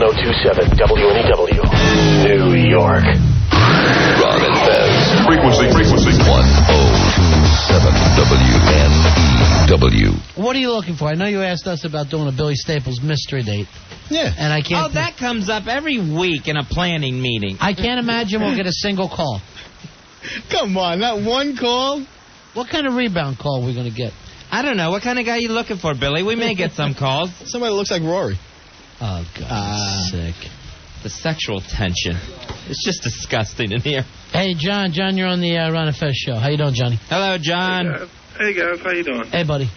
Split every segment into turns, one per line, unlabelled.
1027 WNEW, New York.
Ron and Fez.
Frequency.
1027 WNEW.
What are you looking for? I know you asked us about doing a Billy Staples mystery date.
Yeah.
And I can't.
Oh, that comes up every week in a planning meeting.
I can't imagine we'll get a single call.
Come on, not one call?
What kind of rebound call are we going to get?
I don't know. What kind of guy are you looking for, Billy? We may get some calls.
Somebody that looks like Rory.
Oh, God, sick.
The sexual tension. It's just disgusting in here.
Hey, John, you're on the Ron and Fez show. How you doing, Johnny?
Hello, John.
Hey guys, how you doing?
Hey, buddy.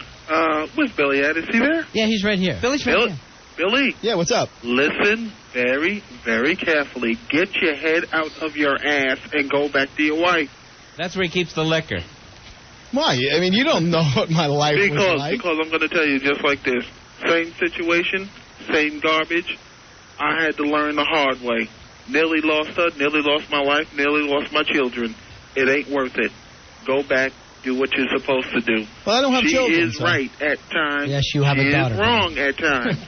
Where's Billy at? Is he there?
Yeah, he's right here.
Billy's right here.
Billy?
Yeah, what's up?
Listen very, very carefully. Get your head out of your ass and go back to your wife.
That's where he keeps the liquor.
Why? I mean, you don't know what my life was like.
Because I'm going to tell you just like this. Same situation, same garbage. I had to learn the hard way. Nearly lost her, nearly lost my wife, nearly lost my children. It ain't worth it. Go back, do what you're supposed to do.
Well, I don't have children.
She is right at times.
Yes, you have a daughter.
She is wrong at times.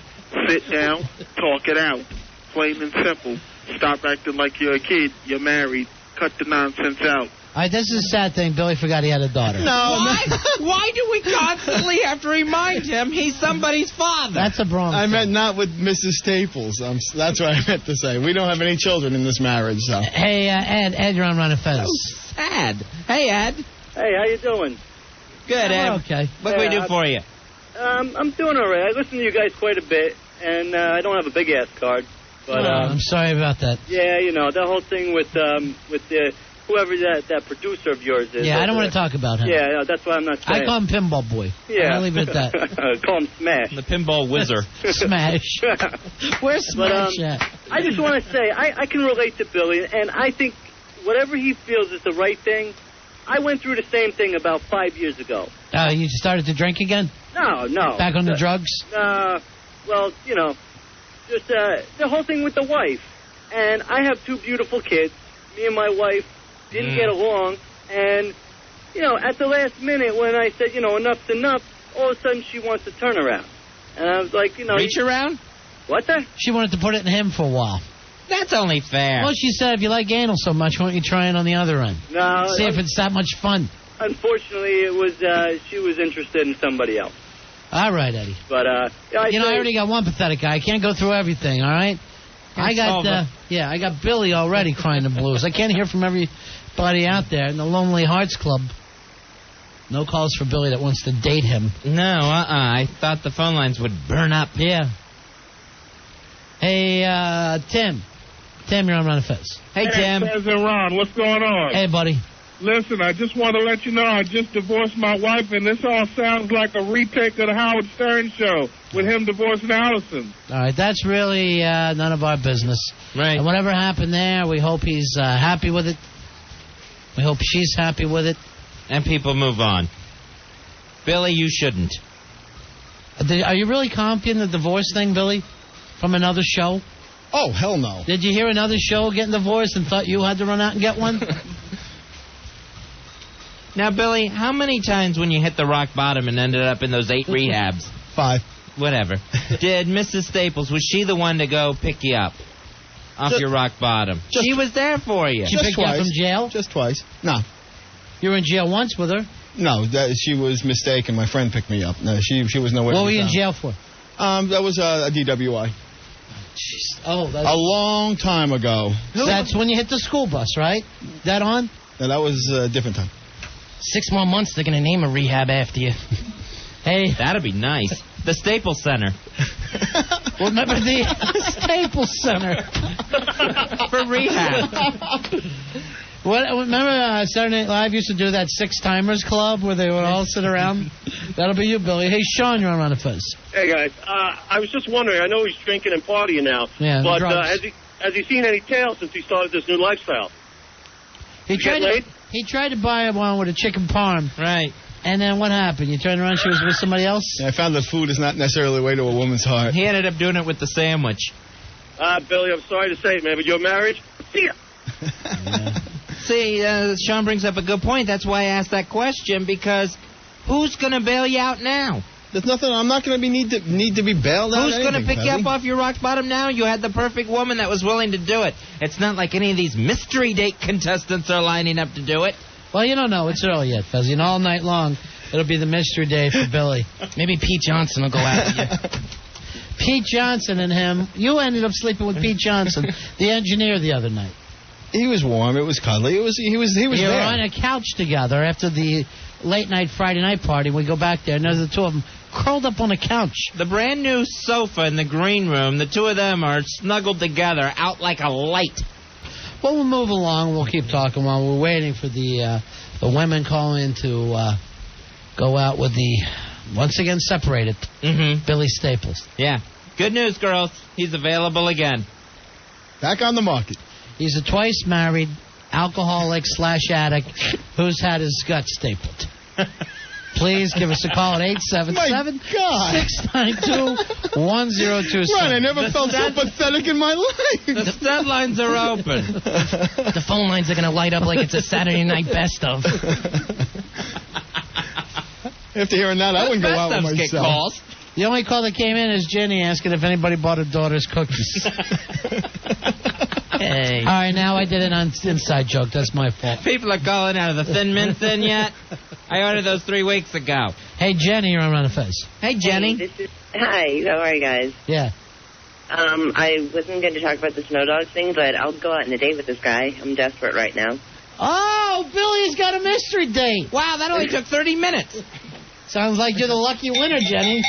Sit down, talk it out. Plain and simple. Stop acting like you're a kid. You're married. Cut the nonsense out.
All right, this is a sad thing. Billy forgot he had a daughter.
Why do we constantly have to remind him he's somebody's father?
That's a wrong
I
thing.
meant not with Mrs. Staples. That's what I meant to say. We don't have any children in this marriage, so.
Hey, Ed, you're on Ron and Fez.
Sad. Hey, Ed.
Hey, how you doing?
Good, Ed.
Okay.
What can we do for you?
I'm doing all right. I listen to you guys quite a bit, and I don't have a big-ass card. But
I'm sorry about that.
yeah, you know, the whole thing with the whoever that producer of yours is.
Yeah, I don't want to talk about him.
Yeah, that's why I'm not saying.
I call him Pinball Boy.
Yeah.
I'll leave it at that.
Call him Smash.
The pinball whizzer.
Smash. Where's Smash at?
I just want to say, I can relate to Billy, and I think whatever he feels is the right thing. I went through the same thing about 5 years ago.
You started to drink again?
No.
Back on the drugs?
Well, you know, just the whole thing with the wife. And I have two beautiful kids. Me and my wife didn't get along. And, you know, at the last minute when I said, you know, enough's enough, all of a sudden she wants to turn around. And I was like, you know...
Reach around?
What the?
She wanted to put it in him for a while.
That's only fair.
Well, she said, if you like anal so much, why don't you try it on the other end?
No.
See if it's that much fun.
Unfortunately, it was she was interested in somebody else.
All right, Eddie.
But
I already got one pathetic guy. I can't go through everything, all right? I got Billy already crying the blues. I can't hear from everybody out there in the Lonely Hearts Club. No calls for Billy that wants to date him.
No, I thought the phone lines would burn up.
Yeah. Hey, Tim. Tim, you're on Ron and Fez.
Hey, Tim.
Fez and Ron, what's going on?
Hey, buddy.
Listen, I just want to let you know I just divorced my wife, and this all sounds like a retake of the Howard Stern show with him divorcing Allison.
All right, that's really none of our business.
Right.
And whatever happened there, we hope he's happy with it. We hope she's happy with it.
And people move on. Billy, you shouldn't.
Are you really copying the divorce thing, Billy, from another show?
Oh, hell no.
Did you hear another show getting divorced and thought you had to run out and get one?
Now, Billy, how many times when you hit the rock bottom and ended up in those 8 rehabs?
5.
Whatever. Did Mrs. Staples, was she the one to go pick you up off your rock bottom? She was there for you.
She picked you up from jail?
Just twice. No.
You were in jail once with her?
No, she was mistaken. My friend picked me up. No, she was nowhere.
What were you in jail for?
That was a DWI.
Jeez. Oh, that's
a long time ago.
That's when you hit the school bus, right? That on?
No, that was a different time.
6 more months, they're going to name a rehab after you. Hey.
That'd be nice. The Staples Center.
Remember the Staples Center.
For rehab.
Remember Saturday Night Live used to do that 6-timers club where they would all sit around? That'll be you, Billy. Hey, Sean, you're on Ron and Fez.
Hey, guys. I was just wondering, I know he's drinking and partying now,
but
has he seen any tail since he started this new lifestyle?
He tried to buy one with a chicken parm.
Right.
And then what happened? You turned around, she was with somebody else?
Yeah, I found that food is not necessarily the way to a woman's heart.
He ended up doing it with the sandwich.
Billy, I'm sorry to say it, man, but your marriage? See ya.
Yeah. See, Sean brings up a good point. That's why I asked that question, because who's going to bail you out now?
There's nothing. I'm not going to need to be bailed out.
Who's going to pick you up off your rock bottom now? You had the perfect woman that was willing to do it. It's not like any of these mystery date contestants are lining up to do it.
Well, you don't know. It's early yet, Fezzy. And all night long, it'll be the mystery day for Billy.
Maybe Pete Johnson will go after you.
Pete Johnson and him. You ended up sleeping with Pete Johnson, the engineer, the other night.
He was warm. It was cuddly. He was
You were
there.
on a couch together after the late night Friday night party. We go back there, and there's the two of them curled up on a couch.
The brand new sofa in the green room, the two of them are snuggled together, out like a light.
Well, we'll move along. We'll keep talking while we're waiting for the women calling to go out with the, once again, separated Billy Staples.
Yeah. Good news, girls. He's available again.
Back on the market.
He's a twice married alcoholic / addict who's had his guts stapled. Please give us a call at 877-692-1027.
Ron, I never felt so pathetic in my life.
The stud lines are open.
The phone lines are going to light up like it's a Saturday night best of.
After hearing that, I wouldn't go out with
Best ofs get
myself.
calls.
The only call that came in is Jenny asking if anybody bought her daughter's cookies.
Hey.
All right, now I did an inside joke. That's my fault.
People are calling out of the Thin Mints in yet? I ordered those 3 weeks ago.
Hey, Jenny, you're on Run of Fez.
Hey, Jenny.
Hi, how are you guys?
Yeah.
I wasn't going to talk about the snow dog thing, but I'll go out on a date with this guy. I'm desperate right now.
Oh, Billy's got a mystery date.
Wow, that only took 30 minutes.
Sounds like you're the lucky winner, Jenny.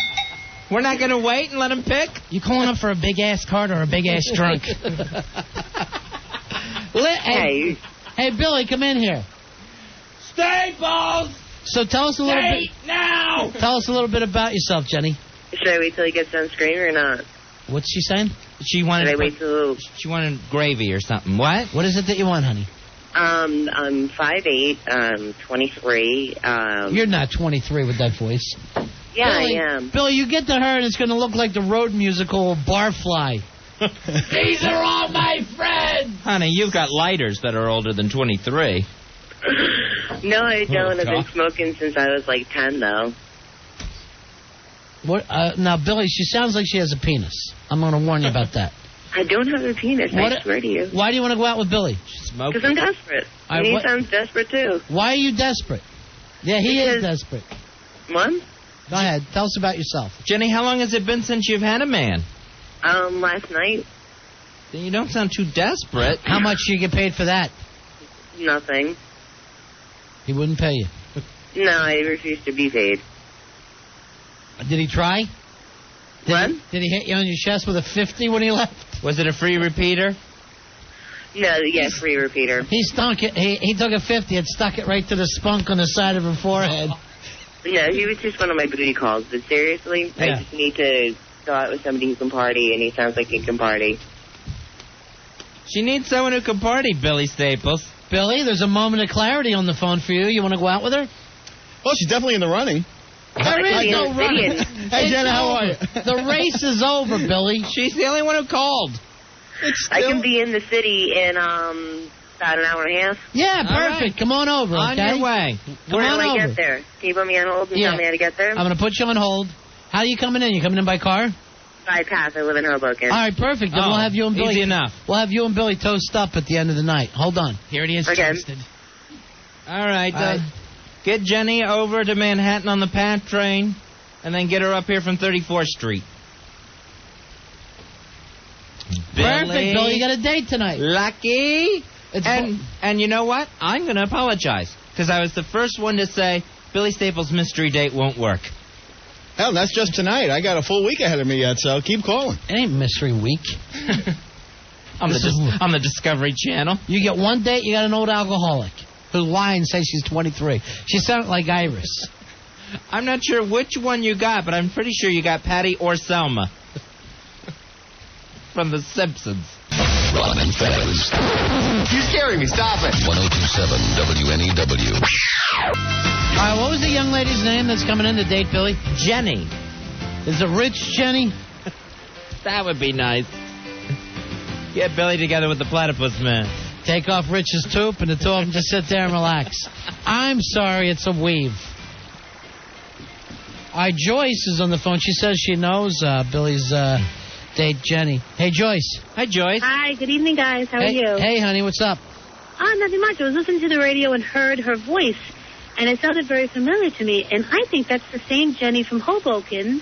We're not going to wait and let him pick?
You calling up for a big-ass card or a big-ass drunk?
Hey, Billy, come in here.
Staples!
So tell us a little bit.
Now!
Tell us a little bit about yourself, Jenny.
Should I wait till he gets done screaming or not?
What's she saying?
She wanted.
Should I wait till...
She wanted gravy or something. What?
What is it that you want, honey?
I'm 5'8", 23.
You're not 23 with that voice.
Yeah,
Billy,
I am.
Billy, you get to her and it's going to look like the road musical Barfly. These are all my friends!
Honey, you've got lighters that are older than 23.
No, I don't. I've been smoking since I was like 10, though.
What? Now, Billy, she sounds like she has a penis. I'm going to warn you about that.
I don't have a penis, I swear to you.
Why do you want to go out with Billy?
Because I'm desperate. And he sounds desperate, too.
Why are you desperate? Yeah, he is desperate.
What?
Go ahead. Tell us about yourself.
Jenny, how long has it been since you've had a man?
Last night.
Then you don't sound too desperate.
How much do you get paid for that?
Nothing.
He wouldn't pay you.
No, I refuse to be paid.
Did he try? Did he hit you on your chest with a 50 when he left?
Was it a free repeater?
No, yes, free repeater.
He stunk it. He took a 50 and stuck it right to the spunk on the side of her forehead.
No, he was just one of my booty calls. But seriously, I just need to go out with somebody who can party, and he sounds like he can party.
She needs someone who can party, Billy Staples.
Billy, there's a moment of clarity on the phone for you. You want to go out with her?
Well, she's definitely in the running.
There is no running.
Hey, Jenna, how are you?
The race is over, Billy.
She's the only one who called.
I can be in the city in about an hour and a half.
Yeah, perfect. Right. Come on over,
on
okay?
your way.
Where do I get there? Can you put me on hold and tell me how to get there?
I'm going to put you on hold. How are you coming in? You coming in by car?
By path. I live in Hoboken.
All right, perfect. Then we'll have you and Billy.
Easy enough.
We'll have you and Billy toast up at the end of the night. Hold on.
Here it is, toasted.
All right. Get Jenny over to Manhattan on the PATH train, and then get her up here from 34th Street.
Perfect, Billy. You got a date tonight.
Lucky. And you know what? I'm going to apologize, because I was the first one to say Billy Staples' mystery date won't work.
Hell, that's just tonight. I got a full week ahead of me yet, so keep calling.
It ain't mystery week.
on the Discovery Channel.
You get one date, you got an old alcoholic who lied and says she's 23. She sounded like Iris.
I'm not sure which one you got, but I'm pretty sure you got Patty or Selma. From The Simpsons.
Ron and Fez.
You're scaring me. Stop it.
102.7 WNEW.
All right, what was the young lady's name that's coming in to date Billy?
Jenny.
Is it Rich Jenny?
That would be nice. Get Billy together with the platypus man.
Take off Rich's tube and the two of them just sit there and relax. I'm sorry, it's a weave. All right, Joyce is on the phone. She says she knows Billy's date, Jenny. Hey, Joyce.
Hi, Joyce.
Hi, good evening, guys. How are you?
Hey, honey, what's up?
Nothing much. I was listening to the radio and heard her voice, and it sounded very familiar to me, and I think that's the same Jenny from Hoboken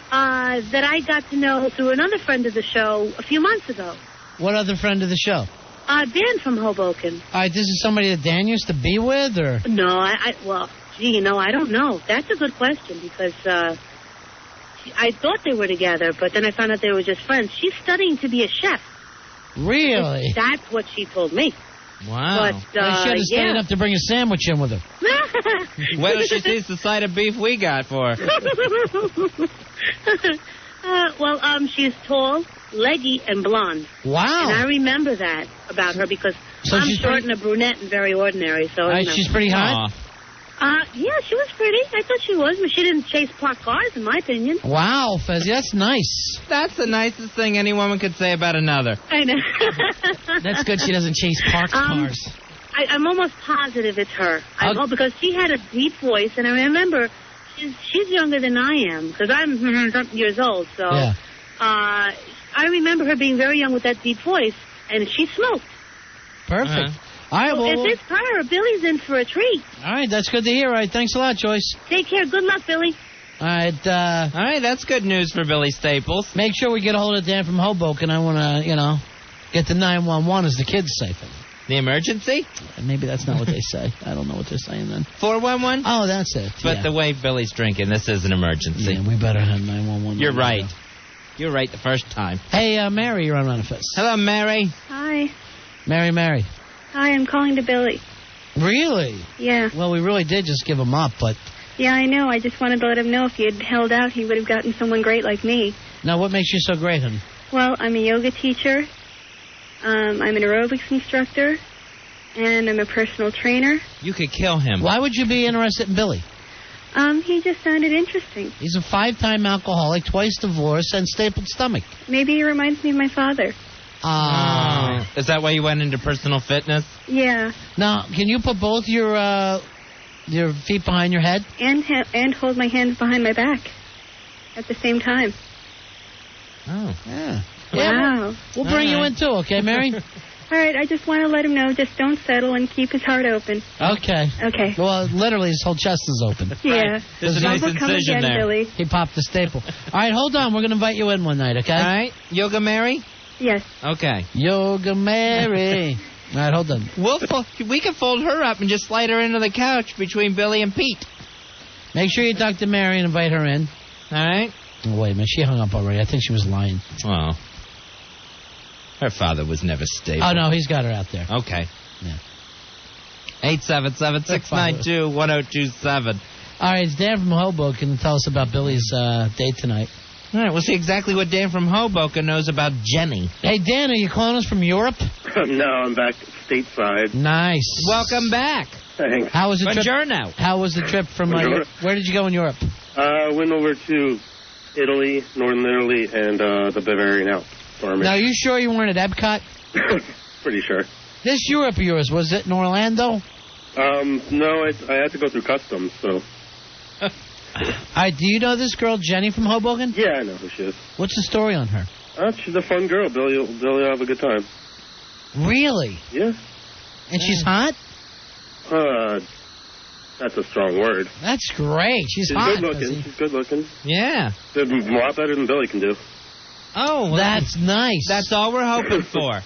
that I got to know through another friend of the show a few months ago.
What other friend of the show?
Dan from Hoboken.
All right, this is somebody that Dan used to be with, or?
No, well, gee, I don't know. That's a good question, because I thought they were together, but then I found out they were just friends. She's studying to be a chef.
Really?
That's what she told me.
Wow.
Well,
But,
she should have stayed up to bring a sandwich in with her.
Wait till she sees the side of beef we got for her.
She's tall, leggy, and blonde.
Wow.
And I remember that about her because I'm short and a brunette and very ordinary. So
she's pretty hot?
Yeah, she was pretty. I thought she was, but she didn't chase parked cars, in my opinion.
Wow, Fezzy, that's nice.
That's the nicest thing any woman could say about another.
I know.
That's good she doesn't chase parked cars.
I'm almost positive it's her. I know because she had a deep voice, and I remember she's younger than I am because I'm something years old. So I remember her being very young with that deep voice, and she smoked.
Perfect. All right, well,
if it's her, Billy's in for a treat.
All right, that's good to hear. All right, thanks a lot, Joyce.
Take care. Good luck, Billy.
All right,
that's good news for Billy Staples.
Make sure we get a hold of Dan from Hoboken. I want to, get the 911, as the kids say.
The emergency?
Maybe that's not what they say. I don't know what they're saying then.
411?
Oh, that's it.
But the way Billy's drinking, this is an emergency.
Yeah, we better have 911.
You're right. You're right the first time.
Hey, Mary, you're on Manifest.
Hello, Mary.
Hi.
Mary.
Hi, I'm calling to Billy.
Really?
Yeah.
Well, we really did just give him up, but...
Yeah, I know. I just wanted to let him know if he had held out, he would have gotten someone great like me.
Now, what makes you so great, honey?
Well, I'm a yoga teacher. I'm an aerobics instructor. And I'm a personal trainer.
You could kill him.
Why would you be interested in Billy?
He just sounded interesting.
He's a 5-time alcoholic, twice divorced, and stapled stomach.
Maybe he reminds me of my father.
Is that why you went into personal fitness?
Yeah.
Now, can you put both your feet behind your head?
And hold my hands behind my back at the same time.
Oh.
Yeah.
Wow.
We'll bring you in, too, okay, Mary?
All right, I just want to let him know, just don't settle and keep his heart open.
Okay.
Okay.
Well, literally, his whole chest is open.
Yeah.
There's a nice incision
again,
there.
Billy.
He popped the staple. All right, hold on. We're going to invite you in one night, okay?
All right. Yoga Mary?
Yes.
Okay.
Yoga Mary. All right, hold on.
We can fold her up and just slide her into the couch between Billy and Pete.
Make sure you talk to Mary and invite her in.
All right.
Oh, wait a minute. She hung up already. I think she was lying.
Oh. Her father was never stable.
Oh, no, he's got her out there.
Okay.
Yeah.
877-692-1027.
All right, it's Dan from Hoboken to tell us about Billy's date tonight.
All right, we'll see exactly what Dan from Hoboken knows about Jenny.
Hey, Dan, are you calling us from Europe?
No, I'm back stateside.
Nice.
Welcome back.
Thanks.
How was the trip?
Buongiorno.
How was the trip from Europe? Where did you go in Europe?
Went over to Italy, Northern Italy, and the Bavarian Alps.
Now, are you sure you weren't at Epcot?
Pretty sure.
This Europe of yours, was it in Orlando?
No, I had to go through customs, so...
All right, do you know this girl, Jenny from Hoboken?
Yeah, I know who she is.
What's the story on her?
She's a fun girl. Billy will have a good time.
Really?
Yeah.
And she's hot?
That's a strong word.
That's great. She's hot.
Good looking. She's good looking.
Yeah.
A lot better than Billy can do.
Oh, well,
that's nice.
That's all we're hoping for.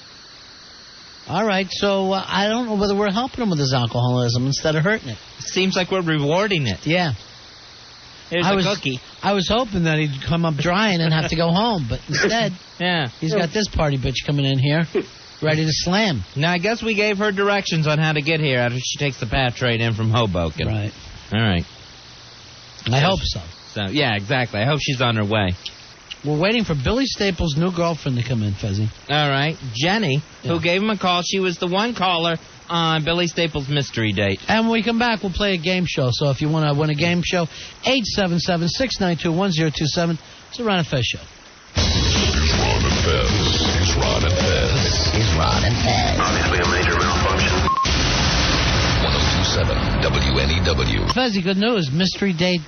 All right, so I don't know whether we're helping him with his alcoholism instead of hurting it.
Seems like we're rewarding it.
Yeah.
Here's a cookie.
I was hoping that he'd come up dry and have to go home, but instead,
he's
got this party bitch coming in here, ready to slam.
Now, I guess we gave her directions on how to get here after she takes the PATH train in from Hoboken.
Right.
All right.
I hope so.
Yeah, exactly. I hope she's on her way.
We're waiting for Billy Staples' new girlfriend to come in, Fezzy.
All right. Jenny, who gave him a call. She was the one caller on Billy Staples' mystery date.
And when we come back, we'll play a game show. So if you want to win a game show, 877-692-1027. It's a Ron and Fez show.
Here's Ron and Fez. Here's Ron and Fez.
Here's Ron and Fez.
Obviously a major malfunction.
1027 WNEW.
Fezzy, good news. Mystery date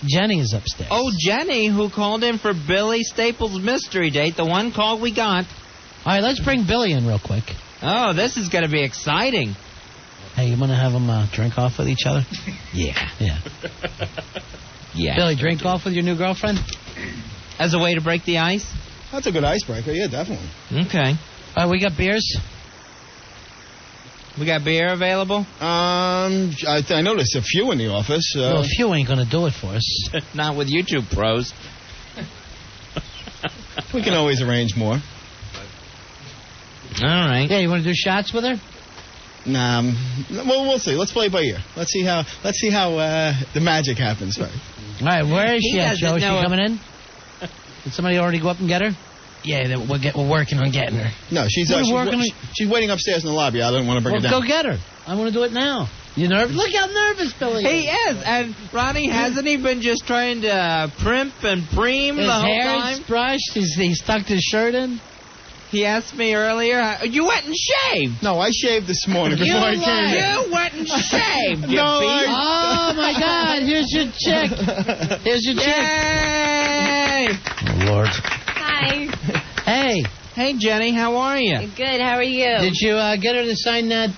Jenny is upstairs.
Oh, Jenny, who called in for Billy Staples' mystery date, the one call we got.
All right, let's bring Billy in real quick.
Oh, this is going to be exciting.
Hey, you want to have them drink off with each other?
Yeah. Yeah.
Billy, drink off with your new girlfriend?
As a way to break the ice?
That's a good icebreaker. Yeah, definitely.
Okay.
All right, we got beers?
We got beer available?
I noticed a few in the office.
Well, a few ain't going to do it for us.
Not with you two pros.
We can always arrange more.
All right.
Yeah, you want to do shots with her?
Nah. Well, we'll see. Let's play it by ear. Let's see how the magic happens first.
All right, where is she at, Joe? Is she
know
coming in? Did somebody already go up and get her?
Yeah, we're working on getting her.
No, she's waiting upstairs in the lobby. I don't want to bring her down.
Well, go get her. I want to do it now. You nervous? Look how nervous Billy is.
He is. And, Ronnie, hasn't he been just trying to primp and preem
his
the whole
hair
time?
is brushed. He stuck his shirt in.
He asked me earlier, you went and shaved.
No, I shaved this morning before I came in.
You went and shaved, you
No,
beast.
Oh, my God. Here's your check. Here's your check.
Yay!
Oh, Lord.
Hi.
Hey.
Hey, Jenny, how are you?
Good. How are you?
Did you get her to sign that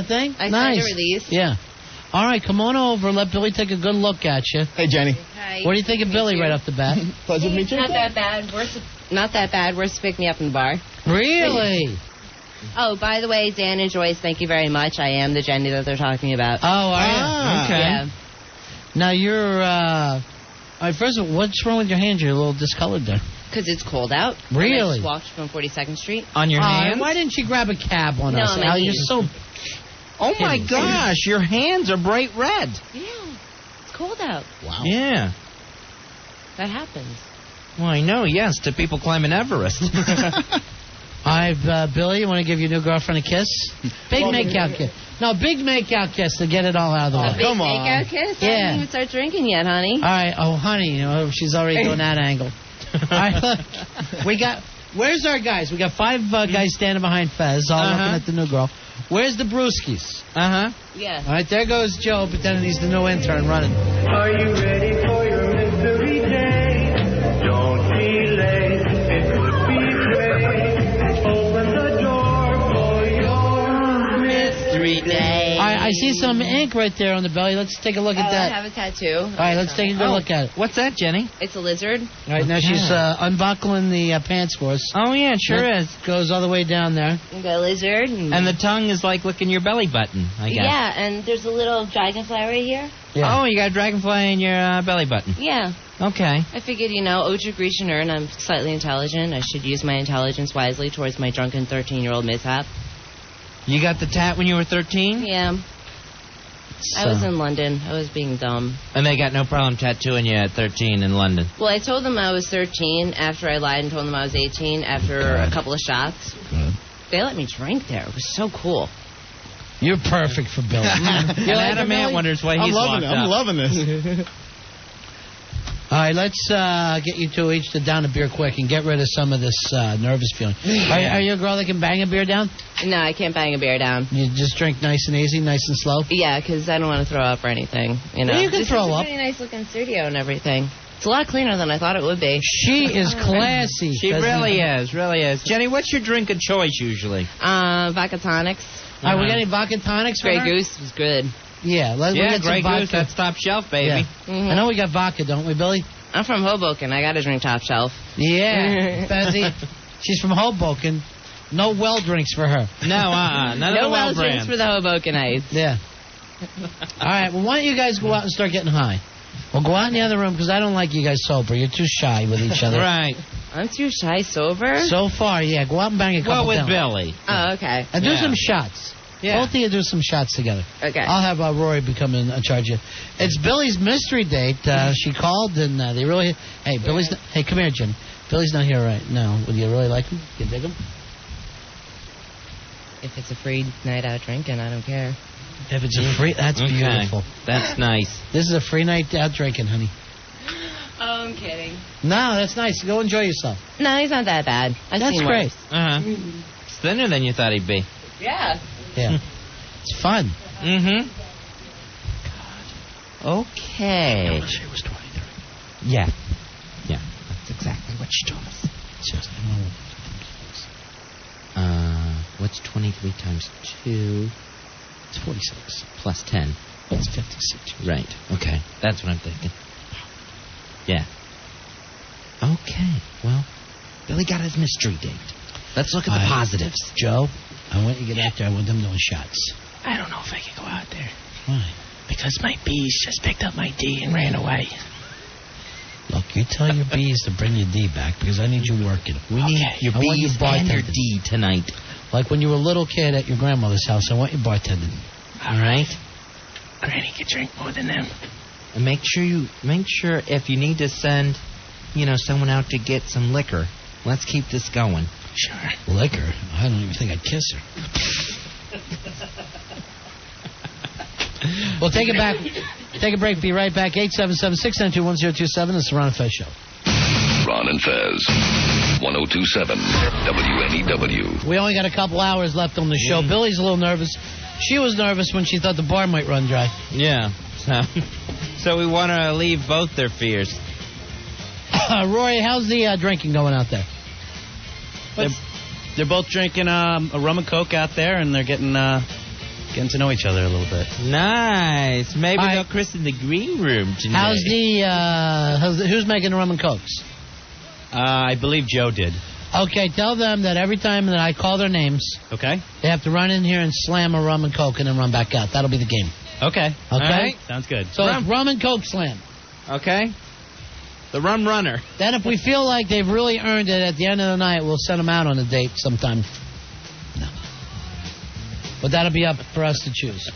thing?
I
nice.
signed a release.
Yeah. All right, come on over. Let Billy take a good look at you.
Hey, Jenny.
Hi.
What do you think of Billy right off the bat?
Pleasure to meet you.
Not that bad. Not that bad. Worse to pick me up in the bar.
Really?
Oh, by the way, Dan and Joyce, thank you very much. I am the Jenny that they're talking about.
Oh, are you?
Okay.
Yeah.
Now, you're, all right, first of all, what's wrong with your hands? You're a little discolored there.
Because it's cold out.
Really?
And I just walked from 42nd Street.
On your hands?
Why didn't you grab a cab on
No,
us?
my
Al, you're
hands.
so...
Oh, my gosh, your hands are bright red.
Yeah. It's cold out.
Wow.
Yeah.
That happens.
Well, I know, yes, to people climbing Everest.
Billy, you want to give your new girlfriend a kiss? Big make-out kiss. No, big make-out kiss to get it all out of the way.
A big makeout kiss? I didn't even start drinking yet, honey.
All right. Oh, honey, she's already doing that angle. All right, look. Where's our guys? We got 5 guys standing behind Fez, all looking at the new girl. Where's the Brewskis?
Yeah.
All right, there goes Joe, pretending he's the new intern running.
Are you ready for your mystery day? Don't be late. It would be great. Open the door for your mystery day.
All right, I see some ink right there on the belly. Let's take a look at that.
I have a tattoo.
All right, let's take a good look at it.
What's that, Jenny?
It's a lizard.
All right, now she's unbuckling the pants for us.
Oh, yeah, it sure
That
is.
Goes all the way down there.
The lizard.
And the tongue is like licking your belly button, I guess.
Yeah, and there's a little dragonfly right here.
Yeah.
Oh, you got a dragonfly in your belly button.
Yeah.
Okay.
I figured, Oja Grecianer, and I'm slightly intelligent. I should use my intelligence wisely towards my drunken 13-year-old mishap.
You got the tat when you were 13?
Yeah. I was in London. I was being dumb.
And they got no problem tattooing you at 13 in London.
Well, I told them I was 13 after I lied and told them I was 18 after a couple of shots. They let me drink there. It was so cool.
You're perfect for Billy.
And Adam Ant wonders why he's locked up.
I'm loving this.
All right, let's get you two each to down a beer quick and get rid of some of this nervous feeling. Are you a girl that can bang a beer down?
No, I can't bang a beer down.
You just drink nice and easy, nice and slow?
Yeah, because I don't want to throw up or anything.
Well, you can
this
throw
is a
up.
pretty nice looking studio and everything. It's a lot cleaner than I thought it would be.
She is classy.
She really is. Jenny, what's your drink of choice usually?
Vodka tonics.
All right, we got any vodka tonics for
Grey
her?
Goose was good.
Yeah, let's get
Grey
some vodka.
Goose, that's top shelf, baby.
Yeah. I know we got vodka, don't we, Billy?
I'm from Hoboken. I got to drink top shelf.
Yeah. Fezzy, she's from Hoboken. No well drinks for her.
No, none of
No
the
well
well
drinks
brand.
for the Hobokenites.
Yeah. All right, well, why don't you guys go out and start getting high? Well, go out in the other room because I don't like you guys sober. You're too shy with each other.
Right.
I'm too shy sober?
So far, yeah. Go out and bang a couple
Well, with
down.
Billy.
Oh, okay.
And do
Yeah.
some shots.
Yeah.
Both of you do some shots together.
Okay.
I'll have Rory become in charge of. It's Billy's mystery date. She called and they really. Hey, Billy's. Hey, come here, Jim. Billy's not here right now. Would you really like him? You dig him?
If it's a free night out drinking, I don't care.
If it's a free, that's
Okay.
beautiful.
That's nice.
This is a free night out drinking, honey.
Oh, I'm kidding.
No, that's nice. Go enjoy yourself.
No, he's not that bad. I've
That's
seen
great.
worse.
Uh-huh. It's thinner than you thought he'd be.
Yeah.
Yeah, it's fun.
Mm-hmm. Okay.
She was 23.
Yeah. Yeah, that's exactly what she told us.
Just
what's 23 times 2?
It's 46.
Plus 10.
It's 56.
Right. Okay. That's what I'm thinking. Yeah. Okay. Well, Billy got his mystery date. Let's look at the positives.
Joe, I want you to get out there. I want them doing shots.
I don't know if I can go out there.
Why?
Because my bees just picked up my D and ran away.
Look, you tell your bees to bring your D back because I need you working.
We need your
I want
bees
you
and your
bartending.
D tonight.
Like when you were a little kid at your grandmother's house, I want you bartending.
All right?
Granny could drink more than them.
And make sure if you need to send, someone out to get some liquor, let's keep this going.
Sure.
Liquor? I don't even think I'd kiss her. Well, take it back. Take a break. Be right back. 877-692-1027. It's the Ron and Fez Show.
Ron and Fez, 1027 WNEW.
We only got a couple hours left on the show. Billy's a little nervous. She was nervous when she thought the bar might run dry.
Yeah. So we want to alleviate both their fears.
Rory, how's the drinking going out there?
They're both drinking a rum and coke out there, and they're getting to know each other a little bit.
Nice. Maybe they'll christen the green room tonight.
Who's making the rum and cokes?
I believe Joe did.
Okay, tell them that every time that I call their names,
okay,
they have to run in here and slam a rum and coke and then run back out. That'll be the game.
Okay.
Okay?
All right. Sounds good.
So it's rum and coke slam.
Okay. The rum runner.
Then if we feel like they've really earned it at the end of the night, we'll send them out on a date sometime. No. But that'll be up for us to choose.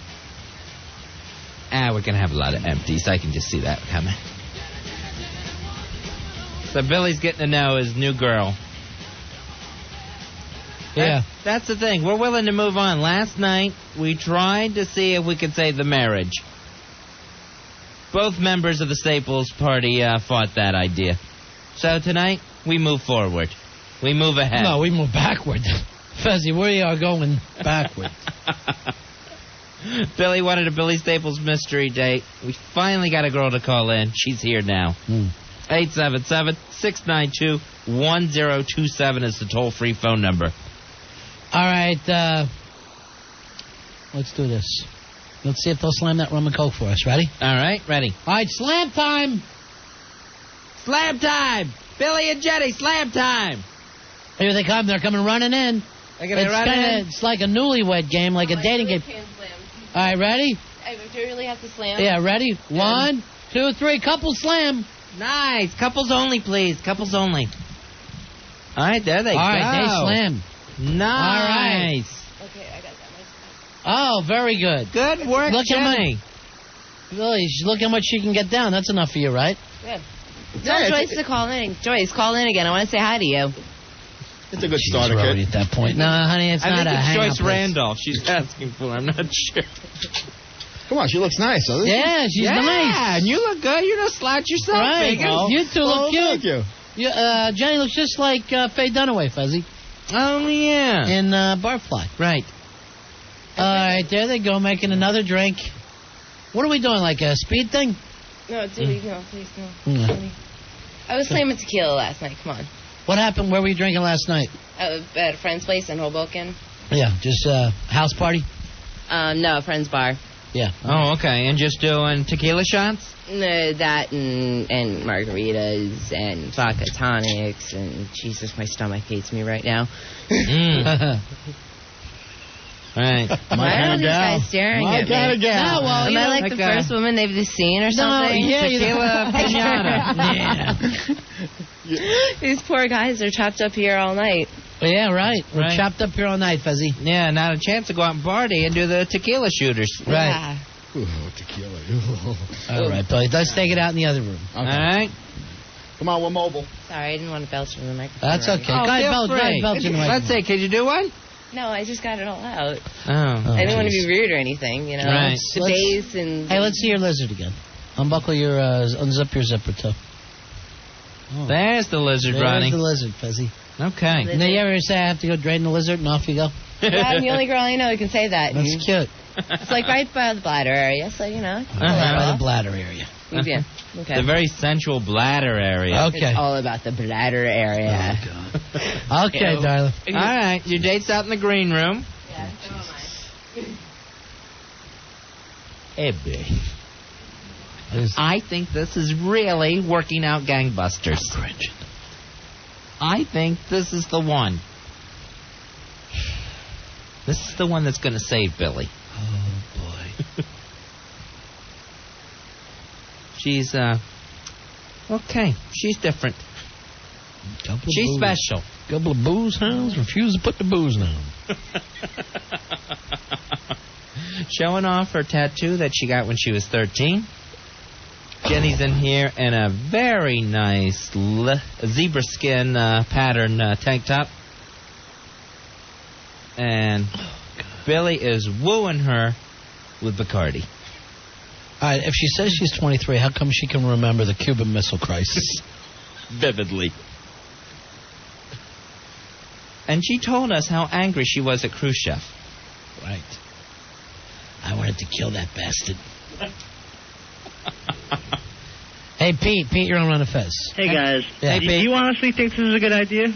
We're going to have a lot of empties. I can just see that coming. So Billy's getting to know his new girl.
Yeah.
That's the thing. We're willing to move on. Last night, we tried to see if we could save the marriage. Both members of the Staples party fought that idea. So tonight, we move forward. We move ahead.
No, we move backward. Fezzy, we are going backward.
Billy wanted a Billy Staples mystery date. We finally got a girl to call in. She's here now. 877-692-1027 is the toll-free phone number.
All right, let's do this. Let's see if they'll slam that rum and coke for us. Ready?
All right, ready.
All right, slam time.
Slam time. Billy and Jenny, slam time.
Here they come. They're coming running in. It's like a newlywed game, like a dating game. All right, ready?
Do you really have to slam?
Yeah, ready? 1, 2, 3. Couple slam.
Nice. Couples only, please. Couples only. All right, there they go.
All right, they slam.
Nice.
Okay, I got that.
Oh, very good.
Good work, Jenny.
Billy, look how much she can get down. That's enough for you, right?
Good. Tell Joyce to call in. Joyce, call in again. I want to say hi to you.
It's a good starter kit.
At that point. No, honey, it's not a
I think it's
hang-up
Joyce
place.
Randolph she's asking for. I'm not sure.
Come on, she looks nice. Huh?
Yeah, she's nice.
Yeah, and you look good. You don't slouch yourself.
Right.
Figures.
You two look cute.
Thank you.
Jenny looks just like Faye Dunaway, Fuzzy.
Oh, yeah.
In Barfly.
Right.
All right, there they go, making another drink. What are we doing, like a speed thing?
No, dude, no, please, no.
Mm.
I was slamming tequila last night. Come on.
What happened? Where were you drinking last night?
At a friend's place in Hoboken.
Yeah, just house party?
No, a friend's bar.
Yeah.
Oh, okay. And just doing tequila shots?
No, that and margaritas and vodka tonics and Jesus, my stomach hates me right now.
Right.
Why are all these guys staring at me?
No, well,
am I like the first woman they've seen or something?
No, yeah,
tequila pinata.
Yeah.
These poor guys are chopped up here all night.
Yeah, right. We're
Right.
chopped up here all night, Fuzzy.
Yeah, not a chance to go out and party and do the tequila shooters.
Right.
Ooh, tequila.
All right, Billy. Let's take it out in the other room.
Okay.
All right.
Come on, we're mobile.
Sorry, I didn't want to belch in the microphone.
That's okay.
Oh,
Go ahead,
feel
belch,
free.
belch in the
Let's
microphone.
see. Could you do one?
No, I just got it all out.
Oh.
I didn't want to be rude or anything, you know.
Right.
The bass and...
Hey, let's see your lizard again. Unbuckle your, unzip your zipper toe. Oh.
There's the lizard,
There's
Ronnie.
the lizard, Fuzzy.
Okay.
Now, you ever say I have to go drain the lizard and off you go?
Yeah, I'm the only girl I know who can say that.
That's cute.
It's like right by the bladder area, so, you know.
Right by the bladder area.
Yeah. Okay.
The very sensual bladder area.
Okay.
It's all about the bladder area.
Oh, God. Okay, darling.
All right, your date's out in the green room.
Yeah, so am I.
Ebby. I think this is really working out gangbusters. I think this is the one. This is the one that's going to save Billy.
Oh, boy.
She's, okay. She's different. She's special.
Couple of booze hounds refuse to put the booze down.
Showing off her tattoo that she got when she was 13. Jenny's in here in a very nice zebra skin pattern tank top. And Billy is wooing her with Bacardi.
All right, if she says she's 23, how come she can remember the Cuban Missile Crisis?
Vividly. And she told us how angry she was at Khrushchev.
Right. I wanted to kill that bastard. Hey, Pete, you're on Run of Fez.
Hey, guys.
Yeah.
Do you honestly think this is a good idea?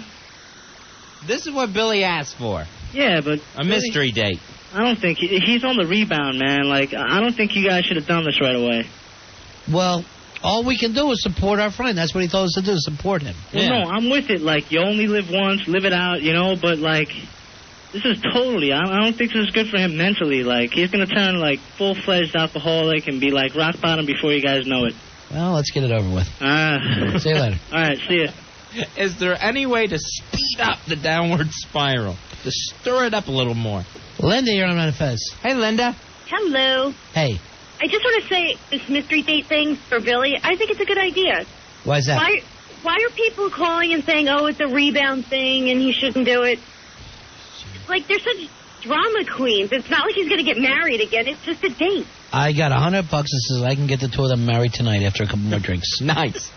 This is what Billy asked for.
Yeah, but...
A mystery date.
I don't think... He's on the rebound, man. Like, I don't think you guys should have done this right away.
Well, all we can do is support our friend. That's what he told us to do, support him.
Well, no, I'm with it. Like, you only live once, live it out, you know, but, like... This is totally... I don't think this is good for him mentally. Like, he's going to turn, like, full-fledged alcoholic and be, like, rock bottom before you guys know it.
Well, let's get it over with. See you later.
All right, see ya.
Is there any way to speed up the downward spiral? To stir it up a little more?
Linda, you're on Run of Fez.
Hey, Linda.
Hello.
Hey.
I just want to say this mystery date thing for Billy, I think it's a good idea.
Why is that?
Why are people calling and saying, oh, it's a rebound thing and he shouldn't do it? Like, they're such drama queens. It's not like he's going to get married again. It's just a date.
I got $100 that says I can get the two of them married tonight after a couple more drinks.
Nice.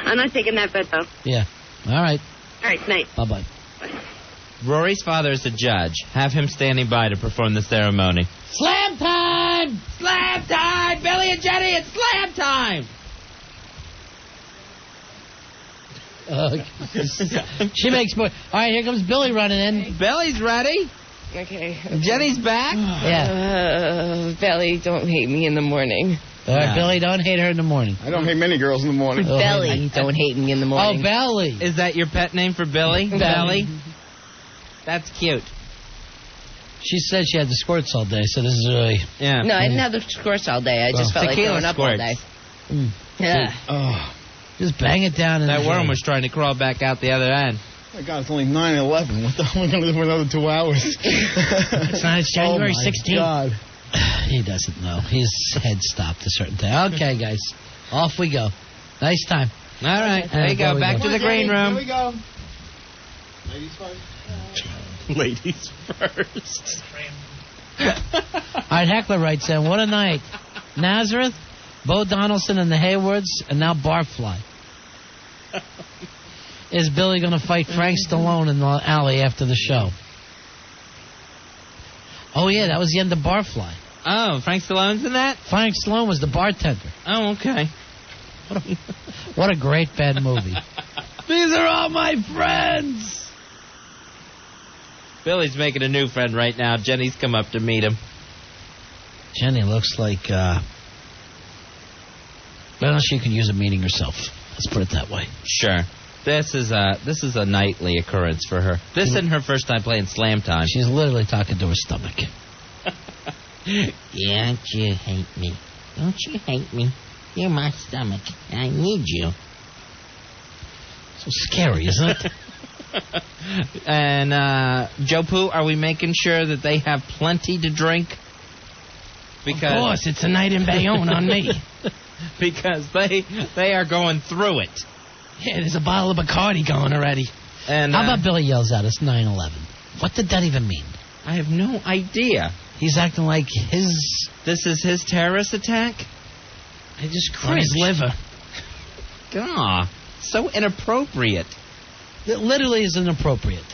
I'm not taking that bet, though.
Yeah. All right.
All right, night.
Bye-bye.
Rory's father is a judge. Have him standing by to perform the ceremony.
Slam time!
Slam time! Billy and Jenny, it's slam time!
She makes more. All right, here comes Billy running in.
Billy's ready.
Okay.
Jenny's back.
Yeah.
Belly, don't hate me in the morning.
All right, Billy, don't hate her in the morning.
I don't hate many girls in the morning.
Belly, don't hate me in the morning.
Oh, Belly.
Is that your pet name for Billy? Belly? That's cute.
She said she had the squirts all day, so this is really...
Yeah.
No, I didn't have the squirts all day. I just felt like
Tequila
throwing up all day.
Mm.
Yeah.
Oh,
Just bang it down. In
That
the
worm
drain.
was trying to crawl back out the other end.
my God, it's only 9/11. What the hell am I going to do for another 2 hours?
It's not. It's January 16th.
God.
He doesn't know. His head stopped a certain time. Okay, guys. Off we go. Nice time.
All right. There you go. Back to the green room.
Here we go. Ladies first.
Ladies first.
All right, Heckler writes in, what a night. Nazareth, Bo Donaldson and the Haywards, and now Barfly. Is Billy going to fight Frank Stallone in the alley after the show? Oh, yeah, that was the end of Barfly.
Oh, Frank Stallone's in that?
Frank Stallone was the bartender.
Oh, okay.
What a great bad movie. These are all my friends.
Billy's making a new friend right now. Jenny's come up to meet him.
Jenny looks like, well, she could use a meeting herself. Let's put it that way.
Sure. This is a nightly occurrence for her. This isn't her first time playing Slam Time.
She's literally talking to her stomach.
Yeah, don't you hate me? Don't you hate me? You're my stomach. I need you.
So scary, isn't it?
And, Joe Poo, are we making sure that they have plenty to drink? Because,
of course, it's a night in Bayonne on me.
Because they are going through it.
Yeah, there's a bottle of Bacardi going already.
And
how about Billy yells out, it's 9/11? What did that even mean?
I have no idea.
He's acting like his...
This is his terrorist attack?
I just
On his
cringed.
liver.
God, so inappropriate.
It literally is inappropriate.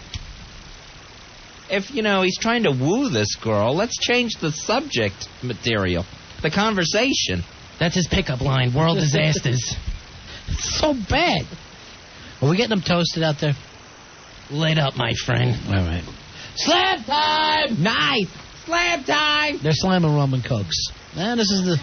If, he's trying to woo this girl, let's change the subject material, the conversation.
That's his pickup line, world disasters.
It's so bad. Are we getting them toasted out there?
Lit up, my friend.
All right. Slam time!
Nice! Slam time!
They're slamming rum and cokes. Man, this is the...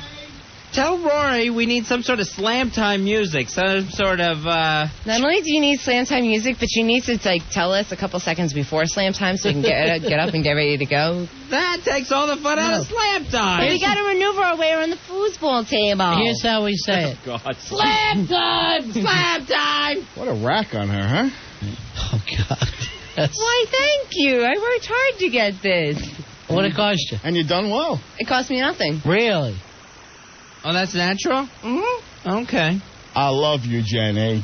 Tell Rory we need some sort of slam time music, some sort of,
Not only do you need slam time music, but you need to, tell us a couple seconds before slam time so we can get up and get ready to go.
That takes all the fun out of slam time.
We got to maneuver our way around the foosball table.
Here's how we say it.
God.
Slam time! Slam time!
What a rack on her, huh?
Oh, God.
Why, thank you. I worked hard to get this.
What it cost you?
And you done well.
It cost me nothing.
Really?
Oh, that's natural?
Mm-hmm.
Okay.
I love you, Jenny.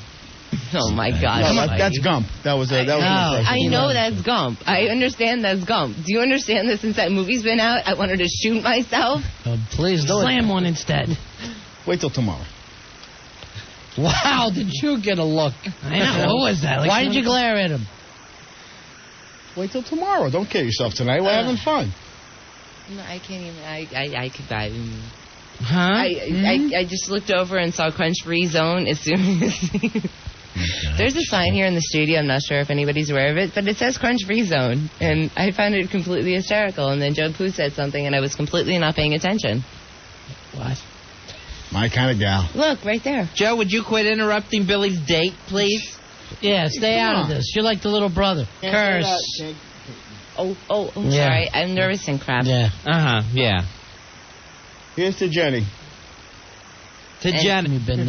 Oh, my God.
No, that's Gump. That was an impression.
I know that's Gump. I understand that's Gump. Do you understand that since that movie's been out, I wanted to shoot myself?
Please do
Slam one instead.
Wait till tomorrow.
Wow, did you get a look?
I know. What was that? Like
Why did you glare at him?
Wait till tomorrow. Don't kill yourself tonight. We're having fun.
No, I can't even. I could die.
Huh?
I just looked over and saw Crunch Free Zone as soon as... There's a sign here in the studio. I'm not sure if anybody's aware of it, but it says Crunch Free Zone. And I found it completely hysterical. And then Joe Pooh said something, and I was completely not paying attention.
What?
My kind of gal.
Look, right there.
Joe, would you quit interrupting Billy's date, please?
Yeah, stay out of this. You're like the little brother. Curse.
Oh,
Yeah.
sorry. I'm nervous and crap.
Yeah.
Uh-huh, yeah.
Here's to Jenny.
To Jenny.
You've been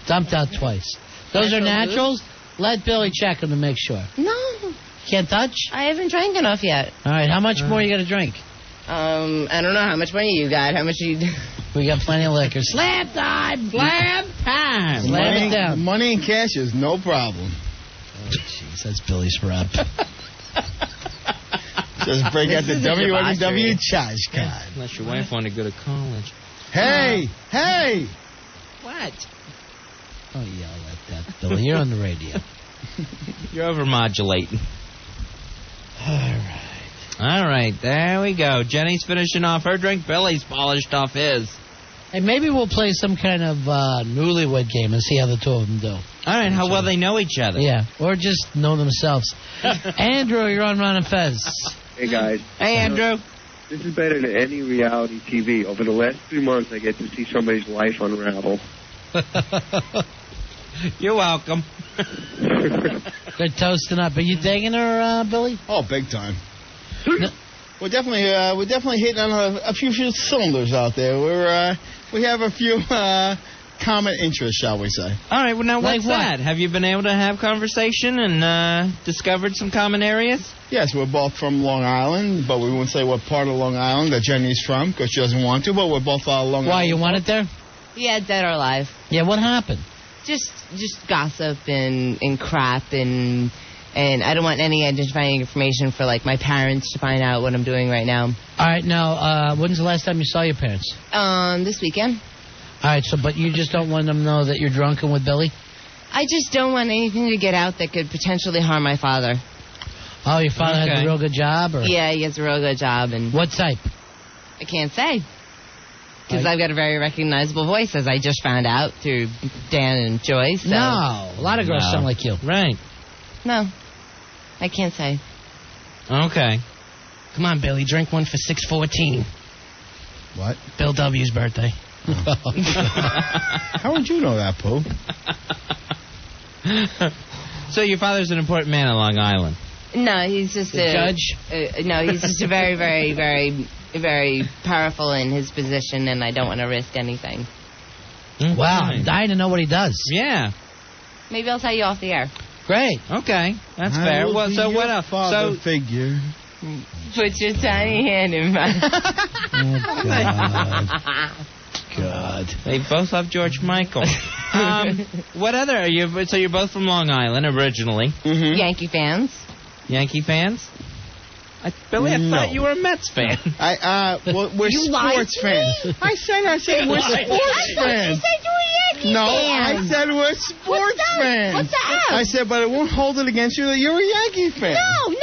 dumped out twice. Those are naturals? Let Billy check them to make sure.
No.
Can't touch?
I haven't drank enough yet.
All right, how much more you got to drink?
I don't know how much money you got. How much you...
We got plenty of liquor. Slam time!
Slam time!
Slam it down.
Money and cash is no problem.
Oh, jeez, that's Billy's rep.
Just break out the
This is a
WWW charge card.
Unless your wife wanted to go to college.
Hey!
What?
Don't yell like that, Billy. You're on the radio.
You're overmodulating.
All
All right, there we go. Jenny's finishing off her drink. Billy's polished off his.
Hey, maybe we'll play some kind of newlywed game and see how the two of them do.
All right, how well they know each other.
Yeah, or just know themselves. Andrew, you're on Ron and Fez.
Hey, guys.
Hey, Andrew.
This is better than any reality TV. Over the last 3 months, I get to see somebody's life unravel.
You're welcome.
They're toasting up. Are you digging her, Billy?
Oh, big time. No. We're definitely hitting on a few cylinders out there. We have a few common interests, shall we say?
All right, well, now
Like
what's
what?
that? Have you been able to have conversation and discovered some common areas?
Yes, we're both from Long Island, but we won't say what part of Long Island that Jenny's from because she doesn't want to, but we're both Long Island.
Why, you want it there?
Yeah, dead or alive.
Yeah, what happened?
Just gossip and crap and I don't want any identifying information for like my parents to find out what I'm doing right now.
All right, now, when's the last time you saw your parents?
This weekend.
All right, but you just don't want them to know that you're drunken with Billy?
I just don't want anything to get out that could potentially harm my father.
Oh, your father has a real good job? Or?
Yeah, he has a real good job. And
what type?
I can't say. Because I've got a very recognizable voice, as I just found out through Dan and Joyce. So.
No, a lot of girls sound like you.
Right.
No, I can't say.
Okay.
Come on, Billy, drink one for 6/14.
What?
Bill W.'s birthday.
How would you know that, Pooh?
So your father's an important man on Long Island.
No, he's just a
judge.
No, he's just a very, very, very, very powerful in his position, and I don't want to risk anything.
Wow, I'm dying to know what he does.
Yeah.
Maybe I'll tell you off the air.
Great. Okay, that's fair. Well, so what else?
Father figure.
Put your tiny hand in mine.
God.
They both love George Michael. What other are you? So you're both from Long Island originally.
Mm-hmm.
Yankee fans.
Yankee fans? Billy, I thought you were a Mets fan.
Well, we're sports fans. I said we're sports fans.
You said you were Yankee
No,
fans.
I said we're sports fans.
What's that?
I said, but I won't hold it against you that you're a Yankee fan.
No.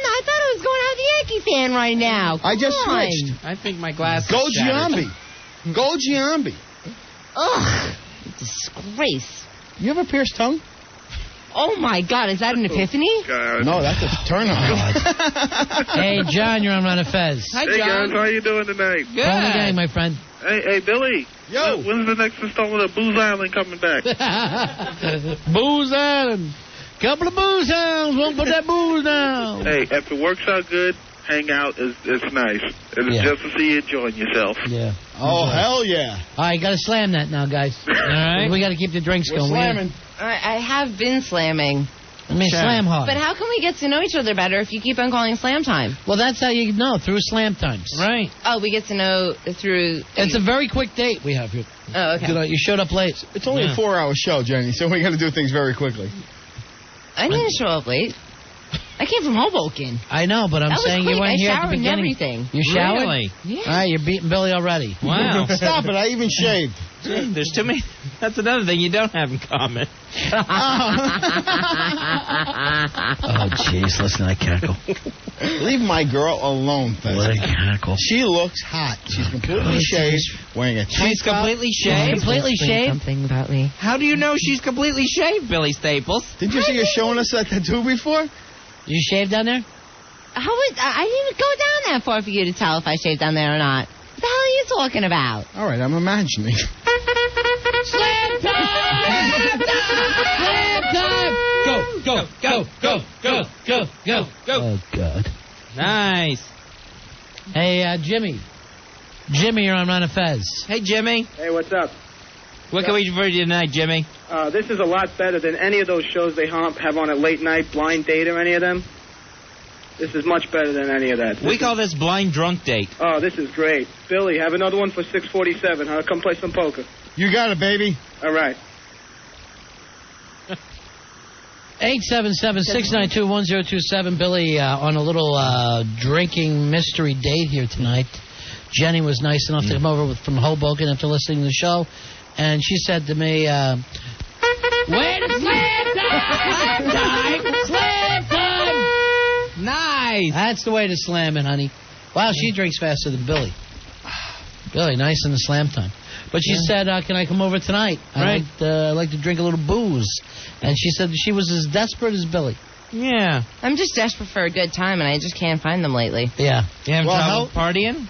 I thought I was going out the Yankee fan right now.
I just
Come on.
switched.
I think my glasses
Go
shattered.
Giambi. Go Giambi.
Ugh. Disgrace.
You have a pierced tongue?
Oh, my God. Is that an epiphany?
No, that's a turn on.
Hey, John, you're on Ron and Fez.
Hi,
Hey,
John.
guys, how you doing tonight?
Good.
Call the gang, my friend.
Hey, Billy.
Yo.
When's the next installment of Booze Island coming back?
Booze Island. Couple of booze hounds. Won't put that booze down.
Hey, if it works out good, hang out. It's nice. And it's
Yeah.
just to see you enjoying yourself.
Yeah.
Oh, hell yeah.
All right, got to slam that now, guys. All
right.
We got to keep the drinks
We're
going.
slamming.
I have been slamming.
I mean, slam hard.
But how can we get to know each other better if you keep on calling slam time?
Well, that's how you know, through slam times.
Right.
Oh, we get to know through...
It's a very quick date we have here.
Oh, okay.
You showed up late.
It's only a 4-hour show, Jenny, so we got to do things very quickly.
I didn't show up late. I came from Hoboken.
I know, but I'm
That was
saying you
quick.
went
I
here at the
showered and
beginning.
everything.
You showered?
Really?
Yeah.
All right, you're beating Billy already.
Wow.
Stop it. I even shaved.
There's too many. That's another thing you don't have in common.
Oh, jeez, listen, I cackle.
Leave my girl alone, Fez.
What a cackle.
She looks hot. She's completely shaved, wearing a tank
She's
top.
completely shaved?
Completely shaved?
Something about me.
How do you know she's completely shaved, Billy Staples?
Didn't you see her showing us that tattoo before?
You shaved down there?
How would I didn't even go down that far for you to tell if I shaved down there or not. What the hell are you talking about?
All right, I'm imagining.
Slam time! Slam time! Go, go, go, go, go, go, go, go. Oh, God.
Nice.
Hey, Jimmy. Jimmy, you're on Ron and Fez.
Hey, Jimmy.
Hey, what's up?
What can we do for you tonight, Jimmy?
This is a lot better than any of those shows they have on at late night, Blind Date or any of them. This is much better than any of that.
We call this blind drunk date.
Oh, this is great. Billy, have another one for 6:47, huh? Come play some poker.
You got it, baby.
All right.
877-692-1027. Billy on a little drinking mystery date here tonight. Jenny was nice enough to come over from Hoboken after listening to the show, and she said to me, "Wait, slam time! Slam time!
Nice.
That's the way to slam it, honey. Wow, she drinks faster than Billy. Billy, nice in the slam time. But she said, can I come over tonight?
Right.
I'd like to drink a little booze. And she said she was as desperate as Billy.
Yeah.
I'm just desperate for a good time, and I just can't find them lately.
Yeah.
You having trouble partying?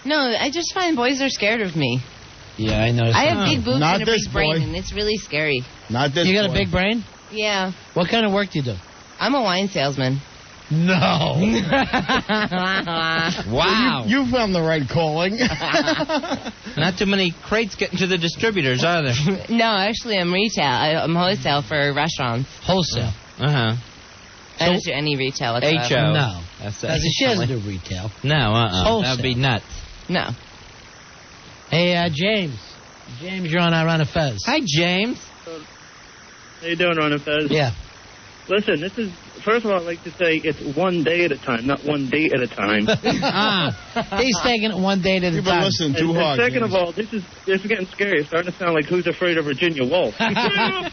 No, I just find boys are scared of me.
Yeah, I know.
I have big boobs
Not
and a
this
big brain,
boy.
and it's really scary.
Not this.
You got
boy.
a big brain?
Yeah.
What kind of work do you do?
I'm a wine salesman.
No.
Wow.
You found the right calling.
Not too many crates getting to the distributors, are there?
No, actually, I'm retail. I'm wholesale for restaurants.
Wholesale.
Uh-huh.
I don't do any retail whatsoever.
H.O.
No. She doesn't do retail.
No,
Wholesale.
That would be nuts.
No.
Hey, James. James, you're on Ron and Fez.
Hi, James.
How you doing, Ron and Fez?
Yeah.
Listen, this is, first of all, I'd like to say it's one day at a time, not one date at a time.
He's taking it one day at a
You've
time.
been listening too hard.
Second
James.
of all, this is getting scary. It's starting to sound like Who's Afraid of Virginia Woolf.
Slam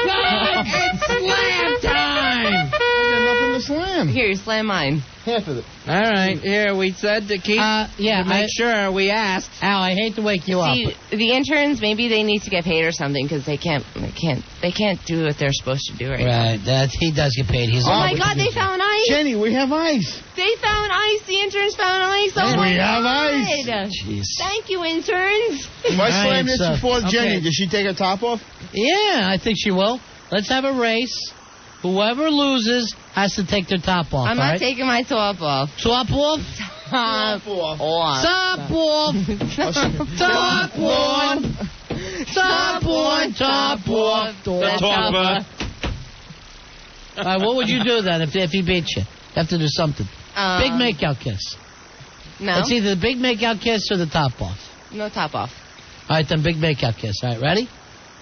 time! It's slam time!
There's nothing to slam.
Here, slam mine.
Half of it.
All right, here we said to keep
yeah,
to make sure we asked.
Al, I hate to wake you up.
See, the interns, maybe they need to get paid or something because they can't do what they're supposed to do right now.
Right, he does get paid. He's
Oh my God, they found ice.
Jenny, we have ice.
They found ice. The interns found ice. Oh my
We have
God.
ice.
Jeez.
Thank you, interns.
If I
All
slam
right,
this
so-
before Jenny,
okay.
does she take her top off?
Yeah, I think she will. Let's have a race. Whoever loses has to take their top off.
I'm
all
not
right?
taking my top off.
Top off?
Top off.
Top off. Top on. Top on. Top off. All right, what would you do then if he beat you? You have to do something. Big makeout kiss.
No.
It's either the big makeout kiss or the top off.
No top off.
All right, then big makeout kiss. All right, ready?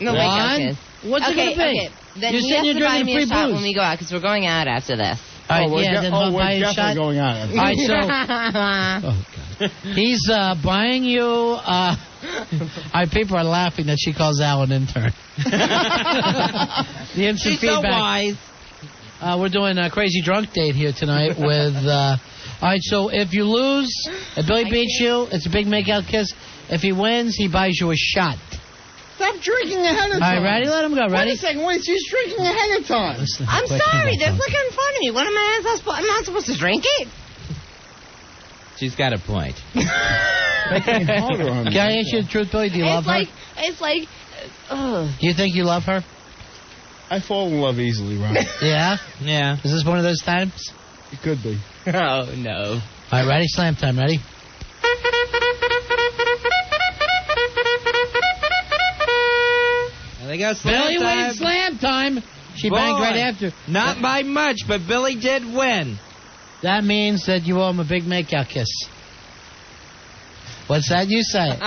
No
One.
makeout kiss.
What's
okay,
it going to be?
Okay. Then
You're
he
saying
has
you're
to buy
drinking
me
free
a shot
booze.
when we go out because we're going out after this.
All right,
we're
yeah, then
we're
I'll buy you a
definitely
shot.
going on.
All right, so he's buying you. All right, people are laughing that she calls Al an intern. The instant
She's
feedback.
so wise.
We're doing a crazy drunk date here tonight with All right, so if you lose, if Billy beats you, it's a big makeout kiss. If he wins, he buys you a shot.
Stop drinking ahead of time.
All right, ready? Let him go. Ready?
Wait a second. Wait, she's drinking ahead of time.
I'm sorry. That's like in front of me. What am I? I'm not supposed to drink it.
She's got a point.
Can I ask you the truth, Billy? Do you love her?
It's like,
Do you think you love her?
I fall in love easily, Ron.
Yeah?
Yeah.
Is this one of those times?
It could be.
Oh, no.
All right, ready? Slam time. Ready?
There they go. Slam
Billy
time.
wins slam time. She
Boy,
banged right after.
Not by much, but Billy did win.
That means that you owe him a big makeout kiss. What's that? You say it.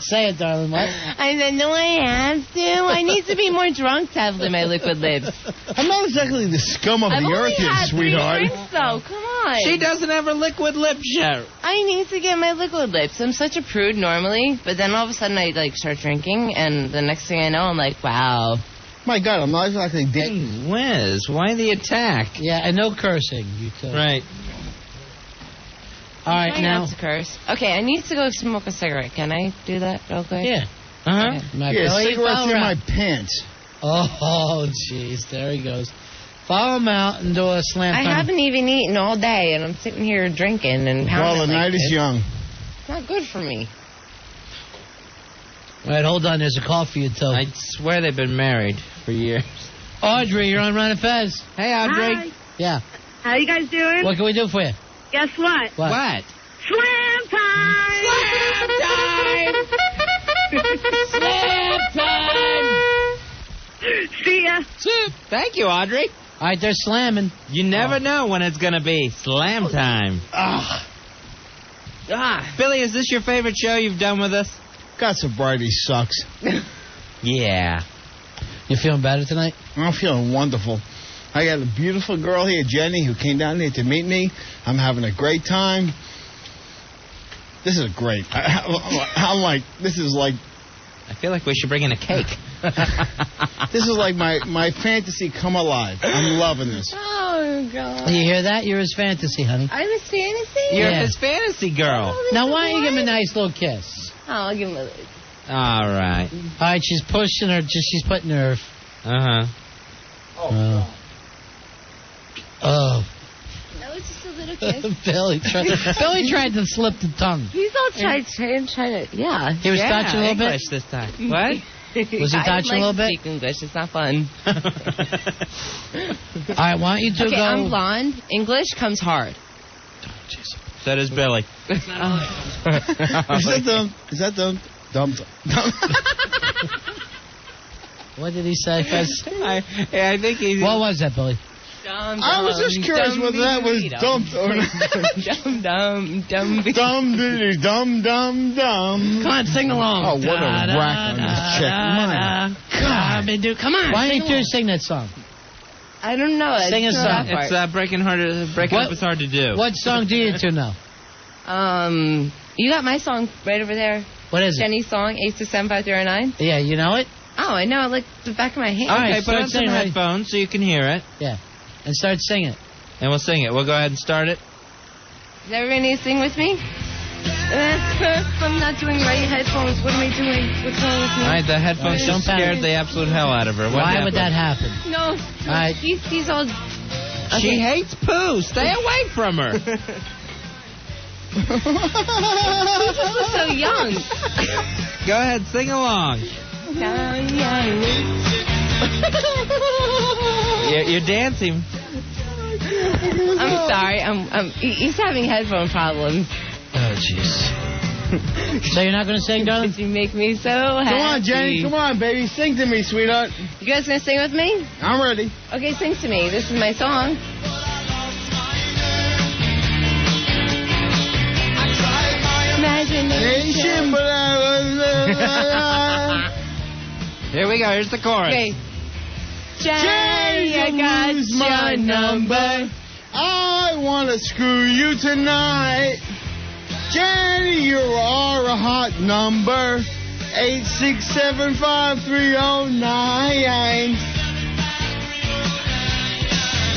Say it, darling. What?
I said, no, I have to. I need to be more drunk to have my liquid lips.
I'm not exactly the scum of the earth here, sweetheart.
I've only had 3 drinks, though. Come on.
She doesn't have her liquid lips yet.
I need to get my liquid lips. I'm such a prude normally, but then all of a sudden I start drinking, and the next thing I know, I'm like, wow.
My God, I'm not exactly dating.
Whiz, why the attack?
Yeah, and no cursing. You too.
Right.
All right, now.
Not to curse. Okay, I need to go smoke a cigarette. Can I do that real quick?
Yeah.
Uh-huh.
My
Yeah,
Billy,
cigarettes
follow
in
him
my
out.
pants.
Oh, jeez. There he goes. Follow him out and do a slam
I
time.
haven't even eaten all day, and I'm sitting here drinking and pounding.
Well, the night is young.
It's not good for me.
All right, hold on. There's a call for you, too.
I swear they've been married for years.
Audrey, you're on Ron and Fez.
Hey, Audrey.
Hi.
Yeah.
How you guys doing?
What can we do for you?
Guess what?
What?
Slam time!
Slam time!
See ya.
Thank you, Audrey.
All right, they're slamming.
You never know when it's going to be slam time. Billy, is this your favorite show you've done with us?
God, sobriety sucks.
Yeah.
You feeling better tonight?
I'm feeling wonderful. I got a beautiful girl here, Jenny, who came down here to meet me. I'm having a great time. This is great. This is like...
I feel like we should bring in a cake.
This is like my fantasy come alive. I'm loving this.
Oh, God.
You hear that? You're his fantasy, honey.
I'm his fantasy?
You're
Yeah.
his fantasy girl.
Now, why don't you give him a nice little kiss?
Oh, I'll give him a...
All right.
All right, she's pushing her. She's putting her...
Uh-huh.
Oh.
No, it's just a little kiss.
Billy tried to slip the tongue.
He's all trying to... Yeah.
He was touching a little bit?
English this time. What?
Was he touching a little bit?
I speak English. It's not fun.
All right, why don't you two
Okay,
go...
I'm blonde. English comes hard.
So does Billy.
Is that dumb? Dumb.
What did he say, Fez?
I think he's...
What was that, Billy?
I was just curious whether that was dumped or not. Dumb.
Come on, sing along.
Oh, what a whack on this chick. My God.
Come on. Why don't you sing that song?
I don't know.
Sing a
It's
song.
not that
It's breaking up is hard to do.
What song do you two know?
part. You got my song right over there.
What is it?
Jenny's song, 8675309.
Yeah, you know it?
Oh, I know it like the back of my hand.
All right,
Okay, put
start
on some
singing, ready?
headphones so you can hear it.
Yeah. And start singing it.
And we'll sing it. We'll go ahead and start it.
Does everybody need to sing with me? I'm not doing right headphones. What am I doing? What's wrong with me?
All right, the headphones
Don't
just
panic.
scared the absolute hell out of her. What
Why
happened?
would that happen?
No.
All right.
He's all...
She hates poo. Stay away from her.
He just was so young.
Go ahead, sing along. You're dancing.
I'm sorry. He's having headphone problems.
Oh, jeez. So you're not going to sing, darling?
You make me so happy.
Come on, Jenny. Come on, baby. Sing to me, sweetheart.
You guys gonna sing with me?
I'm ready.
Okay, sing to me. This is my song. Imagination.
But I
Here we go. Here's the chorus.
Okay. Jenny, I got
my
your number.
I want to screw you tonight. Jenny, you are a hot number. 8675309.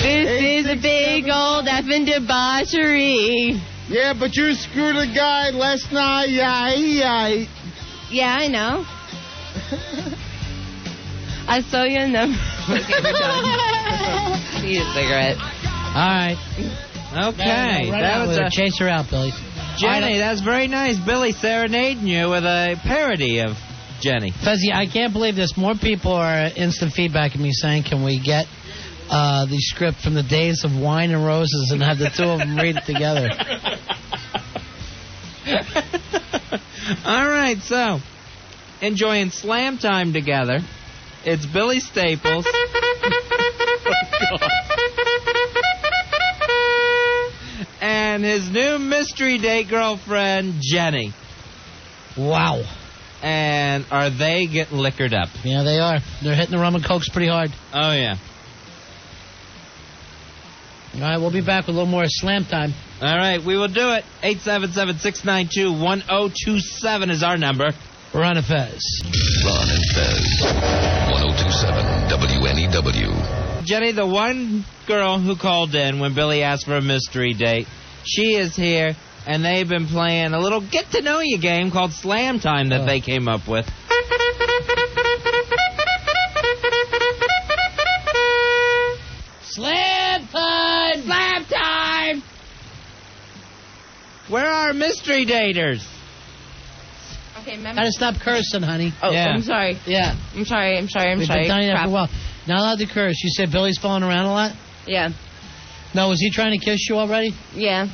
This is a big old effing debauchery.
Yeah, but you screwed a guy last night. Yeah.
Yeah, I know. I saw your number. Okay, we're done. Need a cigarette.
All right.
Okay.
That was chase her out, Billy.
Jenny, that's very nice. Billy serenading you with a parody of Jenny.
Fezzy, I can't believe this. More people are instant feedbacking me saying, can we get the script from the Days of Wine and Roses and have the two of them read it together?
All right, so enjoying slam time together. It's Billy Staples. And his new mystery date girlfriend, Jenny.
Wow.
And are they getting liquored up?
Yeah, they are. They're hitting the rum and cokes pretty hard.
Oh, yeah.
All right, we'll be back with a little more slam time.
All right, we will do it. 877-692-1027 is our number.
Ron and Fez.
Ron and Fez. 1027 WNEW.
Jenny, the one girl who called in when Billy asked for a mystery date, she is here, and they've been playing a little get-to-know-you game called Slam Time that they came up with.
Slam time!
Slam time! Where are mystery daters?
Okay, remember.
Gotta stop cursing, honey.
Oh,
Yeah.
I'm sorry.
Yeah.
I'm sorry.
We've been telling you that for a while. Not allowed to curse. You said Billy's falling around a lot?
Yeah.
No, was he trying to kiss you already?
Yeah.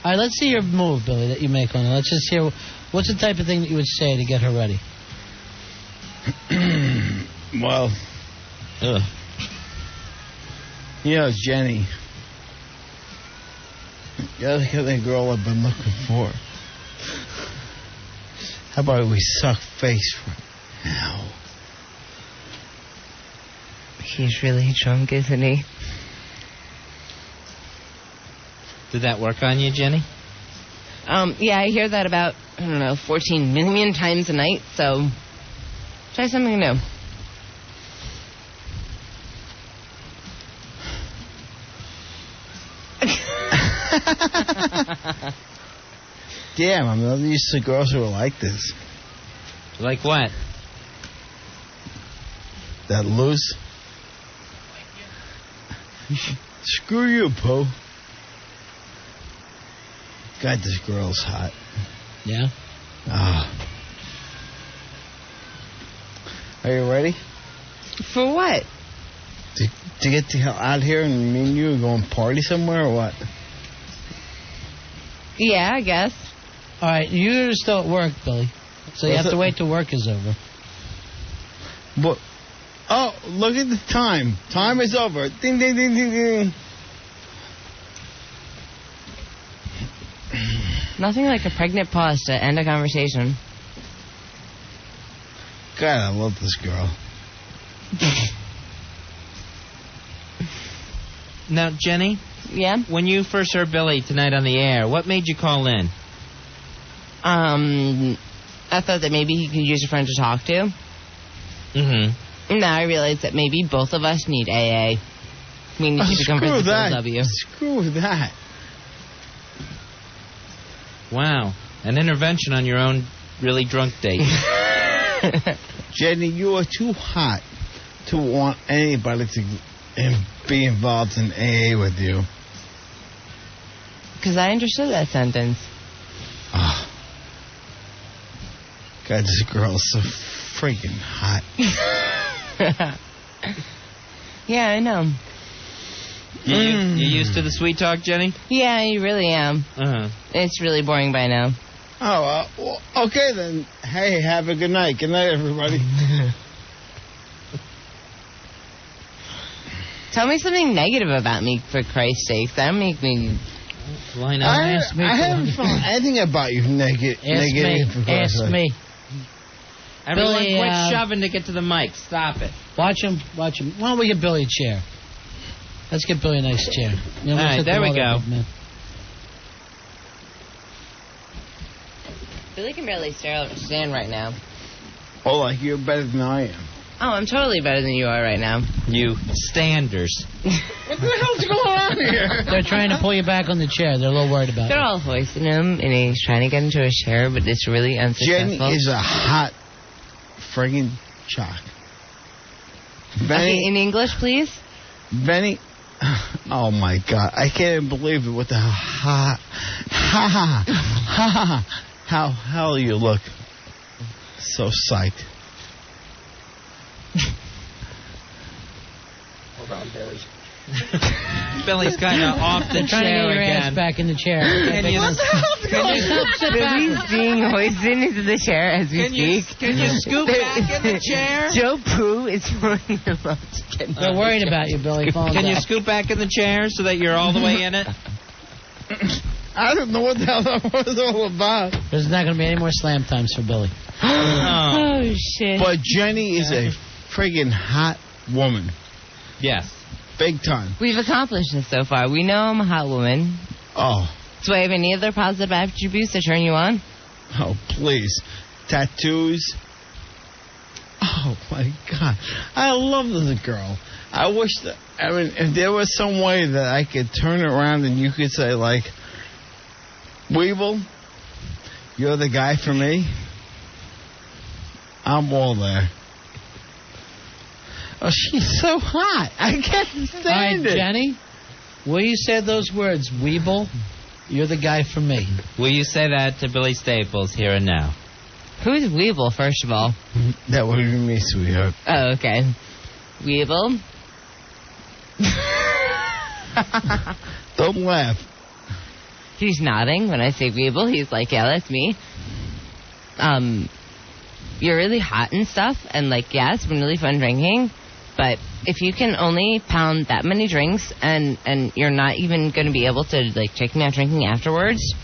All right, let's see your move, Billy, that you make on it. Let's just hear, what's the type of thing that you would say to get her ready?
Well, you know, Jenny, you're the kind of girl I've been looking for. How about we suck face right now?
He's really drunk, isn't he?
Did that work on you, Jenny?
Yeah, I hear that about, 14 million times a night, so try something new.
Damn, I'm not used to girls who are like this.
Like what?
That loose. Screw you, Poe. God, this girl's hot.
Yeah?
Ah. Are you ready?
For what?
To get the hell out of here and me and you go and party somewhere or what?
Yeah, I guess.
All right, you're still at work, Billy. So you have to wait till work is over.
But, oh, look at the time. Time is over. Ding, ding, ding, ding, ding.
Nothing like a pregnant pause to end a conversation.
God, I love this girl.
Now, Jenny?
Yeah?
When you first heard Billy tonight on the air, what made you call in?
I thought that maybe he could use a friend to talk to.
Mm-hmm.
Now I realize that maybe both of us need AA. We need to become friends with W.
Screw that.
Wow. An intervention on your own really drunk date.
Jenny, you are too hot to want anybody to be involved in AA with you.
Because I understood that sentence.
Oh. God, this girl is so freaking hot.
Yeah, I know.
You used to the sweet talk, Jenny?
Yeah, I really am.
Uh-huh.
It's really boring by now.
Oh, well, okay then. Hey, have a good night. Good night, everybody.
Tell me something negative about me, for Christ's sake. That'll make me...
Why not?
I haven't found anything about you negative.
Ask me.
Everyone
Billy,
quit shoving to get to the mic. Stop it.
Watch him. Why don't we get Billy a chair? Let's get Billy a nice chair.
All right, there we go.
Billy can barely stand right now.
Oh, like you're better than I am.
Oh, I'm totally better than you are right now.
You standers.
What the hell's going on here?
They're trying to pull you back on the chair. They're a little worried about
They're
it.
all hoisting him, and he's trying to get into a chair, but it's really unsuccessful.
Jenny is a hot friggin' chock.
Okay, in English, please.
Benny, oh my God, I can't believe it. What the hell? How hell you look. So psyched.
Hold on, Billy. Billy's kind of off the
They're trying
chair
to get your
again.
ass back in the chair.
Billy's being hoisted into the chair as we speak.
Can you scoop back in the chair?
Joe Pooh is throwing him up to get
They're worried about you, Billy.
Can you scoop back in the chair so that you're all the way in it?
I don't know what the hell that was all about.
There's not going to be any more slam times for Billy.
Oh, shit.
But Jenny is a friggin' hot woman.
Yes.
Big time.
We've accomplished this so far. We know I'm a hot woman.
Oh.
Do I have any other positive attributes to turn you on?
Oh, please. Tattoos. Oh, my God. I love this girl. I wish that, I mean, if there was some way that I could turn it around and you could say, like, Weeble, you're the guy for me, I'm all there. Oh, she's so hot. I can't stand
All right,
it.
Jenny, will you say those words, Weeble? You're the guy for me.
Will you say that to Billy Staples here and now?
Who's Weeble, first of all?
That would be me, sweetheart.
Oh, okay. Weeble?
Don't laugh.
He's nodding when I say Weeble. He's like, yeah, that's me. You're really hot and stuff, and like, yeah, it's been really fun drinking, but if you can only pound that many drinks and you're not even going to be able to like take me out drinking afterwards,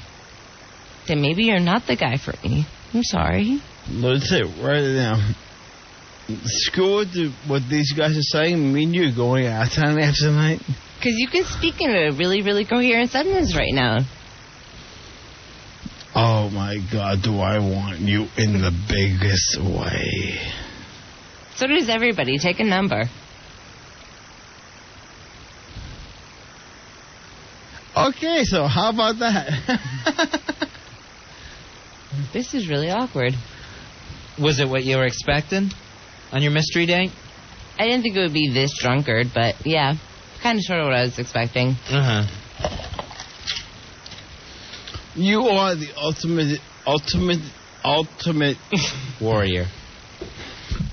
then maybe you're not the guy for me. I'm sorry.
Let's say right now. Screw what these guys are saying. Me and you are going out after tonight.
Because you can speak in a really, really coherent sentence right now.
Oh my God, do I want you in the biggest way.
So does everybody. Take a number.
Okay, so how about that?
This is really awkward.
Was it what you were expecting on your mystery date?
I didn't think it would be this drunkard, but yeah, kind of sort of what I was expecting.
Uh-huh.
You are the ultimate
warrior.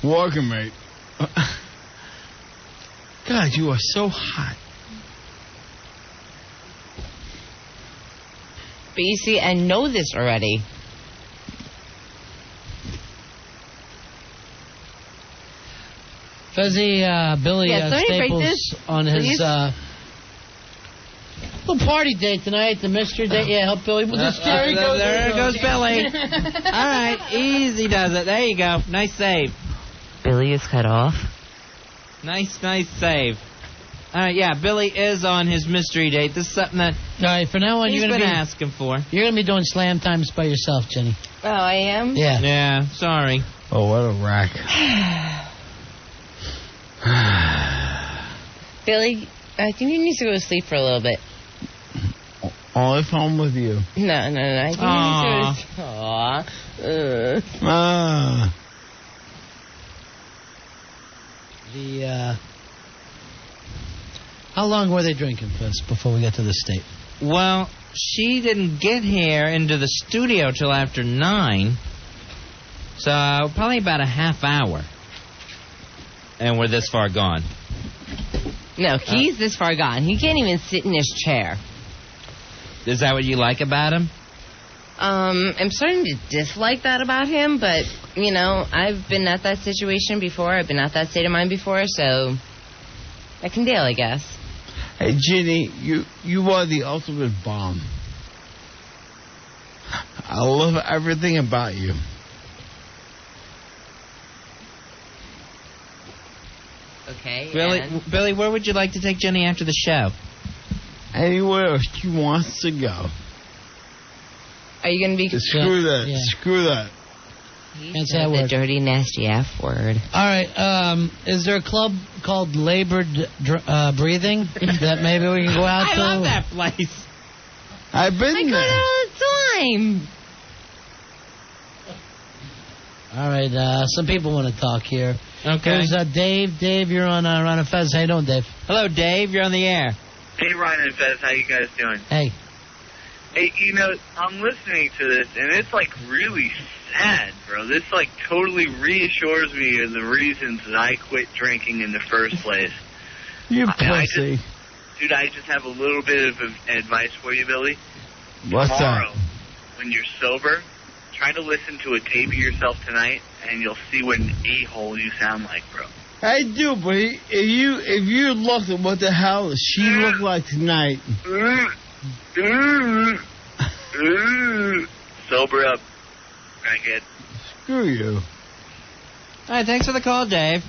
Walker, mate. God, you are so hot.
But you see, I know this already.
Fuzzy, Billy Staples on his little party date tonight, the mystery date. Yeah, help Billy. Well,
there goes Billy. All right, easy does it. There you go. Nice save.
Billy is cut off.
Nice save. All right, yeah, Billy is on his mystery date. This is something that
all right, from now on,
he's
you're going
been
to be
asking for.
You're going to be doing slam times by yourself, Jenny.
Oh, I am?
Yeah.
Yeah, sorry.
Oh, what a rack.
Billy, I think you need to go to sleep for a little bit.
Only if I'm with you.
No. I think you need to go to
how long were they drinking, Fuzz, before we got to the state?
Well, she didn't get here into the studio till after 9, so probably about a half hour. And we're this far gone.
No, he's this far gone. He can't even sit in his chair.
Is that what you like about him?
I'm starting to dislike that about him, but, you know, I've been at that situation before. I've been at that state of mind before, so I can deal, I guess.
Hey, Ginny, you are the ultimate bomb. I love everything about you.
Okay.
Billy, where would you like to take Jenny after the show?
Anywhere she wants to go.
Are you going to be...
Screw that.
Yeah.
Screw that.
Can't say that word.
The dirty, nasty F word.
All right. Is there a club called Labored Breathing that maybe we can go out to?
I love that place.
I've been
I go
there.
there all the time.
All right. Some people want to talk here.
Okay.
There's Dave. Dave, you're on Ron and Fez. How you doing, Dave?
Hello, Dave. You're on the air.
Hey, Ryan and Fez, how you guys doing?
Hey.
Hey, I'm listening to this, and it's, really sad, bro. This, totally reassures me of the reasons that I quit drinking in the first place.
You pussy.
Dude, I just have a little bit of advice for you, Billy.
What's
Tomorrow,
that?
when you're sober, try to listen to a tape of yourself tonight, and you'll see what an a-hole you sound like, bro.
I do, but if you looked at what the hell she looked like tonight.
Sober up, crackhead.
Screw you.
All right, thanks for the call, Dave.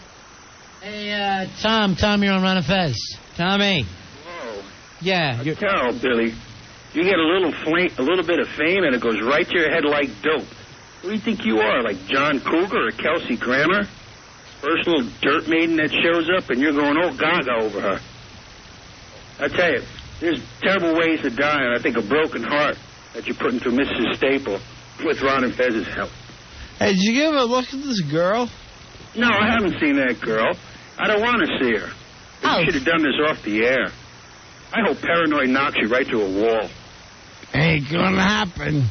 Hey, Tom, you're on Ron and Fez.
Tommy.
Whoa.
Yeah.
I tell, Billy, you get a little bit of fame and it goes right to your head like dope. Who do you think you are, like John Cougar or Kelsey Grammer? First little dirt maiden that shows up and you're going, oh, gaga over her. I tell you, there's terrible ways to die, and I think a broken heart that you put into Mrs. Staple with Ron and Fez's help.
Hey, did you ever look at this girl?
No, I haven't seen that girl. I don't want to see her. But you should have done this off the air. I hope paranoid knocks you right to a wall.
Ain't gonna happen.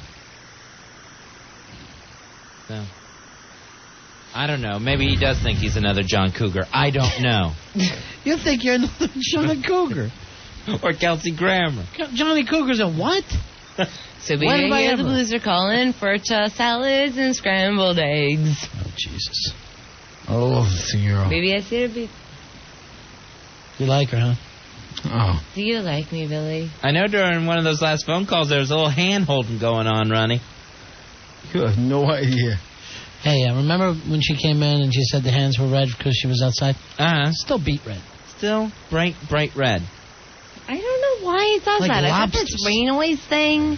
No. I don't know. Maybe he does think he's another John Cougar. I don't know.
You think you're another Johnny Cougar.
Or Kelsey Grammer.
Johnny Cougar's a what?
So we hear the blues are calling for salads and scrambled eggs.
Oh, Jesus.
I love this girl.
Maybe I see her.
You like her, huh?
Oh.
Do you like me, Billy?
I know during one of those last phone calls there was a little hand-holding going on, Ronnie.
You have no idea.
Hey, remember when she came in and she said the hands were red because she was outside?
Uh-huh.
Still beet red.
Still bright red.
I don't know why it does
Like
that.
lobsters.
I think this rain noise thing.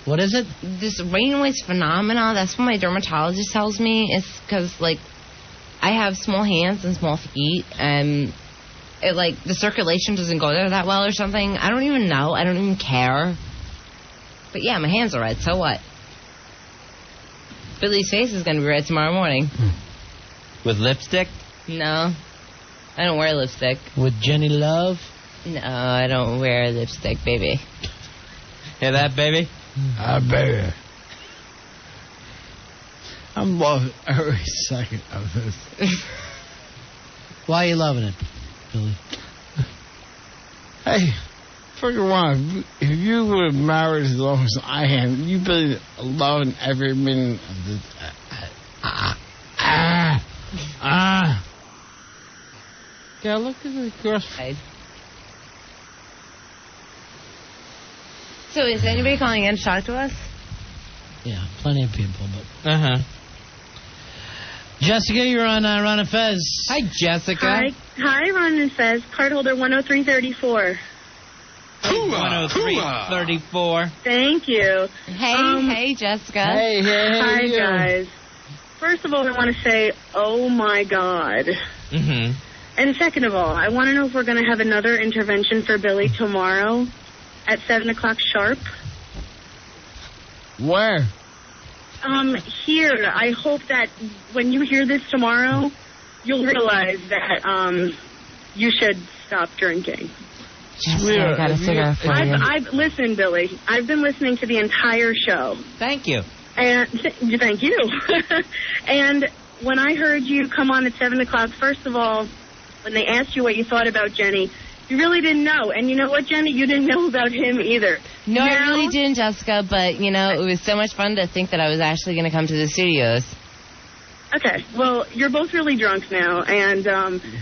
What is it?
This rain noise phenomena. That's what my dermatologist tells me. It's because, I have small hands and small feet, and the circulation doesn't go there that well or something. I don't even know. I don't even care. But yeah, my hands are red. So what? Billy's face is going to be red tomorrow morning.
With lipstick?
No. I don't wear lipstick.
With Jenny Love?
No, I don't wear lipstick, baby.
Hear that, baby?
Baby. I'm loving every second of this.
Why are you loving it, Billy?
Hey, fucking wrong. If you were married as long as I am, you've been loving every minute of this. Yeah, look at the girl.
So is anybody calling in to talk to us?
Yeah, plenty of people, but...
Uh-huh.
Jessica, you're on Ron and Fez.
Hi, Jessica.
Hi, Ron and Fez. Cardholder 10334.
10334.
Thank you.
Hey, Jessica.
Hey,
Hi,
you.
guys. First of all, I want to say, oh, my God.
Mm-hmm.
And second of all, I want to know if we're going to have another intervention for Billy tomorrow at 7 o'clock sharp.
Where?
Here. I hope that when you hear this tomorrow, you'll realize that you should stop drinking.
Jessica, I got a cigarette for you.
I've listened, Billy. I've been listening to the entire show.
Thank you.
And thank you. And when I heard you come on at 7 o'clock, first of all, when they asked you what you thought about Jenny, you really didn't know. And you know what, Jenny? You didn't know about him either.
No, I really didn't, Jessica, but, it was so much fun to think that I was actually going to come to the studios.
Okay, well, you're both really drunk now, and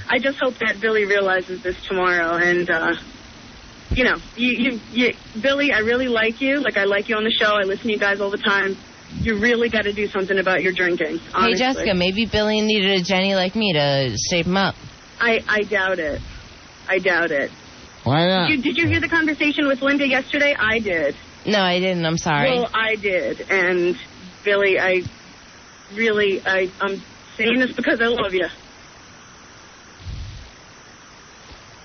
I just hope that Billy realizes this tomorrow. And, Billy, I really like you. Like, I like you on the show. I listen to you guys all the time. You really got to do something about your drinking, honestly.
Hey, Jessica, maybe Billy needed a Jenny like me to shape him up.
I doubt it. I doubt it.
Why not?
Did you hear the conversation with Linda yesterday? I did.
No, I didn't. I'm sorry.
Well, I did. And, Billy, really, I'm saying this because I love you.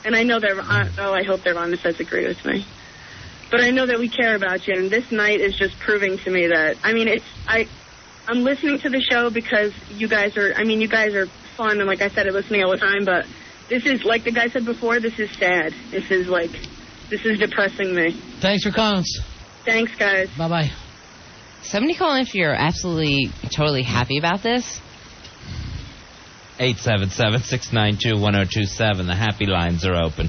And I know I hope they're on the fence agree with me. But I know that we care about you, and this night is just proving to me that, I'm listening to the show because you guys are fun, and like I said, I'm listening all the time, but this is, like the guy said before, this is sad. This is depressing me.
Thanks for calling.
Thanks, guys.
Bye-bye.
Somebody call in if you're absolutely, totally happy about this.
877-692-1027. The happy lines are open.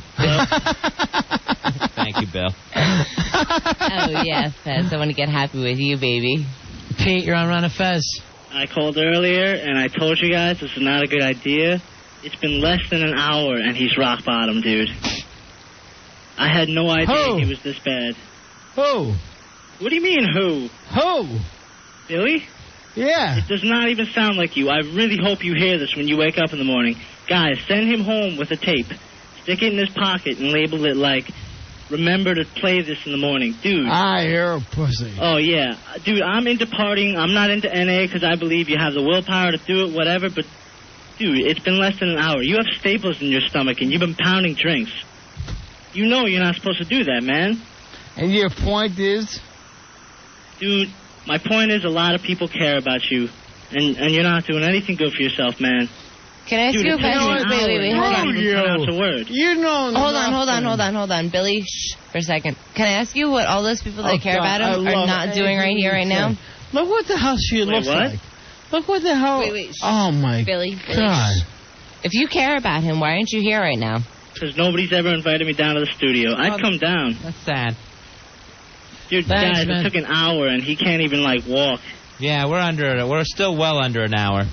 Thank you, Bill.
Oh, yeah, Fez. I want to get happy with you, baby.
Pete, you're on Ron and Fez.
I called earlier, and I told you guys this is not a good idea. It's been less than an hour, and he's rock bottom, dude. I had no idea he was this bad.
Who?
What do you mean, who?
Who?
Billy?
Yeah.
It does not even sound like you. I really hope you hear this when you wake up in the morning. Guys, send him home with a tape. Stick it in his pocket and label it like, remember to play this in the morning. Dude.
You're a pussy.
Oh, yeah. Dude, I'm into partying. I'm not into NA because I believe you have the willpower to do it, whatever. But, dude, it's been less than an hour. You have staples in your stomach and you've been pounding drinks. You know you're not supposed to do that, man.
And your point is?
Dude, my point is a lot of people care about you. And you're not doing anything good for yourself, man.
Can I ask you a question? Wait, hold on.
You know.
Hold on. Billy, shh, for a second. Can I ask you what all those people that care about him are not doing right here, right now?
Look what the hell she looks like. Look what the hell.
Wait.
Oh, my
Billy,
God.
If you care about him, why aren't you here right now?
Because nobody's ever invited me down to the studio. I'd come down.
That's sad.
Dude,
Thanks,
guys,
man.
it took an hour, and he can't even, walk.
Yeah, we're still well under an hour.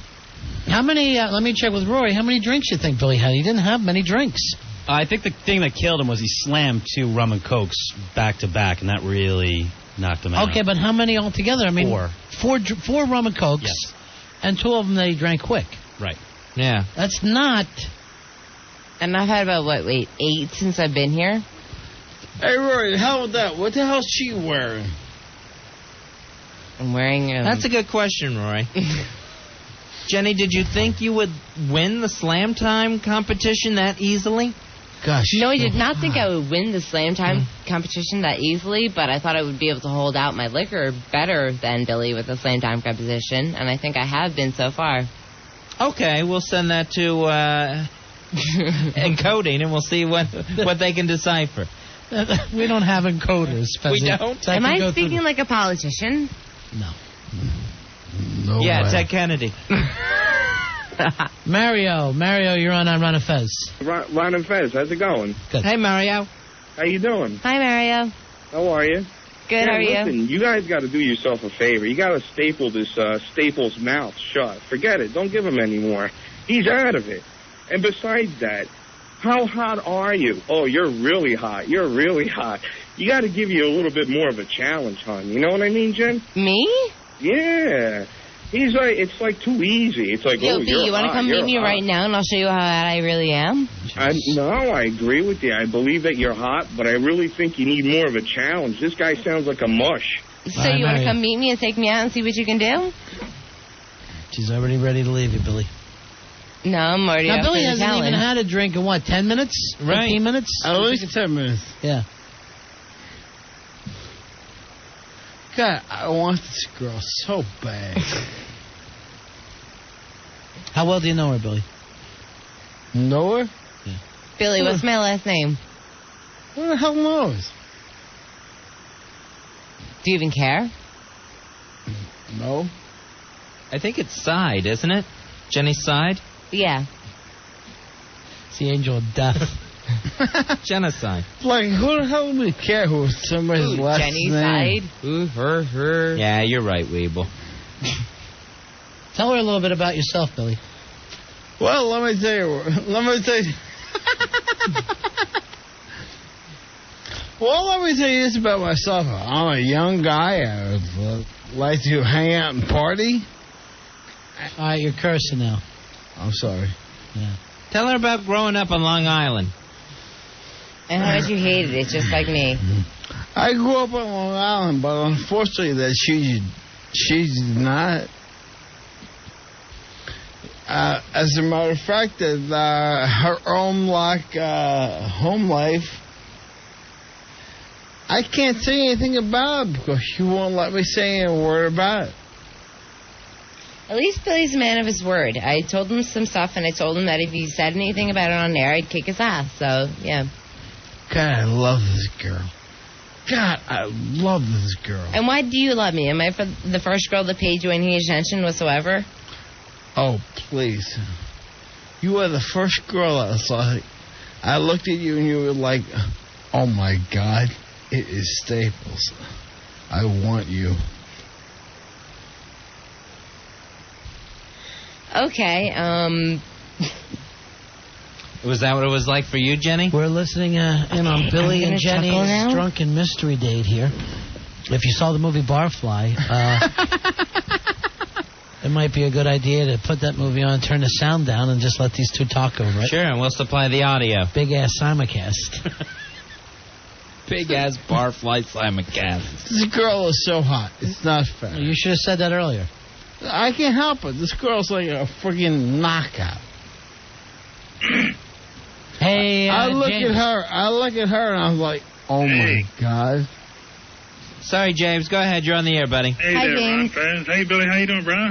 How many, let me check with Rory, how many drinks you think Billy had? He didn't have many drinks.
I think the thing that killed him was he slammed 2 rum and cokes back to back, and that really knocked him out.
Okay, but how many altogether? I mean, 4 rum and cokes,
yes.
And 2 of them they drank quick.
Right.
Yeah.
That's not...
And I've had about, 8 since I've been here?
Hey, Rory, the hell with that? What the hell's she wearing?
I'm wearing...
That's a good question, Rory. Jenny, did you think you would win the slam time competition that easily?
Gosh.
No, I did not think I would win the slam time competition that easily, but I thought I would be able to hold out my liquor better than Billy with the slam time competition, and I think I have been so far.
Okay, we'll send that to encoding, and we'll see what they can decipher.
We don't have encoders.
We don't?
Am I speaking like a politician?
No.
No
yeah,
way.
Ted Kennedy.
Mario, you're on Ron and Fez.
Ron and Fez, how's it going?
Good.
Hey, Mario.
How you doing?
Hi, Mario.
How are you?
Good, how are you?
Listen, you guys got to do yourself a favor. You got to staple this Staples mouth shut. Forget it. Don't give him any more. He's out of it. And besides that, how hot are you? Oh, you're really hot. You're really hot. You got to give you a little bit more of a challenge, hon. You know what I mean, Jen?
Me?
Yeah. He's like, it's like too easy. It's like,
Yo,
oh,
B,
you're
you want to
hot,
come meet
you're
me
hot.
right now, and I'll show you how hot I really am?
No, I agree with you. I believe that you're hot, but I really think you need more of a challenge. This guy sounds like a mush.
So you want to come meet me and take me out and see what you can do?
She's already ready to leave you, Billy.
No, I'm already
Now,
up
Billy
for the
hasn't
challenge.
even had a drink in, 10 minutes?
Right.
15 minutes?
At least 10 minutes.
Yeah.
God, I want this girl so bad.
How well do you know her, Billy?
Know her?
Yeah.
Billy, what's my last name?
Who the hell knows?
Do you even care?
No.
I think it's Side, isn't it? Jenny's Side?
Yeah.
It's the angel of death.
Genocide.
Like, who the hell would care who somebody's last
Jenny's
name?
Side. Ooh, her.
Yeah, you're right, Weeble.
Tell her a little bit about yourself, Billy.
Well, let me tell you. Well, let me tell you this about myself. I'm a young guy. I like to hang out and party.
All right, you're cursing now.
I'm sorry.
Yeah.
Tell her about growing up on Long Island.
And how much you hated it, just like me.
I grew up on Long Island, but unfortunately that she's not as a matter of fact, that her own home life, I can't say anything about it because she won't let me say a word about it.
At least Billy's a man of his word. I told him some stuff, and I told him that if he said anything about it on air, I'd kick his ass. So, yeah.
God, I love this girl. God, I love this girl.
And why do you love me? Am I the first girl that paid you any attention whatsoever?
Oh, please. You are the first girl I saw. I looked at you and you were like, oh my God, it is Staples. I want you.
Okay,
Was that what it was like for you, Jenny?
We're listening in on Billy and Jenny's drunken mystery date here. If you saw the movie Barfly, it might be a good idea to put that movie on, turn the sound down, and just let these two talk over it.
Sure, and we'll supply the audio.
Big-ass simulcast.
Big-ass Barfly simulcast.
This girl is so hot. It's not fair.
You should have said that earlier.
I can't help it. This girl's like a friggin' knockout.
Hey,
I look
James.
at her, and I'm like, oh my God.
Sorry, James. Go ahead. You're on the air, buddy.
Hey
Hi,
there,
James.
Ron Fez. Hey, Billy. How you doing, bro?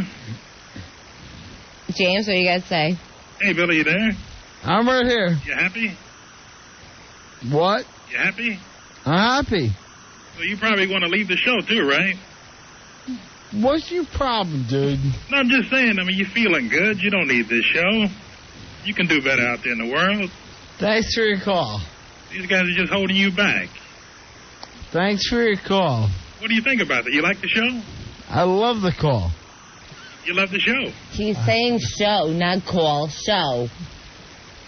James, what do you guys say?
Hey, Billy, you there?
I'm right here.
You happy?
What?
You happy?
I'm happy.
Well, you probably want to leave the show, too, right?
What's your problem, dude?
No, I'm just saying, I mean, you're feeling good. You don't need this show. You can do better out there in the world.
Thanks for your call.
These guys are just holding you back.
Thanks for your call.
What do you think about that? You like the show?
I love the call.
You love the show?
He's saying show, not call. Show.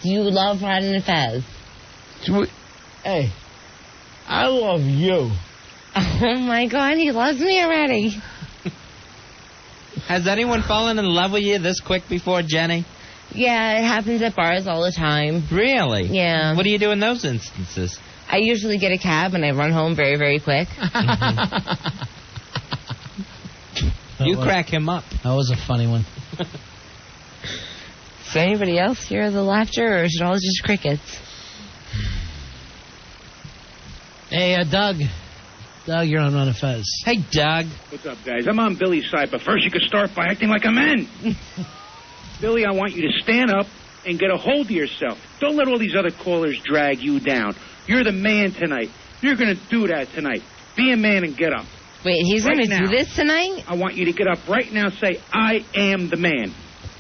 Do you love Ron and Fez?
Hey, I love you.
Oh, my God, he loves me already.
Has anyone fallen in love with you this quick before, Jenny?
Yeah, it happens at bars all the time.
Really?
Yeah.
What do you do in those instances?
I usually get a cab and I run home very, very quick.
You crack him up.
That was a funny one.
Does anybody else hear the laughter, or is it all just crickets?
Hey, Doug. Doug, you're on Ron and Fez.
Hey, Doug.
What's up, guys? I'm on Billy's side, but first you could start by acting like a man. Billy, I want you to stand up and get a hold of yourself. Don't let all these other callers drag you down. You're the man tonight. You're going to do that tonight. Be a man and get up.
Wait, he's
Right
going to do
now.
this tonight?
I want you to get up right now and say, I am the man.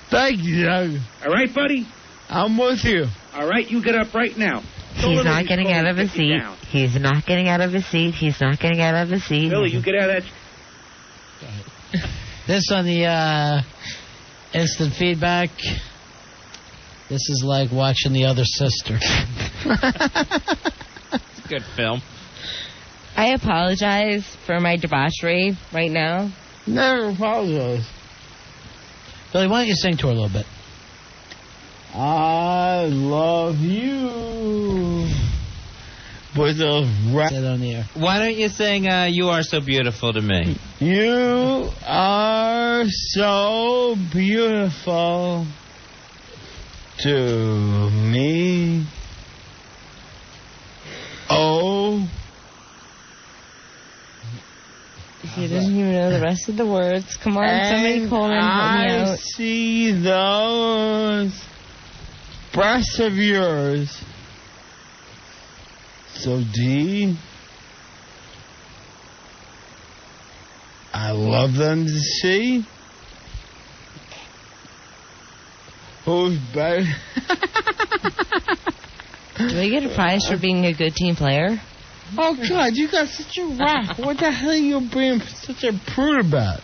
Thank you, Doug.
All right, buddy?
I'm with you.
All right, you get up right now. Don't
He's
let all
not
these
getting
callers
out of his
get you
seat.
down.
He's not getting out of his seat. He's not getting out of his seat.
Billy, you get out of that.
This on the instant feedback. This is like watching The Other Sister.
It's a good film.
I apologize for my debauchery right now.
Never apologize.
Billy, why don't you sing to her a little bit?
I love you. With a rap.
Get on the air.
Why don't you sing You Are So Beautiful to Me?
You are so beautiful to me. Oh.
He doesn't even know the rest of the words. Come on, somebody call in and help me
I
out.
see those breasts of yours so deep. I love them to see. Who's better?
Do I get a prize for being a good team player?
Oh, God, you got such a rock. What the hell are you being such a prude about?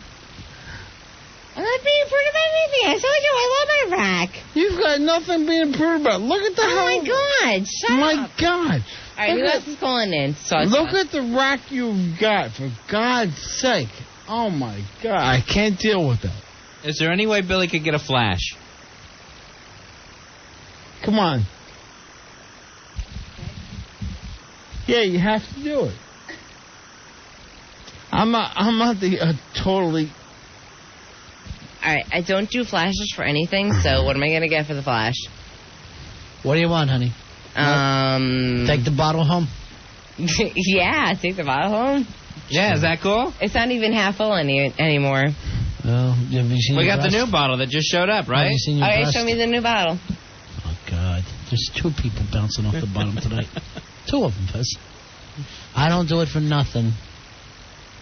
I'm not being prude about anything. I told you I love my rack.
You've got nothing being prude about. Look at the
Oh, my God. Shut
My
up.
God.
All right, who
Look
else is calling in? So
Look at the rack you've got, for God's sake. Oh, my God. I can't deal with that.
Is there any way Billy could get a flash?
Come on. Yeah, you have to do it. I'm not the totally
right, I don't do flashes for anything, so what am I going to get for the flash?
What do you want, honey?
Take
the bottle home?
Yeah, take the bottle home.
Yeah, is that cool?
It's not even half full anymore.
Well, have you seen
We
your
got the
breast?
new bottle that just showed up, right?
Have you seen your breast?
Show me the new bottle.
Oh, God. There's 2 people bouncing off the bottom tonight. 2 of them, Fizz. I don't do it for nothing.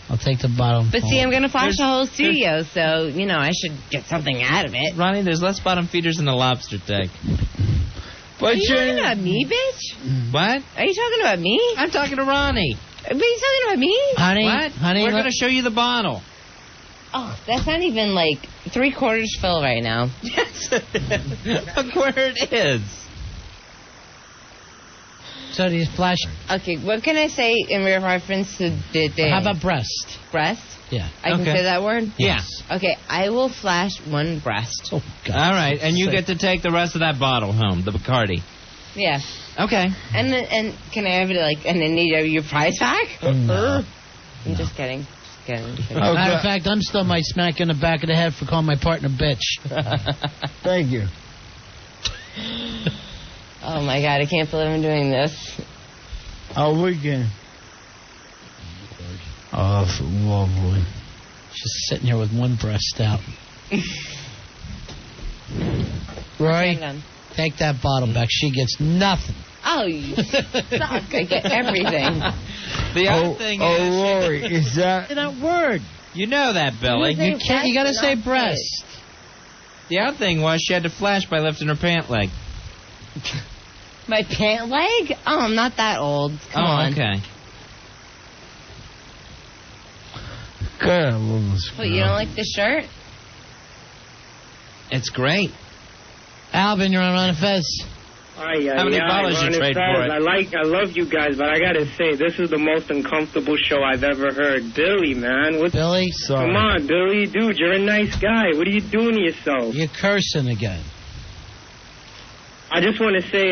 I'll take the bottom.
But see, I'm going to flash the whole studio, so, I should get something out of it.
Ronnie, there's less bottom feeders in the lobster tank.
Are you talking about me, bitch?
What?
Are you talking about me?
I'm talking to Ronnie.
But you talking about me?
Honey,
What?
honey,
We're going to show you the bottle.
Oh, that's not even like 3/4 full right now.
Look where it is.
So these flash.
Okay, what can I say in reference to the
How about breast?
breast?
Yeah.
I can
Okay.
say that word?
Yeah.
Okay, I will flash one breast.
Oh, God.
All right, and you get to take the rest of that bottle home, the Bacardi.
Yeah.
Okay.
And can I have it and then need your prize pack?
No.
I'm just kidding. Just kidding.
Matter of fact, I'm still might smack you in the back of the head for calling my partner bitch.
Thank you.
Oh my God, I can't believe I'm doing this.
Oh, weekend.
Oh, lovely. She's sitting here with one breast out. Rory, take that bottle back. She gets nothing.
Oh, you suck. I get everything.
The other thing is...
Rory, is that...
That word.
You know that, Billy.
You can't. You got to say breast.
The other thing was she had to flash by lifting her pant leg.
My pant leg? Oh, I'm not that old. Come on.
Okay.
God, I love this.
What, you don't like the shirt?
It's great.
Alvin, you're on Ron and Fez.
How many bottles you
Ron
trade
and
for
Fez,
it?
I love you guys, but I gotta say, this is the most uncomfortable show I've ever heard. Billy, man.
Billy?
Come on, Billy. Dude, you're a nice guy. What are you doing to yourself?
You're cursing again.
I just want to say,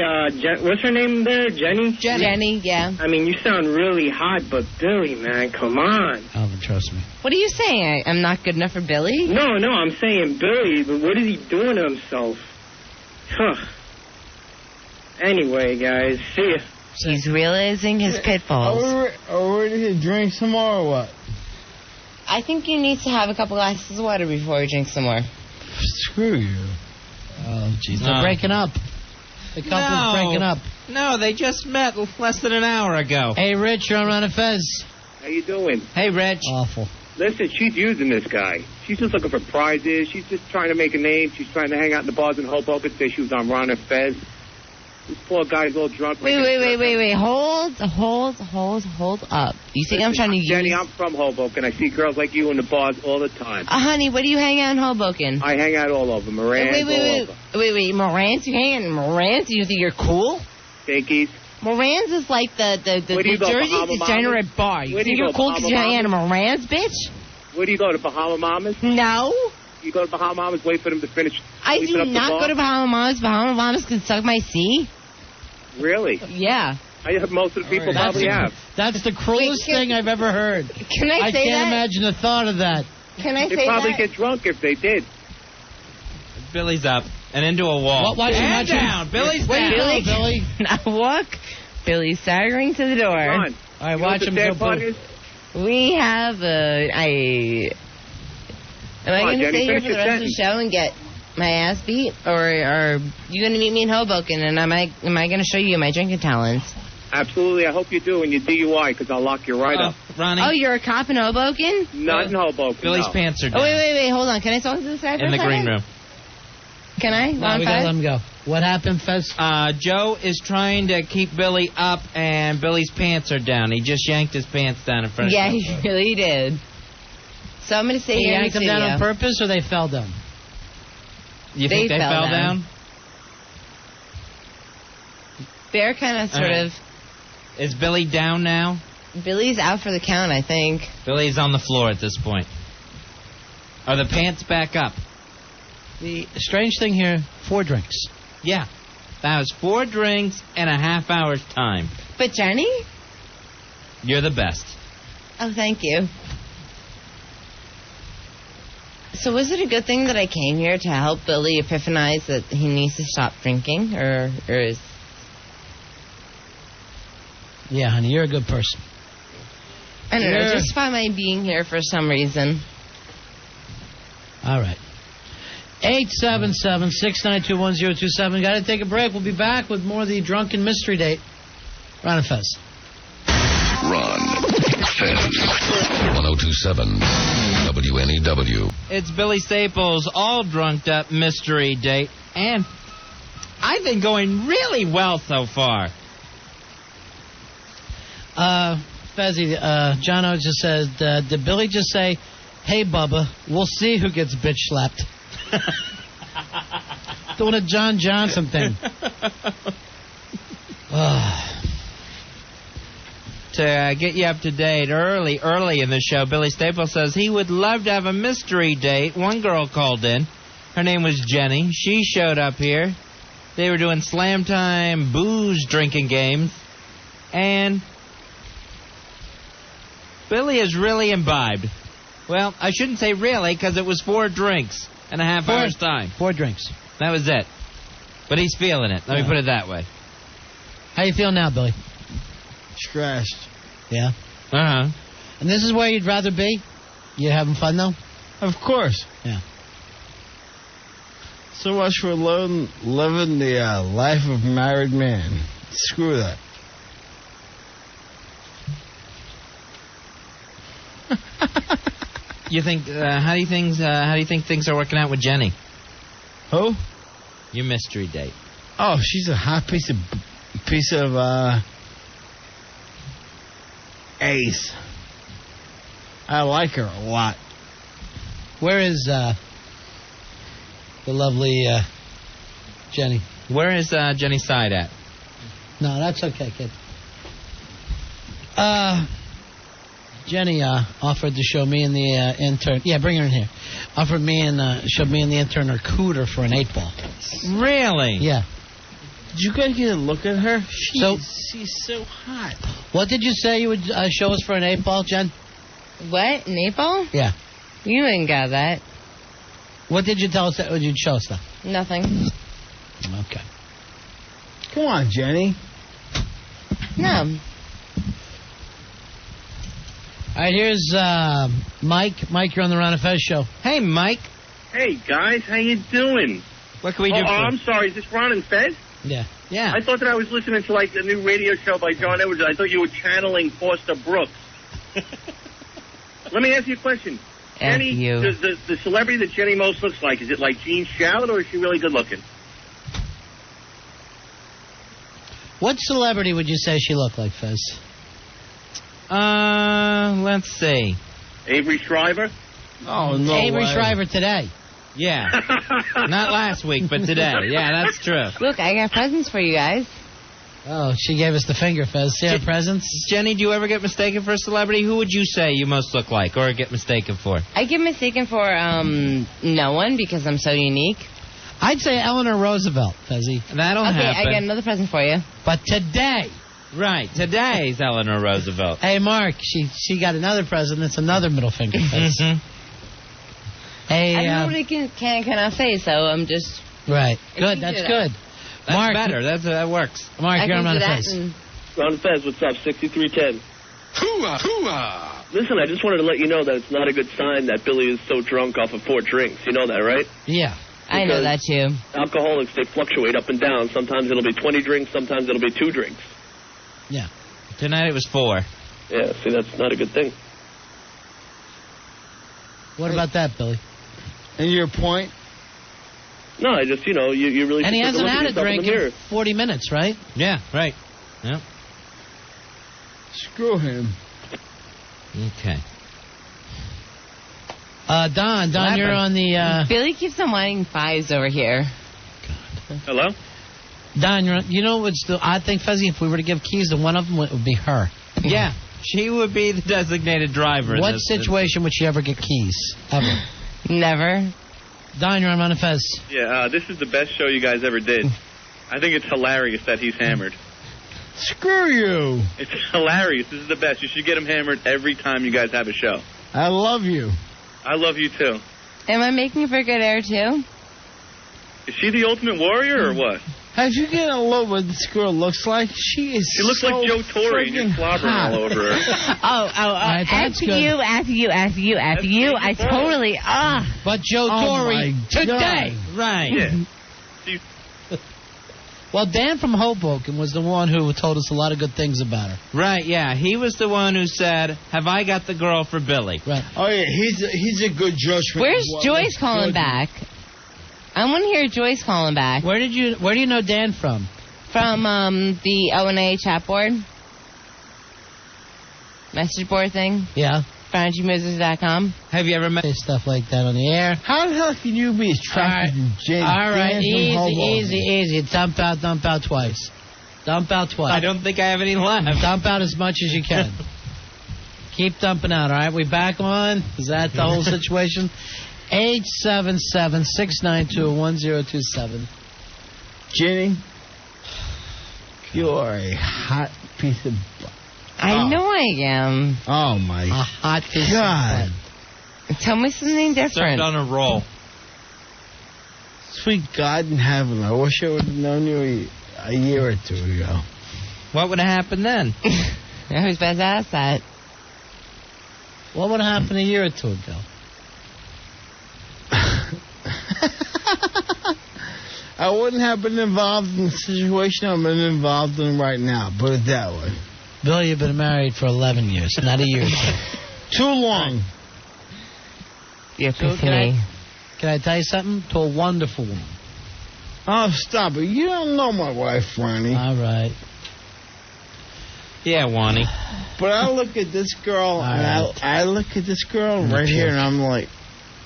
what's her name there? Jenny?
Jenny, yeah.
I mean, you sound really hot, but Billy, man, come on.
Alvin, trust me.
What are you saying? I'm not good enough for Billy?
No, I'm saying Billy, but what is he doing to himself? Huh. Anyway, guys, see ya.
He's realizing his pitfalls.
Are we ready to drink some more or what?
I think you need to have a couple glasses of water before you drink some more.
Screw you.
Oh, jeez. They're breaking up. The couple's breaking up.
No, they just met less than an hour ago.
Hey, Rich, you're on Ron and Fez.
How you doing?
Hey, Rich.
Awful.
Listen, she's using this guy. She's just looking for prizes. She's just trying to make a name. She's trying to hang out in the bars in Hoboken, say she was on Ron and Fez. This poor guy's all drunk.
Wait. Hold up. You think I'm trying to
Jenny,
use...
I'm from Hoboken. I see girls like you in the bars all the time.
honey, where do you hang out in Hoboken?
I hang out all over. Moran's all over.
Wait. Moran's? You hang out in Moran's? You think you're cool?
Yankees.
Moran's is like the
Where do you go,
Jersey
Bahama
degenerate
Mamas?
bar. You
Where do
think
you
you're
go,
cool because you
Bahama
hang out in Moran's, bitch?
Where do you go, to Bahama Mamas?
No.
You go to Bahama Mamas, wait for them to finish.
I
sweeping
do
up the
not
bar?
go to Bahama Mamas. Bahama Mamas can suck my C.
Really?
Yeah.
I heard most of the people probably have.
That's the cruelest thing I've ever heard.
Can I say
can't
that?
imagine the thought of that.
Can I
They'd
say
probably
that?
get drunk if they did.
Billy's up and into a wall.
Watch him,
and
watch him.
down. Billy's
Where you
down.
going, Billy?
Now walk. Billy's staggering to the door.
Come on.
All right, watch him go boom.
We have Am I
Come on,
going to
Jenny,
stay here
finish
for the
your
rest of the show and get my ass beat, or are you going to meet me in Hoboken? And am I going to show you my drinking talents?
Absolutely. I hope you do when you DUI, because I'll lock you right up.
Ronnie.
Oh, you're a cop in Hoboken?
Not in Hoboken.
Billy's
no.
pants are
Oh,
down.
wait. Hold on. Can I talk to this guy for
In
a
the
second?
green room.
Can I?
No,
Ron
we gotta
Fez?
let him go. What happened, Fez?
Joe is trying to keep Billy up, and Billy's pants are down. He just yanked his pants down in front
Yeah,
of
he really did. So I'm going to stay
He
here in the
yanked them down on
studio.
purpose, or they fell down?
You think they fell down?
They're kind of sort of...
Is Billy down now?
Billy's out for the count, I think.
Billy's on the floor at this point. Are the pants back up?
The strange thing here, 4 drinks.
Yeah. That was 4 drinks and a half hour's time.
But Jenny?
You're the best.
Oh, thank you. So was it a good thing that I came here to help Billy epiphanize that he needs to stop drinking, or is...
Yeah, honey, you're a good person.
I don't know, just by my being here for some reason.
All right. 877-692-1027. Got to take a break. We'll be back with more of the Drunken Mystery Date. Ron and Fez.
Ron, Fez, 1027 WNEW.
It's Billy Staples' all drunked up mystery date, and I've been going really well so far.
Fezzy, Jono just said, did Billy just say, "Hey, Bubba, we'll see who gets bitch slapped"? Doing a John Johnson thing.
To get you up to date early in the show, Billy Staples says he would love to have a mystery date. One girl called in. Her name was Jenny. She showed up here. They were doing slam time booze drinking games. And Billy is really imbibed. Well, I shouldn't say really, because it was 4 drinks and a half hour's time.
4 drinks.
That was it. But he's feeling it. Let me put it that way.
How you feel now, Billy?
Scratched.
Yeah?
Uh-huh.
And this is where you'd rather be? You having fun, though?
Of course.
Yeah.
So much for living the life of a married man. Screw that.
You think? How do you think things are working out with Jenny?
Who?
Your mystery date.
Oh, she's a hot piece of ace. I like her a lot.
Where is the lovely Jenny?
Where is Jenny's side at?
No, that's okay, kid. Jenny offered to show me and the intern. Yeah, bring her in here. Offered me and showed me and the intern her cooter for an 8-ball.
Really?
Yeah.
Did you guys get a look at her? She's so hot.
What did you say you would show us for an 8-ball, Jen?
What? An 8-ball?
Yeah.
You ain't got that.
What did you tell us that you'd show us, though?
Nothing.
Okay.
Come on, Jenny.
No.
All right, here's Mike. Mike, you're on the Ron and Fez show.
Hey, Mike.
Hey, guys, how you doing?
What can we do for
I'm sorry, is this Ron and Fez?
Yeah.
Yeah.
I thought that I was listening to, like, the new radio show by John Edwards. I thought you were channeling Foster Brooks. Let me ask you a question. Jenny, the celebrity that Jenny most looks like, is it like Jean Shalit, or is she really good looking?
What celebrity would you say she looked like, Fez?
Let's see.
Avery Shriver?
Oh, no
Avery
way.
Shriver today.
Yeah. Not last week, but today. Yeah, that's true.
Look, I got presents for you guys.
Oh, she gave us the finger, Fez. See our presents?
Jenny, do you ever get mistaken for a celebrity? Who would you say you most look like or get mistaken for?
I get mistaken for no one because I'm so unique.
I'd say Eleanor Roosevelt, Fezzy.
That'll happen.
Okay, I got another present for you.
But today.
Right, today's Eleanor Roosevelt.
Hey, Mark, she got another present. It's another middle finger, Fez. Hey,
I don't know what I cannot say, so I'm just...
Right. Good, that's good.
That's
Mark,
better. That works.
Mark, you're on Ron and Fez.
Ron and Fez, what's up? 6310.
Hooah, hooah!
Listen, I just wanted to let you know that it's not a good sign that Billy is so drunk off of 4 drinks. You know that, right?
Yeah.
I know that, too.
Alcoholics, they fluctuate up and down. Sometimes it'll be 20 drinks, sometimes it'll be 2 drinks.
Yeah.
Tonight it was 4.
Yeah, see, that's not a good thing.
What about that, Billy?
And your point?
No, I just, you really
And he
should take
hasn't
a look
had
at
a
yourself in
drink
the mirror.
in 40 minutes, right?
Yeah, right. Yep.
Screw him.
Okay.
Don, you're on the...
Billy keeps on wanting 5s over here.
Hello?
Don, you know what's the odd thing, Fezzy? If we were to give keys to one of them, it would be her.
Yeah, she would be the designated driver.
What situation would she ever get keys? Ever?
Never.
Don, you're on Ron and Fez.
Yeah, this is the best show you guys ever did. I think it's hilarious that he's hammered.
Screw you.
It's hilarious. This is the best. You should get him hammered every time you guys have a show.
I love you.
I love you, too.
Am I making for good air, too?
Is she the ultimate warrior or what?
Have you get a look what this girl looks like? She is
She looks
so
like Joe Torre, just slobbering
hot.
all over her.
After you. I totally,
But Joe
Oh,
Torre
my
today.
God.
Right.
Yeah.
Well, Dan from Hoboken was the one who told us a lot of good things about her.
Right, yeah. He was the one who said, have I got the girl for Billy?
Right.
Oh, yeah, he's a good judge.
Where's Joyce calling back? I want to hear Joyce calling back.
Where do you know Dan from?
From the O&A chat board. Message board thing.
Yeah.
FurnitureMusers.com.
Have you ever met
stuff like that on the air?
How the hell can you be attracted to Jane?
All right,
Dan from Hoboken?
easy. Dump out twice.
I don't think I have any left.
Dump out as much as you can. Keep dumping out, all right? We back on? Is that the whole situation? 877-692-1027.
Jenny, you are a hot piece of butt.
I know I am.
Oh, my
A hot piece
God.
of butt.
Tell me something different.
on a roll.
Sweet God in heaven, I wish I would have known you a year or two ago.
What would have happened then?
I was about to ask that.
What would have happened a year or two ago?
I wouldn't have been involved in the situation I'm involved in right now. Put it that way.
Bill, you've been married for 11 years, not a year or two.
Too long.
You're
So can I tell you something? To a wonderful woman.
Oh, stop it. You don't know my wife, Ronnie.
All right.
Yeah, Wani.
But I look at this girl, and
right.
I look at this girl right here, and I'm like,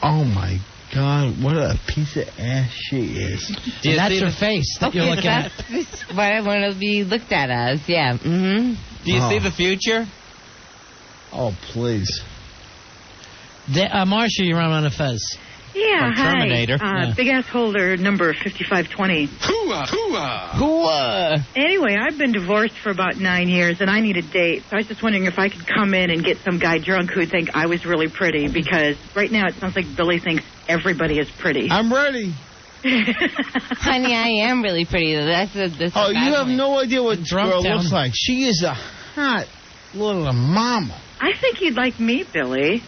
oh, my God, what a piece of ass she is.
And that's her face that you're looking at.
That's what I want to be looked at as. Yeah. Mm-hmm.
Do you see the future?
Oh, please.
Marcia, you're on a Fez.
Yeah,
From Terminator.
hi.
Yeah.
Big ass holder number 5520. Anyway, I've been divorced for about 9 years, and I need a date. So I was just wondering if I could come in and get some guy drunk who'd think I was really pretty, because right now it sounds like Billy thinks everybody is pretty.
I'm ready.
Honey, I am really pretty. That's
You have no idea what this girl looks like. She is a hot little mama.
I think you'd like me, Billy.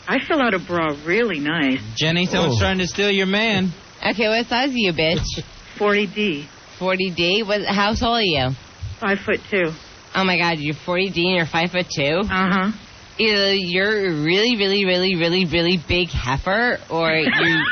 I fill out a bra really nice.
Jenny, someone's trying to steal your man.
Okay, what size are you, bitch?
40D.
40D? How tall are you?
5'2".
Oh my God, you're 40D and you're 5'2"?
Uh-huh.
Either you're a really, really, really, really, really big heifer, or you...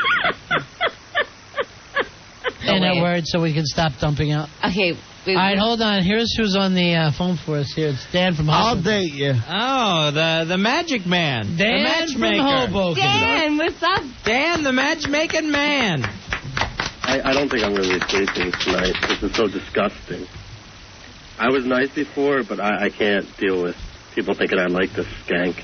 In a word, so we can stop dumping out.
Okay.
All right, hold on. Here's who's on the phone for us here. It's Dan from Hoboken.
I'll date you.
Oh, the magic man.
Dan
the matchmaker.
from Hoboken.
Dan, what's up?
Dan, the matchmaking man.
I don't think I'm going to be sleeping tonight. This is so disgusting. I was nice before, but I can't deal with people thinking I like this skank.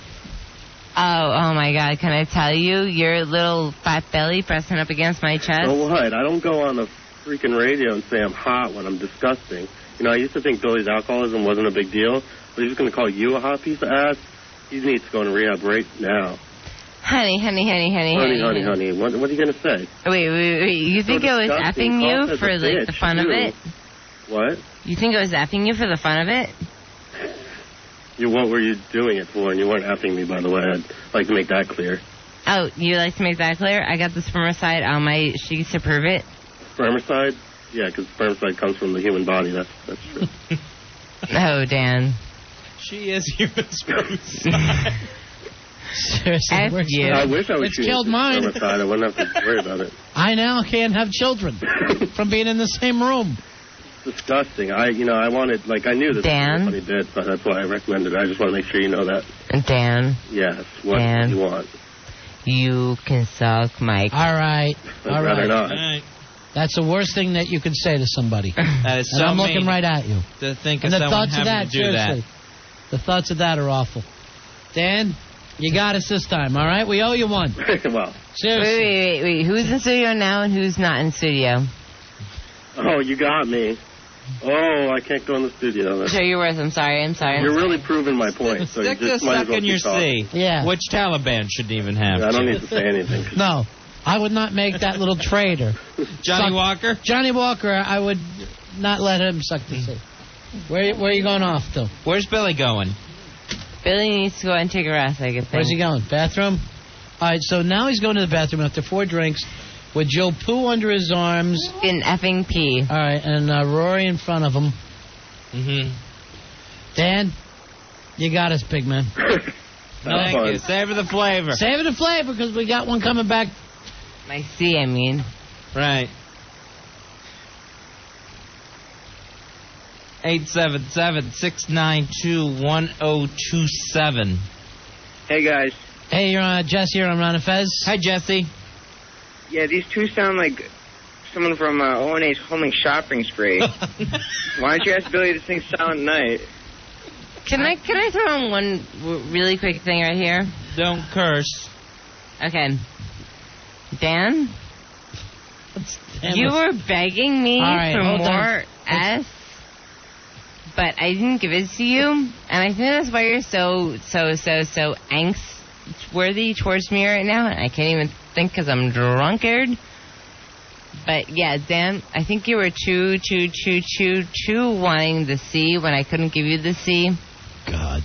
Oh my God, can I tell you? Your little fat belly pressing up against my chest.
So what? I don't go on the freaking radio and say I'm hot when I'm disgusting. You know, I used to think Billy's alcoholism wasn't a big deal, but he's going to call you a hot piece of ass. He needs to go in rehab right now.
Honey.
What are you going to say?
Wait. You think I was effing you for like the fun of it?
What?
You think I was effing you for the fun of it?
What were you doing it for? And you weren't effing me, by the way. I'd like to make that clear.
Oh, you like to make that clear? I got the spermicide on my sheets to prove it.
Spermicide? Yeah, because spermicide comes from the human body. That's true.
Oh, Dan.
She is human spermicide.
Seriously,
F you.
I wish I was
It's
shooting
killed
some
mine.
spermicide. I wouldn't have to worry about it.
I now can't have children from being in the same room.
Disgusting. I wanted, I knew this
Dan?
was a funny bit, but that's why I recommended it. I just want to make sure you know that.
Dan.
Yes. What
Dan.
do you want?
You can suck my...
All right.
I'd rather not.
That's the worst thing that you could say to somebody.
That is
and
so
I'm looking
mean
right at you.
to think
And
of
the
someone
thoughts of
having
that,
to do
seriously. The thoughts of that are awful. Dan, you got us this time, all right? We owe you one.
Well.
Seriously.
Wait. Who's in studio now and who's not in studio?
Oh, you got me. Oh, I can't go in the studio.
Show your worth. I'm sorry.
You're really proving my point. So you
Stick the
just might as
suck
well
in your
keep talking.
C.
Yeah.
Which Taliban shouldn't even have
I don't
to.
need to say anything.
No. I would not make that little traitor.
Johnny Walker?
Johnny Walker, I would not let him suck the seat. Where are you going off to?
Where's Billy going?
Billy needs to go and take a rest, I guess.
Where's he going? Bathroom? All right, so now he's going to the bathroom after 4 drinks with Joe Poo under his arms.
In effing pee.
All right, and Rory in front of him.
Mm-hmm.
Dan, you got us, big man.
Thank you. Savor the flavor.
Savor the flavor, because we got one coming back.
My C, I mean.
Right. 877-692-1027.
Hey, guys.
Hey, you're Jesse, you're on Ron and Fez.
Hi, Jesse.
Yeah, these two sound like someone from O&A's Homing Shopping Spree. Why don't you ask Billy to sing Silent Night?
Can I throw in one really quick thing right here?
Don't curse.
Okay. Dan? You were begging me for more S, but I didn't give it to you, and I think that's why you're so angst-worthy towards me right now, and I can't even think because I'm drunkard. But yeah, Dan, I think you were too wanting the C when I couldn't give you the C.
God.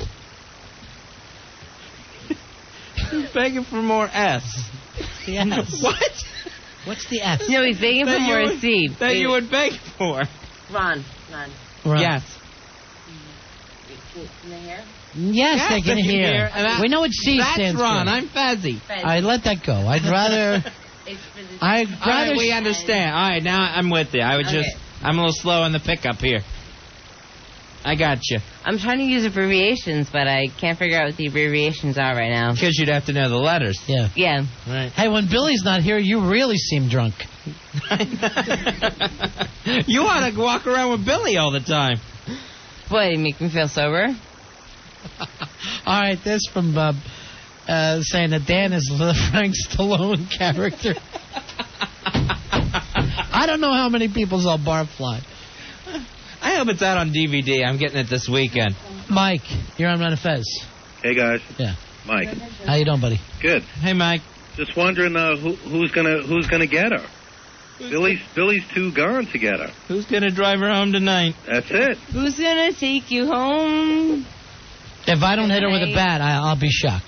He's begging for more S.
The S.
What?
What's the S?
No, he's begging for more C.
That you would beg for.
Ron.
Yes.
Can they hear?
Yes, they can hear. We know what C stands for.
That's Ron. I'm Fezzy.
I let that go. I'd rather.
We understand. All right, now I'm with you. I'm a little slow on the pickup here. I got you.
I'm trying to use abbreviations, but I can't figure out what the abbreviations are right now.
Because you'd have to know the letters.
Yeah.
Yeah.
Right.
Hey, when Billy's not here, you really seem drunk.
You ought to walk around with Billy all the time.
What, you make me feel sober?
All right, this from Bob saying that Dan is the Frank Stallone character. I don't know how many people saw Barfly.
I hope it's out on DVD. I'm getting it this weekend.
Mike, you're on Ron and Fez.
Hey, guys.
Yeah.
Mike.
How you doing, buddy?
Good.
Hey, Mike.
Just wondering who's gonna get her. Billy's too gone to get her.
Who's gonna drive her home tonight?
That's it.
Who's gonna take you home?
If I don't hit her with a bat, I'll be shocked.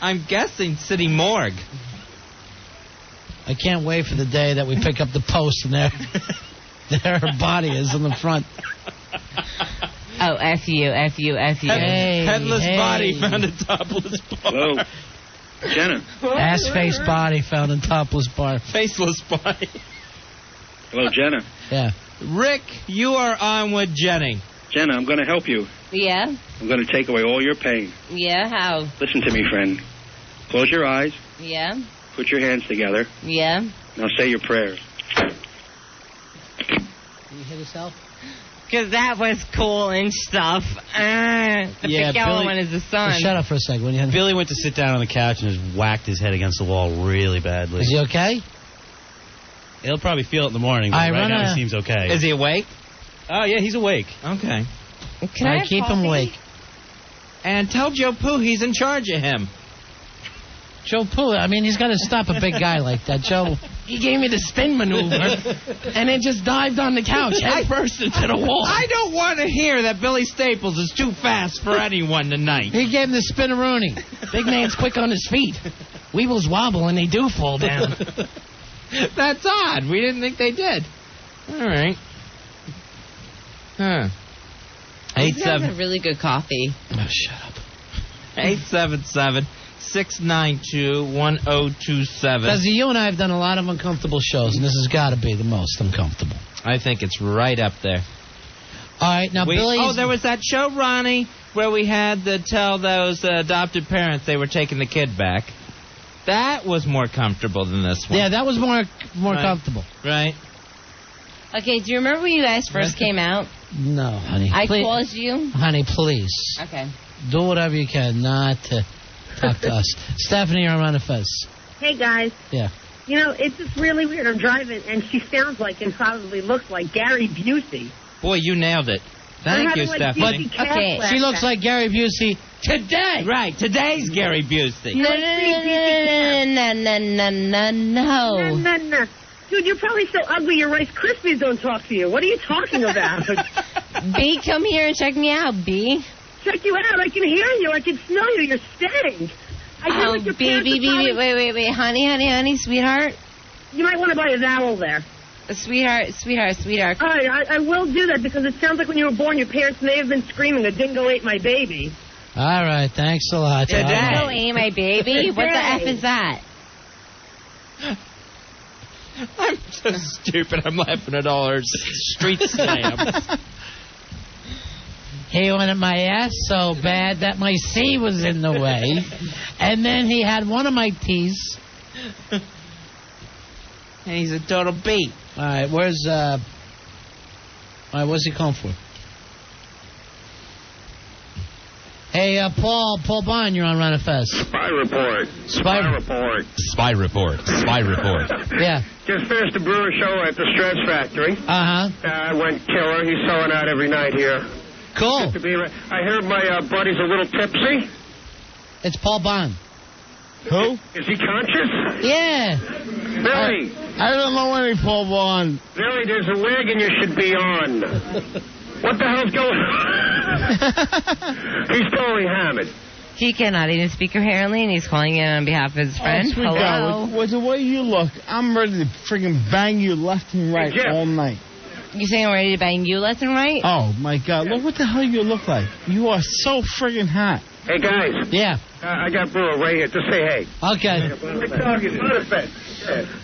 I'm guessing City Morgue.
I can't wait for the day that we pick up the post and there her body is in the front.
Oh, F you.
Headless body found in topless bar.
Hello. Jenna.
Ass-face body found in topless bar.
Faceless body.
Hello, Jenna.
Yeah.
Rick, you are on with Jenny.
Jenna, I'm going to help you.
Yeah?
I'm going to take away all your pain.
Yeah, how?
Listen to me, friend. Close your eyes.
Yeah?
Put your hands together.
Yeah?
Now say your prayers.
Can you hit yourself?
Because that was cool and stuff. The big yellow one is the sun.
Well, shut up for a second.
Billy went to sit down on the couch and just whacked his head against the wall really badly.
Is he okay?
He'll probably feel it in the morning, but right now he seems okay.
Is he awake?
Oh, yeah, he's awake.
Okay.
Can I
keep him awake?
And tell Joe Poo he's in charge of him.
Joe Poo, I mean, he's got to stop a big guy like that. Joe.
He gave me the spin maneuver, and it just dived on the couch head first into the wall.
I don't want to hear that Billy Staples is too fast for anyone tonight.
He gave him the spin-a-rooney.
Big man's quick on his feet. Weebles wobble, and they do fall down.
That's odd. We didn't think they did. All right. Huh.
You guys have really good coffee.
Oh, shut up.
877-692-1027.
Fezzy, you and I have done a lot of uncomfortable shows, and this has got to be the most uncomfortable.
I think it's right up there.
All right, now Billy.
Oh, there was that show, Ronnie, where we had to tell those adopted parents they were taking the kid back. That was more comfortable than this one.
Yeah, that was more comfortable.
Right.
Okay, do you remember when you guys first came out?
No, honey.
I called you?
Honey, please.
Okay.
Do whatever you can not to talk to us. Stephanie, you're on the Fez.
Hey, guys.
Yeah.
You know, it's just really weird. I'm driving, and she sounds like and probably looks like Gary Busey.
Boy, you nailed it. Thank you, Stephanie.
Okay.
She looks like Gary Busey today.
Right, today's Gary Busey.
No.
No. Dude, you're probably so ugly your Rice Krispies don't talk to you. What are you talking about?
B, come here and check me out, B.
Check you out. I can hear you. I can smell you. You're stank. I feel like your parents are probably...
Wait. Honey, sweetheart.
You might want to buy a vowel there.
Sweetheart.
All right, I will do that because it sounds like when you were born, your parents may have been screaming, a dingo ate my baby.
All right, thanks a lot.
Dingo ate my baby? What the F is that?
I'm so stupid. I'm laughing at all her street slams.
He wanted my ass so bad that my C was in the way. And then he had one of my T's.
And he's a total beat.
All right, what's he calling for? Hey, Paul Bond, you're on Run Fest.
Spy report.
Yeah.
Just finished the brewer show at the Stretch Factory.
Uh-huh.
Went killer. He's selling out every night here.
Cool.
Good to be I heard my buddy's a little tipsy.
It's Paul Bond.
Who?
Is he conscious?
Yeah.
Billy.
I don't know any Paul Bond.
Billy, there's a wagon you should be on. What the hell's going on? He's totally hammered.
He cannot even speak coherently, and he's calling in on behalf of his friend.
Sweet
Hello.
God, with the way you look, I'm ready to friggin' bang you left and right all night.
You saying I'm ready to bang you left and right?
Oh, my God. Look what the hell you look like. You are so friggin' hot.
Hey, guys.
Yeah.
I got Brewer right here. Just say hey.
Okay.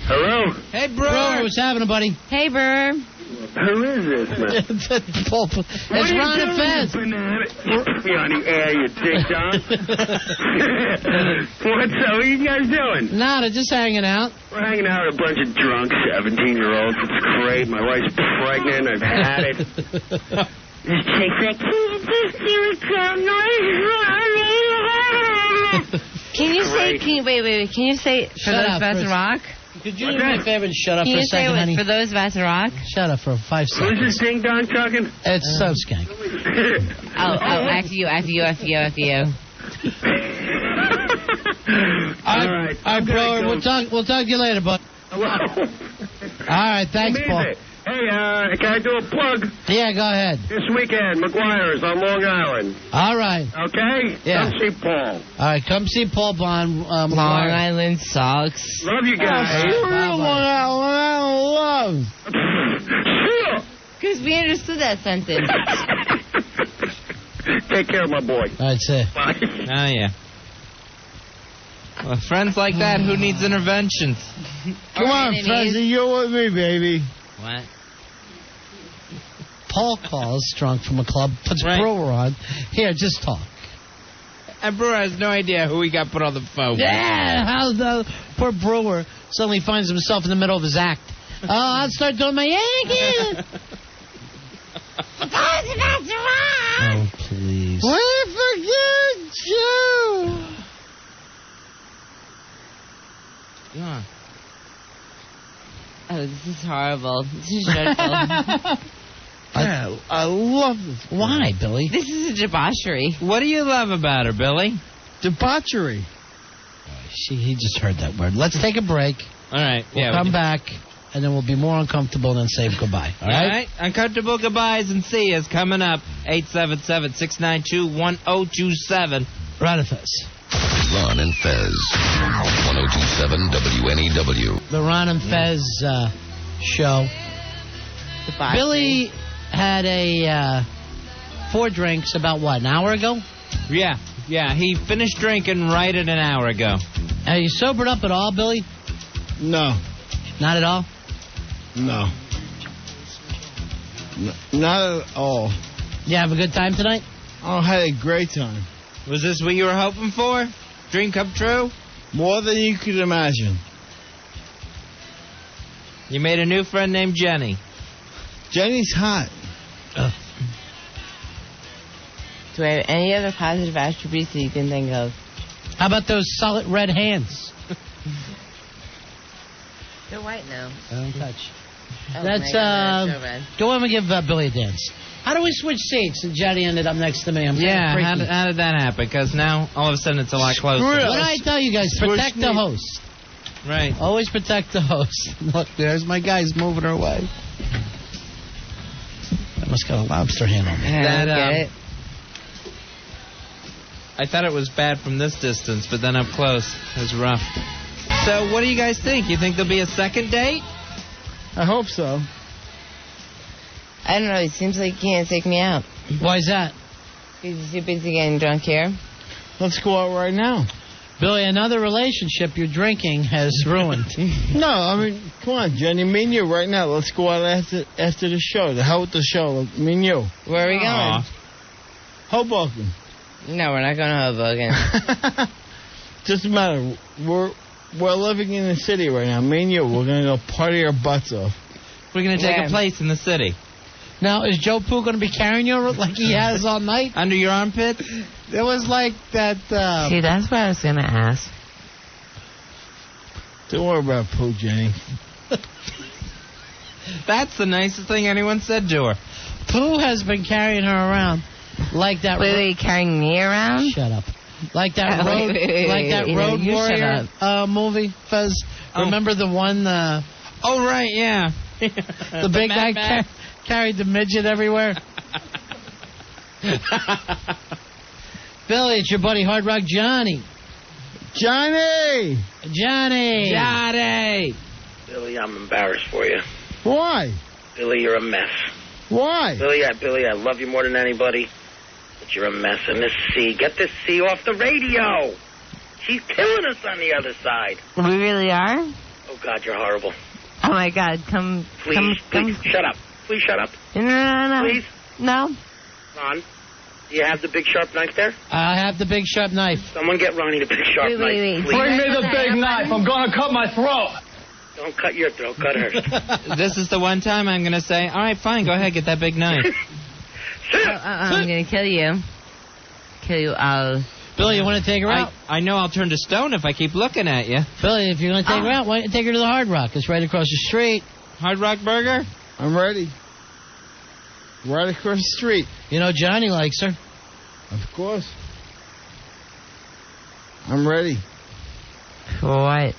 Hello?
Hey, Brewer.
Brewer, what's happening, buddy?
Hey, Brewer.
Who is this, man?
It's Ron and Fez.
You're on the air, you dick dog. What's up? What are you guys doing?
Nada, just hanging out.
We're hanging out with a bunch of drunk 17-year-olds. It's great. My wife's pregnant. I've had it. This chick's like,
can you say, wait, can you say, for
Shut
those
up,
of us in
Chris.
rock?
Could you do me a favor and shut up
Can
for a
you say
second, honey?
for those of us in rock?
Shut up for 5 seconds.
Who's this ding dong talking?
It's so skank.
After you.
All right, bro. We'll talk to you later, bud.
Hello.
All right, thanks, Paul.
Hey, can I do a plug?
Yeah, go ahead.
This weekend, McGuire's on Long Island.
All right.
Okay?
Yeah.
Come see Paul.
All right, come see Paul Bond.
Long Island sucks.
Love you guys.
Long Island love.
Because we understood that sentence.
Take care of my boy.
All right, see.
Bye.
Oh, yeah. Well, friends like that, who needs interventions?
Come on, Fezzy, you're with me, baby.
What?
Paul calls drunk from a club, puts Brewer on. Here, just talk.
And Brewer has no idea who he got put on the phone with.
Yeah, how the poor Brewer suddenly finds himself in the middle of his act. Oh, I'll start doing my Yankee. Oh, please.
We forget you.
Yeah.
Oh, this is horrible. This is dreadful.
I love this.
Why, Billy?
This is a debauchery.
What do you love about her, Billy?
Debauchery.
He just heard that word. Let's take a break.
All right.
We'll come back, and then we'll be more uncomfortable and say goodbye. All right?
Uncomfortable goodbyes and see us coming up. 877-692-1027.
Radifest.
Ron and Fez. 1027 WNEW.
The Ron and Fez show. Billy had 4 drinks about, what, an hour ago?
Yeah. He finished drinking right at an hour ago.
Are you sobered up at all, Billy?
No.
Not at all?
No. Not at all.
You have a good time tonight?
Oh, I had a great time.
Was this what you were hoping for? Dream come true?
More than you could imagine.
You made a new friend named Jenny.
Jenny's hot.
Do I have any other positive attributes that you can think of?
How about those solid red hands?
They're white now.
I don't touch.
Oh,
That's,
my God, that's so red.
go on and give Billy a dance. How do we switch seats? And Jenny ended up next to me. I'm
Yeah,
kinda
how
freaky.
did that happen? Because now, all of a sudden, it's a lot closer.
What did I tell you guys? Protect the host.
Right.
Always protect the host. Look, there's my guys moving her away. I must got a lobster hand on me.
I thought it was bad from this distance, but then up close, it was rough. So, what do you guys think? You think there'll be a second date?
I hope so.
I don't know. It seems like you can't take me out.
Why is that?
Because you're too busy getting drunk here.
Let's go out right now.
Billy, another relationship you're drinking has ruined.
No, I mean, come on, Jenny, me and you right now. Let's go out after the show. The hell with the show, me and you.
Where are we going?
Hoboken.
No, we're not going to Hoboken.
Doesn't matter. We're living in the city right now. Me and you, we're going to go party our butts off.
We're going to take a place in the city.
Now, is Joe Pooh going to be carrying you like he has all night?
Under your armpit?
It was like that...
See, that's what I was going to ask.
Don't worry about Pooh, Jenny.
That's the nicest thing anyone said to her.
Pooh has been carrying her around like that...
Wait, carrying me around?
Shut up. Like that road,
wait,
Road
you shut
Warrior movie, Fez.
Oh.
Remember the one?
Oh right, yeah.
The big guy carried the midget everywhere. Billy, it's your buddy Hard Rock Johnny.
Johnny!
Billy, I'm embarrassed for you.
Why?
Billy, you're a mess.
Why?
Billy, I love you more than anybody, but you're a mess. And this C, get this C off the radio. She's killing us on the other side.
We really are?
Oh, God, you're horrible.
Oh, my God. Come.
Please, shut up. Please shut up.
No.
Please.
No.
Ron, do you have the big sharp knife there?
I have the big sharp knife.
Someone get Ronnie the big sharp knife.
Wait.
Please.
Bring me
the
big knife. I'm
going to cut my throat. Don't cut your throat. Cut hers.
This is the one time I'm going to say, all right, fine, go ahead, get that big knife.
I'm going to kill you.
Billy, you want to take her out?
I know I'll turn to stone if I keep looking at you.
Billy, if you're going to take her out, why don't you take her to the Hard Rock? It's right across the street.
Hard Rock Burger?
I'm ready. Right across the street.
You know, Johnny likes her.
Of course. I'm ready.
What?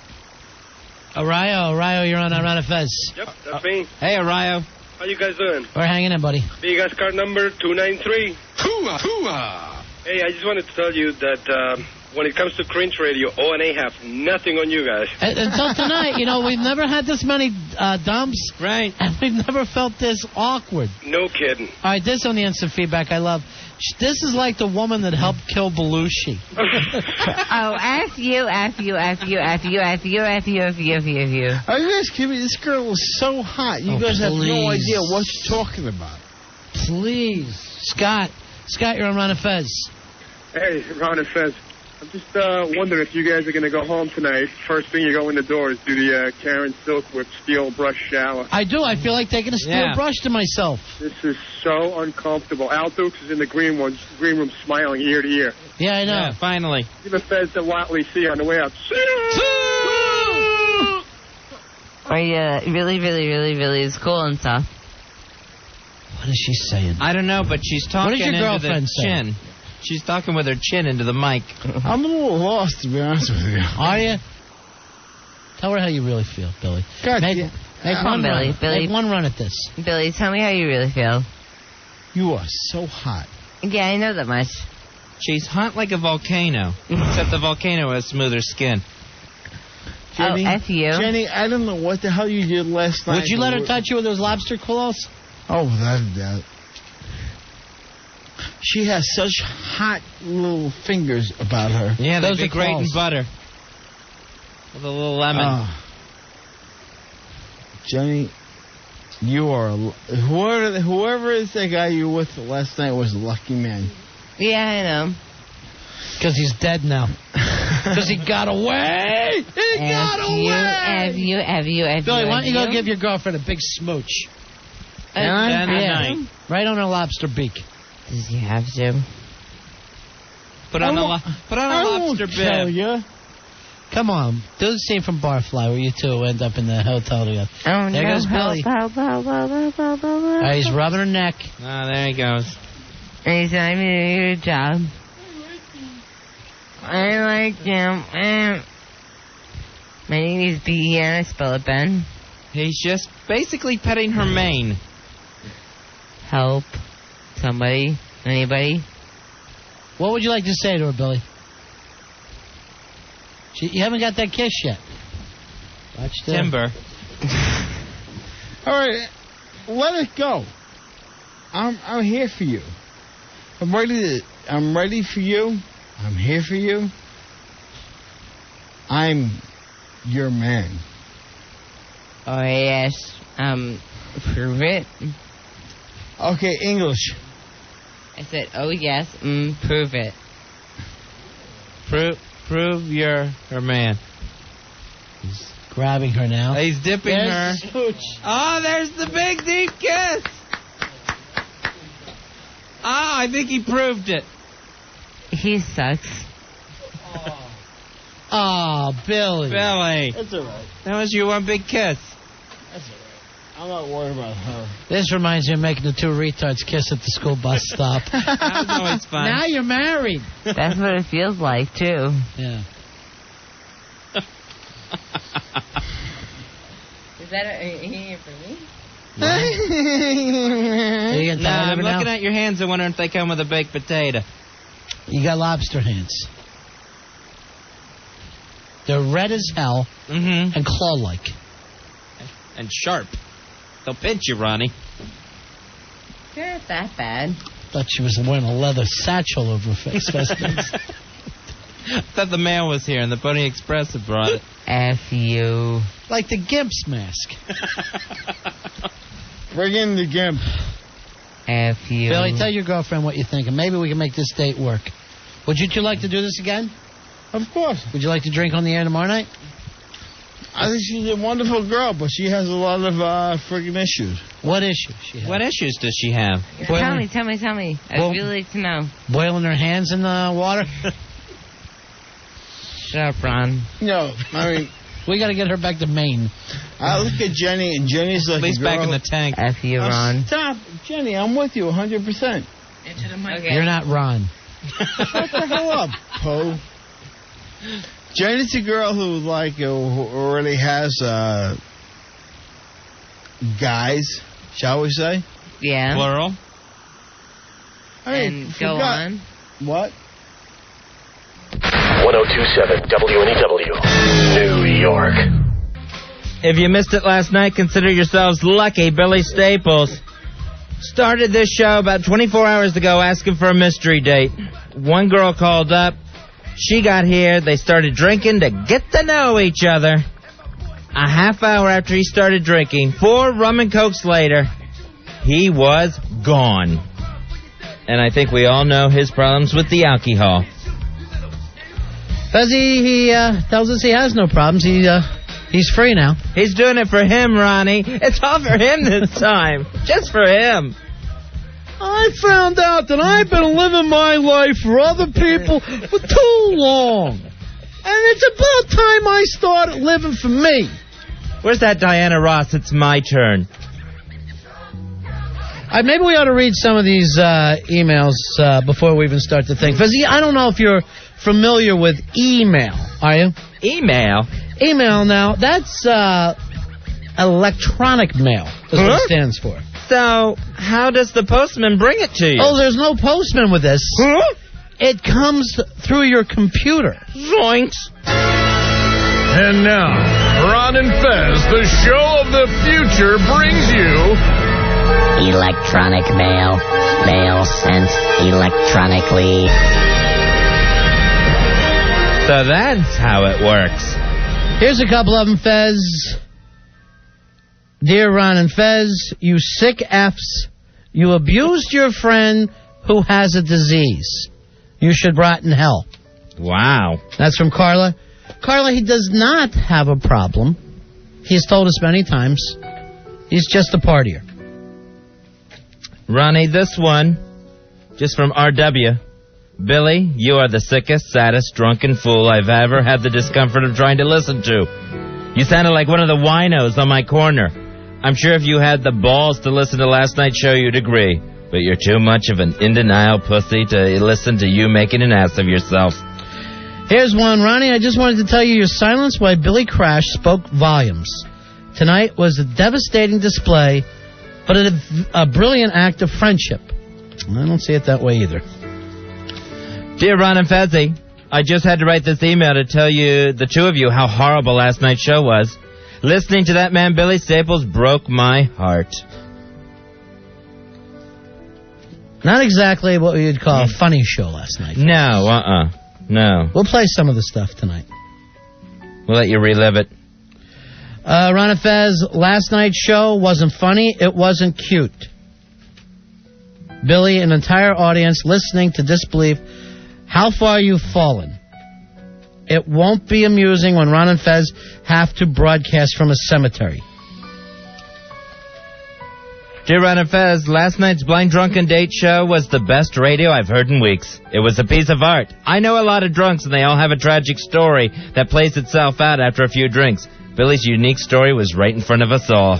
Arayo, you're on Around Fez.
Yep, that's me.
Hey, Arayo.
How you guys doing?
We're hanging in, buddy.
You guys card number 293.
Hooah!
Hey, I just wanted to tell you that when it comes to cringe radio, O&A have nothing on you guys.
Until tonight, you know, we've never had this many dumps.
Right.
And we've never felt this awkward.
No kidding.
All right, this on the instant feedback I love. This is like the woman that helped kill Belushi.
Oh, F you.
Are you guys kidding me? This girl is so hot. You guys have no idea what she's talking about.
Please. Scott, you're on Ron and Fez.
Hey, Ron and Fez. I'm just wondering if you guys are going to go home tonight. First thing you go in the door is do the Karen Silkwood steel brush shower.
I do. I feel like taking a steel brush to myself.
This is so uncomfortable. Al Dukes is in the green room smiling ear to ear.
Yeah, I know.
Yeah, finally.
Give a Fez to Watley C on the way out.
Are you really is cool and stuff?
What is she saying?
I don't know, but she's talking
What did your
into
girlfriend
the
say?
chin. She's talking with her chin into the mic.
I'm a little lost, to be honest with you.
Are you? Tell her how you really feel, Billy.
God,
Make
Come
one
on, Billy.
run.
Billy.
Make one run at this.
Billy, tell me how you really feel.
You are so hot.
Yeah, I know that much.
She's hot like a volcano, except the volcano has smoother skin.
Jenny,
F you.
Jenny, I don't know what the hell you did last night.
Would you let her touch you with those lobster claws?
Oh, without a doubt. She has such hot little fingers about her.
Yeah, they'd
Those
be
are
great in
claws.
butter. With a little lemon.
Jenny, you are... Whoever is that guy you were with last night was a lucky man.
Yeah, I know.
Because he's dead now. Because he got away! He got away! Billy, why don't you go give your girlfriend a big smooch?
Night.
Right on her lobster beak.
Does he have to?
Put on a
I
lobster
won't tell
bib.
you.
Come on. Do the scene from Barfly where you two end up in the hotel together.
Oh,
there
no.
goes Billy.
Help.
All right, he's rubbing her neck.
Ah, there he goes.
And he said, I'm going to do your job. I like him. My name is B, and I spell it, Ben.
He's just basically petting her mane.
Help. Somebody. Anybody.
What would you like to say to her, Billy? You haven't got that kiss yet. Watch the
Timber.
All right, let it go. I'm here for you. I'm ready for you. I'm here for you. I'm your man.
Oh, yes. Prove it.
Okay, English.
I said, oh, yes. Prove it.
Prove you're her man.
He's grabbing her now.
He's dipping her.
Smooch.
Oh, there's the big deep kiss. Oh, I think he proved it.
He sucks.
Oh, Billy.
Billy.
That's all right.
That was your one big kiss.
That's all right. I'm not worried about her.
This reminds me of making the two retards kiss at the school bus stop.
That was always fun.
Now you're married.
That's what it feels like, too.
Yeah.
Is that a for me?
I'm looking at your hands and wondering if they come with a baked potato.
You got lobster hands. They're red as hell and claw-like.
And sharp. They'll pinch you, Ronnie.
They're not that bad.
Thought she was wearing a leather satchel over her face.
I thought the mail was here and the Pony Express had brought it.
F you.
Like the Gimp's mask.
Bring in the Gimp.
F you.
Billy, tell your girlfriend what you think, and maybe we can make this date work. Would you two like to do this again?
Of course.
Would you like to drink on the air tomorrow night?
I think she's a wonderful girl, but she has a lot of friggin' issues.
What issues she has?
What issues does she have?
Tell me. I'd really like to know.
Boiling her hands in the water?
Shut up, Ron.
No, I mean...
We got to get her back to Maine.
I look at Jenny, and Jenny's like
At least
a girl.
back in the tank.
F you, Ron.
Stop. Jenny, I'm with you 100%.
Okay.
You're not Ron.
Shut the hell up, Poe. Jenny's a girl who already has guys, shall we say?
Yeah.
Plural.
And go on.
What?
1027 WNEW, New York.
If you missed it last night, consider yourselves lucky. Billy Staples started this show about 24 hours ago asking for a mystery date. One girl called up. She got here. They started drinking to get to know each other. A half hour after he started drinking, 4 rum and cokes later, he was gone. And I think we all know his problems with the alcohol.
He tells us he has no problems. He's free now.
He's doing it for him, Ronnie. It's all for him this time. Just for him.
I found out that I've been living my life for other people for too long. And it's about time I started living for me.
Where's that Diana Ross? It's my turn.
Maybe we ought to read some of these emails before we even start the thing. Fuzzy, I don't know if you're familiar with email, are you?
Email?
Email, now, that's electronic mail. That's what it stands for.
So, how does the postman bring it to you?
Oh, there's no postman with this.
Huh?
It comes through your computer.
Zoinks.
And now, Ron and Fez, the show of the future, brings you...
Electronic mail. Mail sent electronically.
So that's how it works.
Here's a couple of them, Fez. Dear Ron and Fez, you sick Fs. You abused your friend who has a disease. You should rot in hell.
Wow.
That's from Carla. Carla, he does not have a problem. He's told us many times. He's just a partier.
Ronnie, this one, just from RW. Billy, you are the sickest, saddest, drunken fool I've ever had the discomfort of trying to listen to. You sounded like one of the winos on my corner. I'm sure if you had the balls to listen to last night's show, you'd agree. But you're too much of an in-denial pussy to listen to you making an ass of yourself.
Here's one, Ronnie. I just wanted to tell you your silence while Billy Crash spoke volumes. Tonight was a devastating display, but a brilliant act of friendship. I don't see it that way either.
Dear Ron and Fezzi, I just had to write this email to tell you, the two of you, how horrible last night's show was. Listening to that man Billy Staples broke my heart.
Not exactly what we would call a funny show last night.
No, no.
We'll play some of the stuff tonight.
We'll let you relive it.
Ron and Fez, last night's show wasn't funny. It wasn't cute. Billy, an entire audience listening to disbelief. How far you've fallen. It won't be amusing when Ron and Fez have to broadcast from a cemetery.
Dear Ron and Fez, last night's Blind Drunken Date show was the best radio I've heard in weeks. It was a piece of art. I know a lot of drunks, and they all have a tragic story that plays itself out after a few drinks. Billy's unique story was right in front of us all.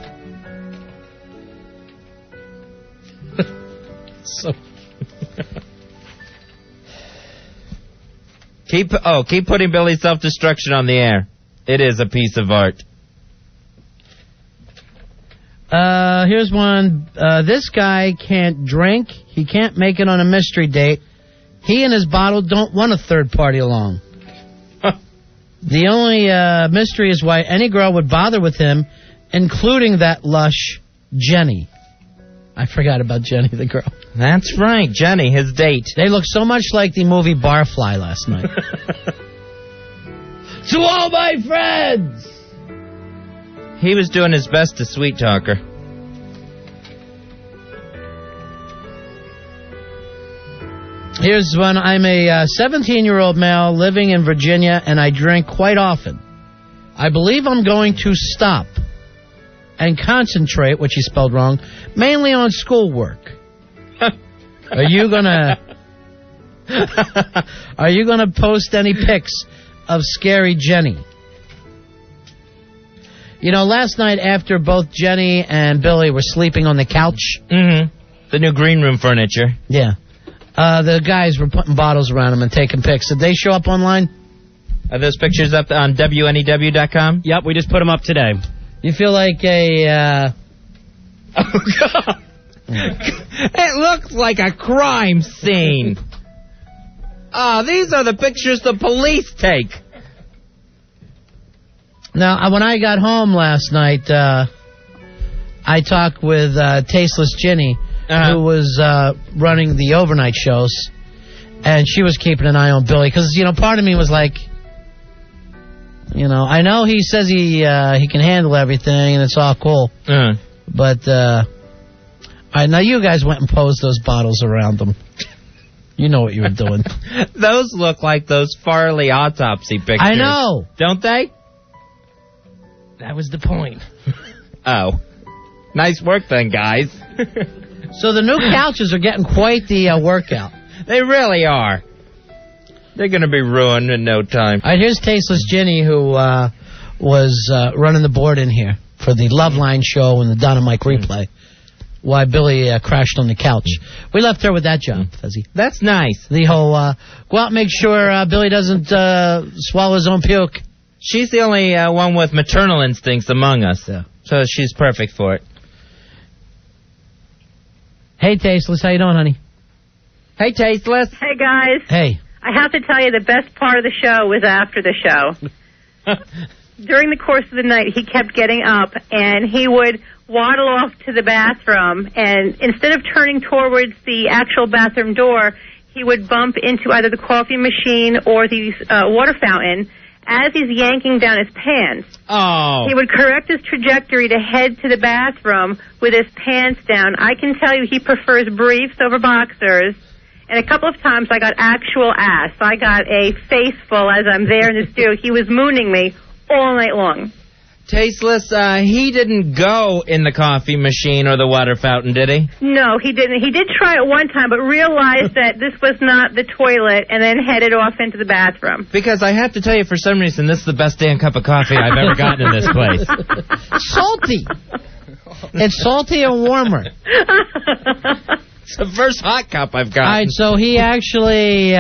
So...
Keep putting Billy's self-destruction on the air. It is a piece of art.
Here's one. This guy can't drink. He can't make it on a mystery date. He and his bottle don't want a third party along. The only mystery is why any girl would bother with him, including that lush Jenny. I forgot about Jenny, the girl.
That's right, Jenny, his date.
They look so much like the movie Barfly last night. To all my friends!
He was doing his best to sweet talk her.
Here's one. I'm a 17-year-old male living in Virginia, and I drink quite often. I believe I'm going to stop and concentrate, which he spelled wrong, mainly on schoolwork. Are you gonna post any pics of scary Jenny? You know, last night after both Jenny and Billy were sleeping on the couch.
Mm-hmm. The new green room furniture.
Yeah. The guys were putting bottles around them and taking pics. Did they show up online?
Are those pictures up on WNEW.com?
Yep, we just put them up today.
You feel like a...
Oh, God. It looks like a crime scene. These are the pictures the police take.
Now, when I got home last night, I talked with Tasteless Ginny, who was running the overnight shows, and she was keeping an eye on Billy, because, you know, part of me was like, you know, I know he says he can handle everything, and it's all cool, but, now you guys went and posed those bottles around them. You know what you were doing.
Those look like those Farley autopsy pictures.
I know.
Don't they?
That was the point.
Oh. Nice work then, guys.
So the new couches are getting quite the workout.
They really are. They're going to be ruined in no time.
All right, here's Tasteless Ginny, who was running the board in here for the Loveline show and the Donna Mike replay. Why Billy crashed on the couch. We left her with that job, Fezzy.
That's nice.
The whole, go out and make sure Billy doesn't swallow his own puke.
She's the only one with maternal instincts among us, so she's perfect for it.
Hey, Tasteless, how you doing, honey?
Hey, Tasteless.
Hey, guys.
Hey.
I have to tell you, the best part of the show was after the show. During the course of the night, he kept getting up, and he would waddle off to the bathroom, and instead of turning towards the actual bathroom door, he would bump into either the coffee machine or the water fountain as he's yanking down his pants.
Oh.
He would correct his trajectory to head to the bathroom with his pants down. I can tell you he prefers briefs over boxers. And a couple of times I got actual ass. I got a face full as I'm there in the studio. He was mooning me all night long.
Tasteless, he didn't go in the coffee machine or the water fountain, did he?
No, he didn't. He did try it one time, but realized that this was not the toilet and then headed off into the bathroom.
Because I have to tell you, for some reason, this is the best damn cup of coffee I've ever gotten in this place.
Salty. It's salty and warmer.
It's the first hot cup I've gotten.
All right, so he actually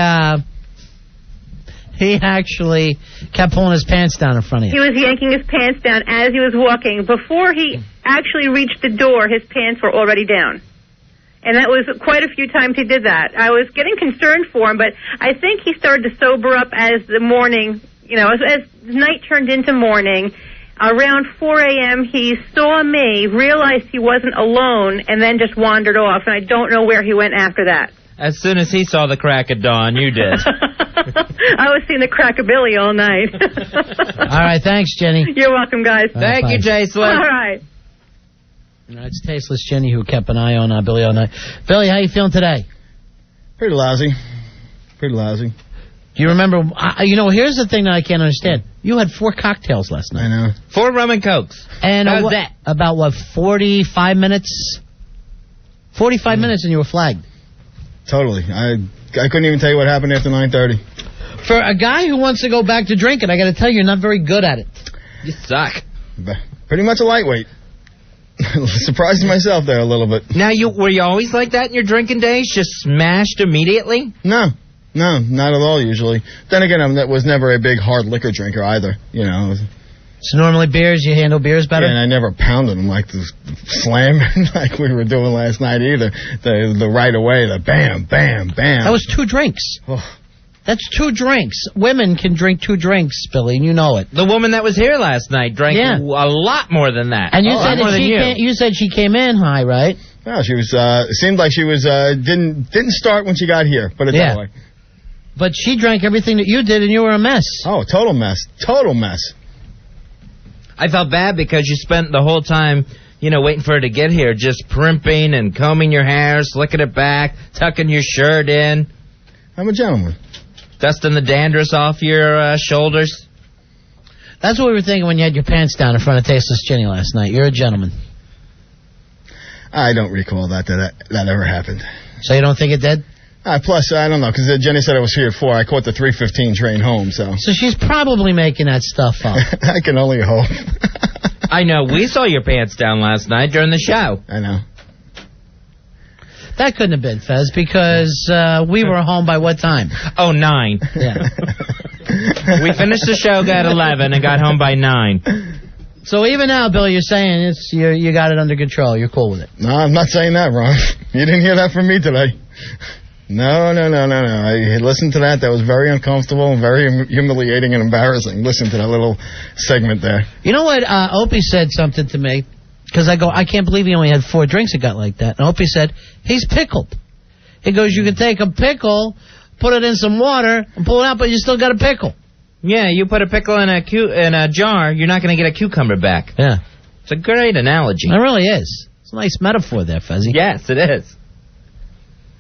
kept pulling his pants down in front of
He
you.
was yanking his pants down as he was walking. Before he actually reached the door, his pants were already down. And that was quite a few times he did that. I was getting concerned for him, but I think he started to sober up as the morning, as night turned into morning. Around 4 a.m., he saw me, realized he wasn't alone, and then just wandered off. And I don't know where he went after that.
As soon as he saw the crack of dawn, you did.
I was seeing the crack of Billy all night.
All right, thanks, Jenny.
You're welcome, guys.
Thank you, Jason.
All right.
All right, it's Tasteless Jenny who kept an eye on Billy all night. Billy, how you feeling today?
Pretty lousy. Pretty lousy.
Do you remember? Here's the thing that I can't understand. You had 4 cocktails last night.
I know.
4 rum and cokes.
And
how's that?
About 45 minutes? 45 minutes and you were flagged.
Totally. I couldn't even tell you what happened after 9:30.
For a guy who wants to go back to drinking, I got to tell you, you're not very good at it.
You suck.
Pretty much a lightweight. Surprised myself there a little bit.
Now, were you always like that in your drinking days? Just smashed immediately?
No, not at all usually. Then again, I was never a big hard liquor drinker either,
So normally beers, you handle beers better?
Yeah, and I never pounded them like the slam like we were doing last night either. The right away, the bam, bam, bam.
That was 2 drinks.
Oh.
That's 2 drinks. Women can drink 2 drinks, Billy, and you know it.
The woman that was here last night drank a lot more than that.
And you said that you said she came in high, right?
No, she was. It seemed like she was didn't start when she got here. Put it that way.
But she drank everything that you did, and you were a mess.
Oh, total mess. Total mess.
I felt bad because you spent the whole time, waiting for her to get here, just primping and combing your hair, slicking it back, tucking your shirt in.
I'm a gentleman.
Dusting the dandruff off your shoulders.
That's what we were thinking when you had your pants down in front of Tasteless Jenny last night. You're a gentleman.
I don't recall that ever happened.
So you don't think it did?
Plus, I don't know, because Jenny said I was here at 4. I caught the 3:15 train home, so...
So she's probably making that stuff up.
I can only hope.
I know. We saw your pants down last night during the show.
I know.
That couldn't have been, Fez, because we were home by what time?
Oh, 9.
Yeah.
We finished the show at 11 and got home by 9.
So even now, Billy, you're saying you got it under control. You're cool with it.
No, I'm not saying that, Ron. You didn't hear that from me today. No. I listened to that. That was very uncomfortable and very humiliating and embarrassing. Listen to that little segment there.
You know what? Opie said something to me. Because I can't believe he only had 4 drinks that got like that. And Opie said, he's pickled. He goes, you can take a pickle, put it in some water, and pull it out, but you still got a pickle.
Yeah, you put a pickle in a jar, you're not going to get a cucumber back.
Yeah.
It's a great analogy.
It really is. It's a nice metaphor there, Fezzy.
Yes, it is.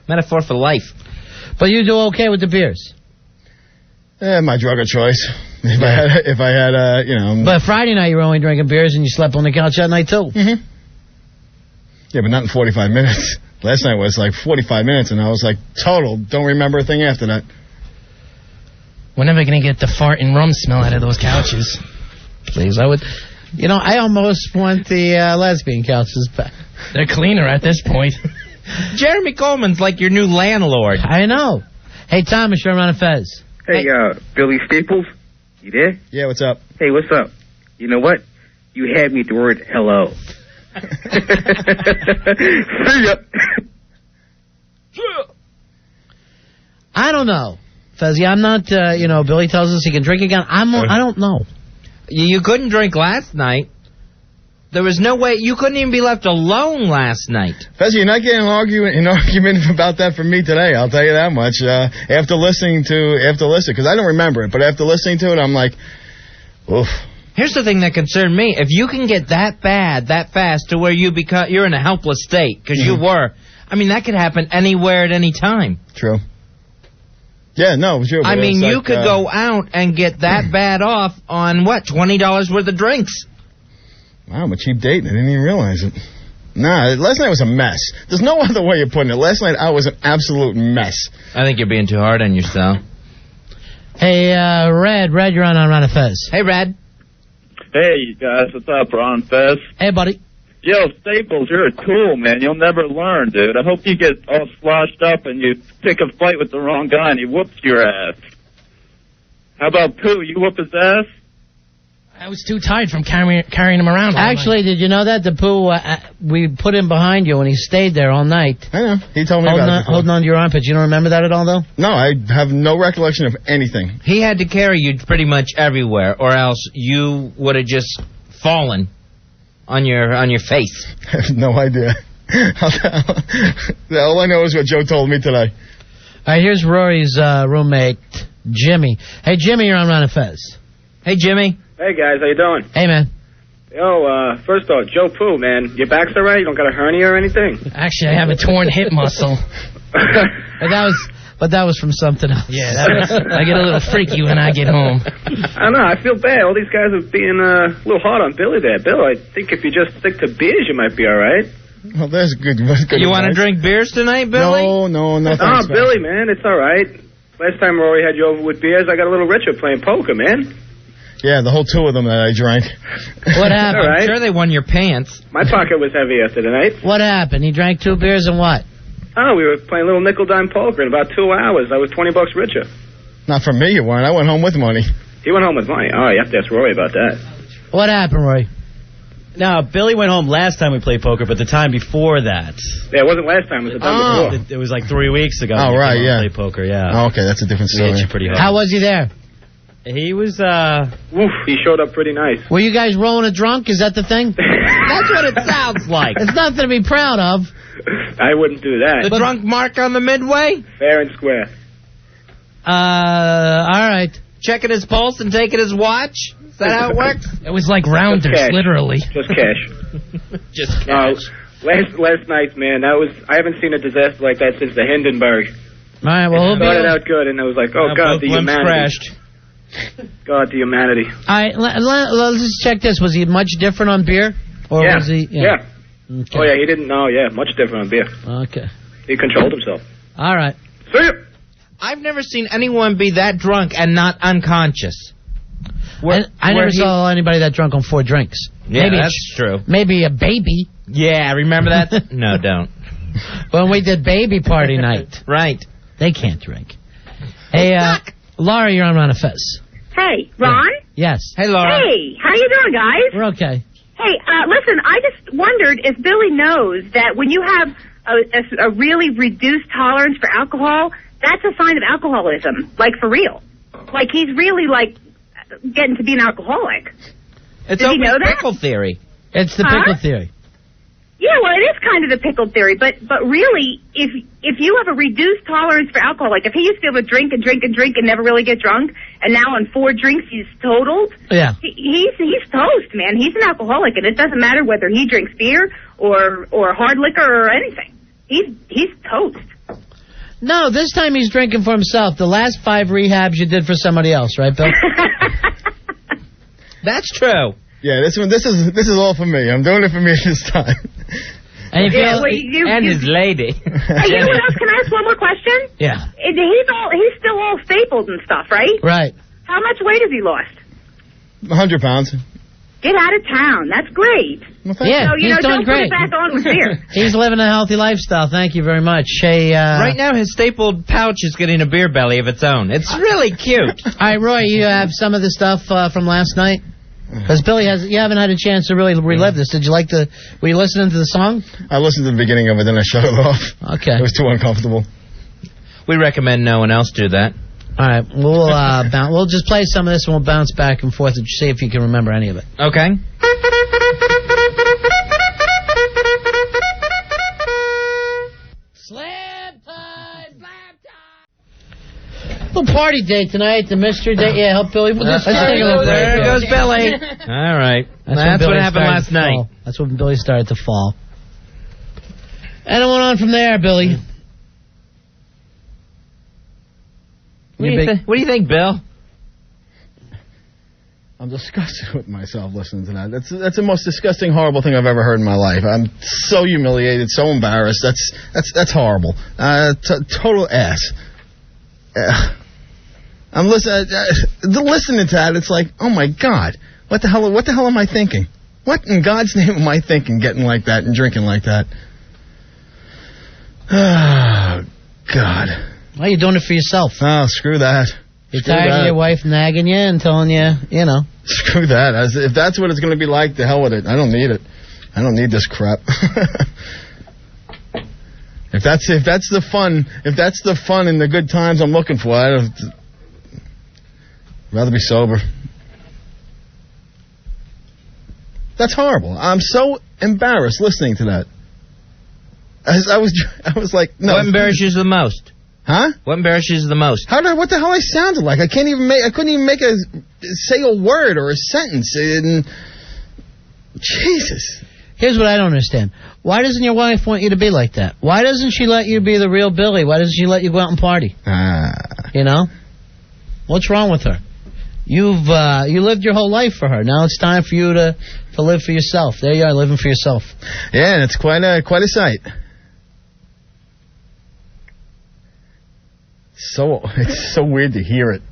Metaphor for life.
But you do okay with the beers?
My drug of choice. If I had.
But Friday night you were only drinking beers and you slept on the couch that night too.
Mm-hmm. Yeah, but not in 45 minutes. Last night was like 45 minutes, and I was like, total, don't remember a thing after that.
We're never going to get the fart and rum smell out of those couches.
Please, I would. I almost want the lesbian couches back.
They're cleaner at this point.
Jeremy Coleman's like your new landlord.
I know. Hey, Thomas, you're on Fez.
Hey, Billy Staples, you there?
Yeah, what's up?
Hey, what's up? You know what? You had me at the word hello. See ya.
I don't know, Fezzy. I'm not, Billy tells us he can drink again. I don't know.
You couldn't drink last night. There was no way. You couldn't even be left alone last night.
Fezzy, you're not getting an argument about that from me today. I'll tell you that much. After listening, because I don't remember it, but after listening to it, I'm like, oof.
Here's the thing that concerned me. If you can get that bad, that fast, to where you're in a helpless state, because you were, that could happen anywhere at any time.
True. Yeah, no, sure.
You could go out and get that bad off on, what, $20 worth of drinks.
Wow, I'm a cheap date. I didn't even realize it. Nah, last night was a mess. There's no other way of putting it. Last night I was an absolute mess.
I think you're being too hard on yourself.
Hey, Red, you're on Ron and Fez.
Hey, Red.
Hey, you guys, what's up, Ron Fez?
Hey, buddy.
Yo, Staples, you're a tool, man. You'll never learn, dude. I hope you get all sloshed up and you pick a fight with the wrong guy and he whoops your ass. How about Pooh? You whoop his ass?
I was too tired from carrying him around.
Actually, did you know that the Pooh, we put him behind you and he stayed there all night?
I know. He told me about it.
Holding on to your armpits. You don't remember that at all, though?
No, I have no recollection of anything.
He had to carry you pretty much everywhere, or else you would have just fallen on your face.
I have no idea. All I know is what Joe told me today.
All right, here's Rory's roommate, Jimmy. Hey, Jimmy, you're on Ron and Fez. Hey, Jimmy.
Hey, guys, how you doing?
Hey, man.
Yo, first off, Joe Pooh, man, your back's all right? You don't got a hernia or anything?
Actually, I have a torn hip muscle.
But that was from something else.
Yeah, I get a little freaky when I get home.
I don't know, I feel bad. All these guys are being a little hard on Billy there. Bill, I think if you just stick to beers, you might be all right.
Well, that's good. That's good.
You want to drink beers tonight, Billy?
No,
thanks, Billy, man, it's all right. Last time Rory had you over with beers, I got a little richer playing poker, man.
Yeah, the whole two of them that I drank.
What happened?
All right.
I'm sure they won your pants.
My pocket was heavy yesterday night.
What happened? He drank 2 beers and what?
Oh, we were playing a little nickel-dime poker in about 2 hours. I was $20 richer.
Not for me, you weren't. I went home with money.
He went home with money. Oh, you have to ask Rory about that.
What happened, Rory?
No, Billy went home last time we played poker, but the time before that.
Yeah, it wasn't last time. It was the time before.
It was like 3 weeks ago.
Oh, right, yeah.
Played poker, yeah.
Oh, okay, that's a different
We
story.
hit you pretty hard.
How was he there?
He was,
Oof, he showed up pretty nice.
Were you guys rolling a drunk? Is that the thing?
That's what it sounds like.
It's nothing to be proud of.
I wouldn't do that.
The drunk mark on the midway?
Fair and square.
All right.
Checking his pulse and taking his watch? Is that how it works?
It was like rounders,
cash.
literally.
Just cash.
Just cash.
Last night, man, I haven't seen a disaster like that since the Hindenburg.
All right, well,
it started out good, and I was like, oh, God, the humanity.
Crashed.
God, the humanity.
All right, let's just check this. Was he much different on beer? Or
Yeah.
was he?
Yeah.
Okay.
Oh, yeah, he didn't know. Yeah, much different on beer.
Okay.
He controlled himself.
All right.
See ya.
I've never seen anyone be that drunk and not unconscious.
I never saw anybody that drunk on 4 drinks.
Yeah, that's true.
Maybe a baby.
Yeah, remember that? No, don't.
When we did baby party night.
Right.
They can't drink. Hey, Laura, you're on Ron and Fez.
Hey, Ron?
Yes.
Hey, Laura.
Hey, how you doing, guys?
We're okay.
Hey, listen, I just wondered if Billy knows that when you have a really reduced tolerance for alcohol, that's a sign of alcoholism, like for real. Like he's really like getting to be an alcoholic.
It's
Did he know that?
pickle theory.
It's the pickle theory.
Yeah, well, it is kind of the pickle theory, but really, if you have a reduced tolerance for alcohol, like if he used to be able to drink and drink and drink and never really get drunk, and now on 4 drinks he's totaled,
yeah,
he's toast, man. He's an alcoholic, and it doesn't matter whether he drinks beer or hard liquor or anything. He's toast.
No, this time he's drinking for himself. The last 5 rehabs you did for somebody else, right, Bill?
That's true.
Yeah, this is all for me. I'm doing it for me this time.
And
his lady.
Hey, you know what else? Can I ask one more question?
Yeah.
He's still all stapled and stuff, right?
Right.
How much weight has he lost?
100 pounds.
Get out of town. That's great.
Yeah,
so,
he's doing
don't
great.
put it back on with beer.
He's living a healthy lifestyle. Thank you very much. Hey,
right now, his stapled pouch is getting a beer belly of its own. It's really cute.
All right, Roy, you have some of the stuff from last night? Because Billy you haven't had a chance to really relive this. Were you listening to the song?
I listened to the beginning of it, then I shut it off.
Okay.
It was too uncomfortable.
We recommend no one else do that.
All right, we'll just play some of this and we'll bounce back and forth and see if you can remember any of it.
Okay.
Little party date tonight, the mystery date. Yeah, help Billy. Let's take a little break.
There goes Billy. All right. That's what happened last night.
That's when Billy started to fall. And it went on from there, Billy.
What do you think, Bill?
I'm disgusted with myself listening to that. That's the most disgusting, horrible thing I've ever heard in my life. I'm so humiliated, so embarrassed. That's horrible. Total ass. I'm listening to that. It's like, oh my God, what the hell am I thinking? What in God's name am I thinking, getting like that and drinking like that? Oh God.
Well, you're doing it for yourself.
Oh, screw that.
You're tired of your wife nagging you and telling you, you know.
Screw that. If that's what it's going to be like, the hell with it. I don't need it. I don't need this crap. If that's the fun and the good times I'm looking for, I'd rather be sober. That's horrible. I'm so embarrassed listening to that. I was like, no.
What embarrasses you the most?
Huh?
What embarrasses you the most?
What the hell I sounded like? I couldn't even say a word or a sentence. And Jesus.
Here's what I don't understand. Why doesn't your wife want you to be like that? Why doesn't she let you be the real Billy? Why doesn't she let you go out and party? You know? What's wrong with her? You lived your whole life for her. Now it's time for you to live for yourself. There you are, living for yourself.
Yeah, and it's quite a sight. It's so weird to hear it.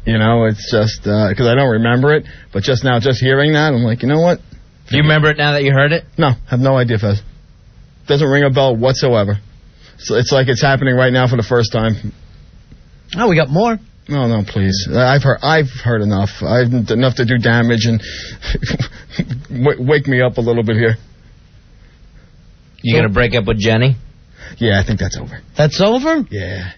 You know, it's just because I don't remember it. But just now, just hearing that, I'm like, you know what?
Do you remember it now that you heard it?
No, I have no idea, Fez. Doesn't ring a bell whatsoever. So it's like it's happening right now for the first time.
Oh, we got more.
No, please. I've heard enough. I've enough to do damage and wake me up a little bit here.
You gonna break up with Jenny?
Yeah, I think that's over.
That's over?
Yeah.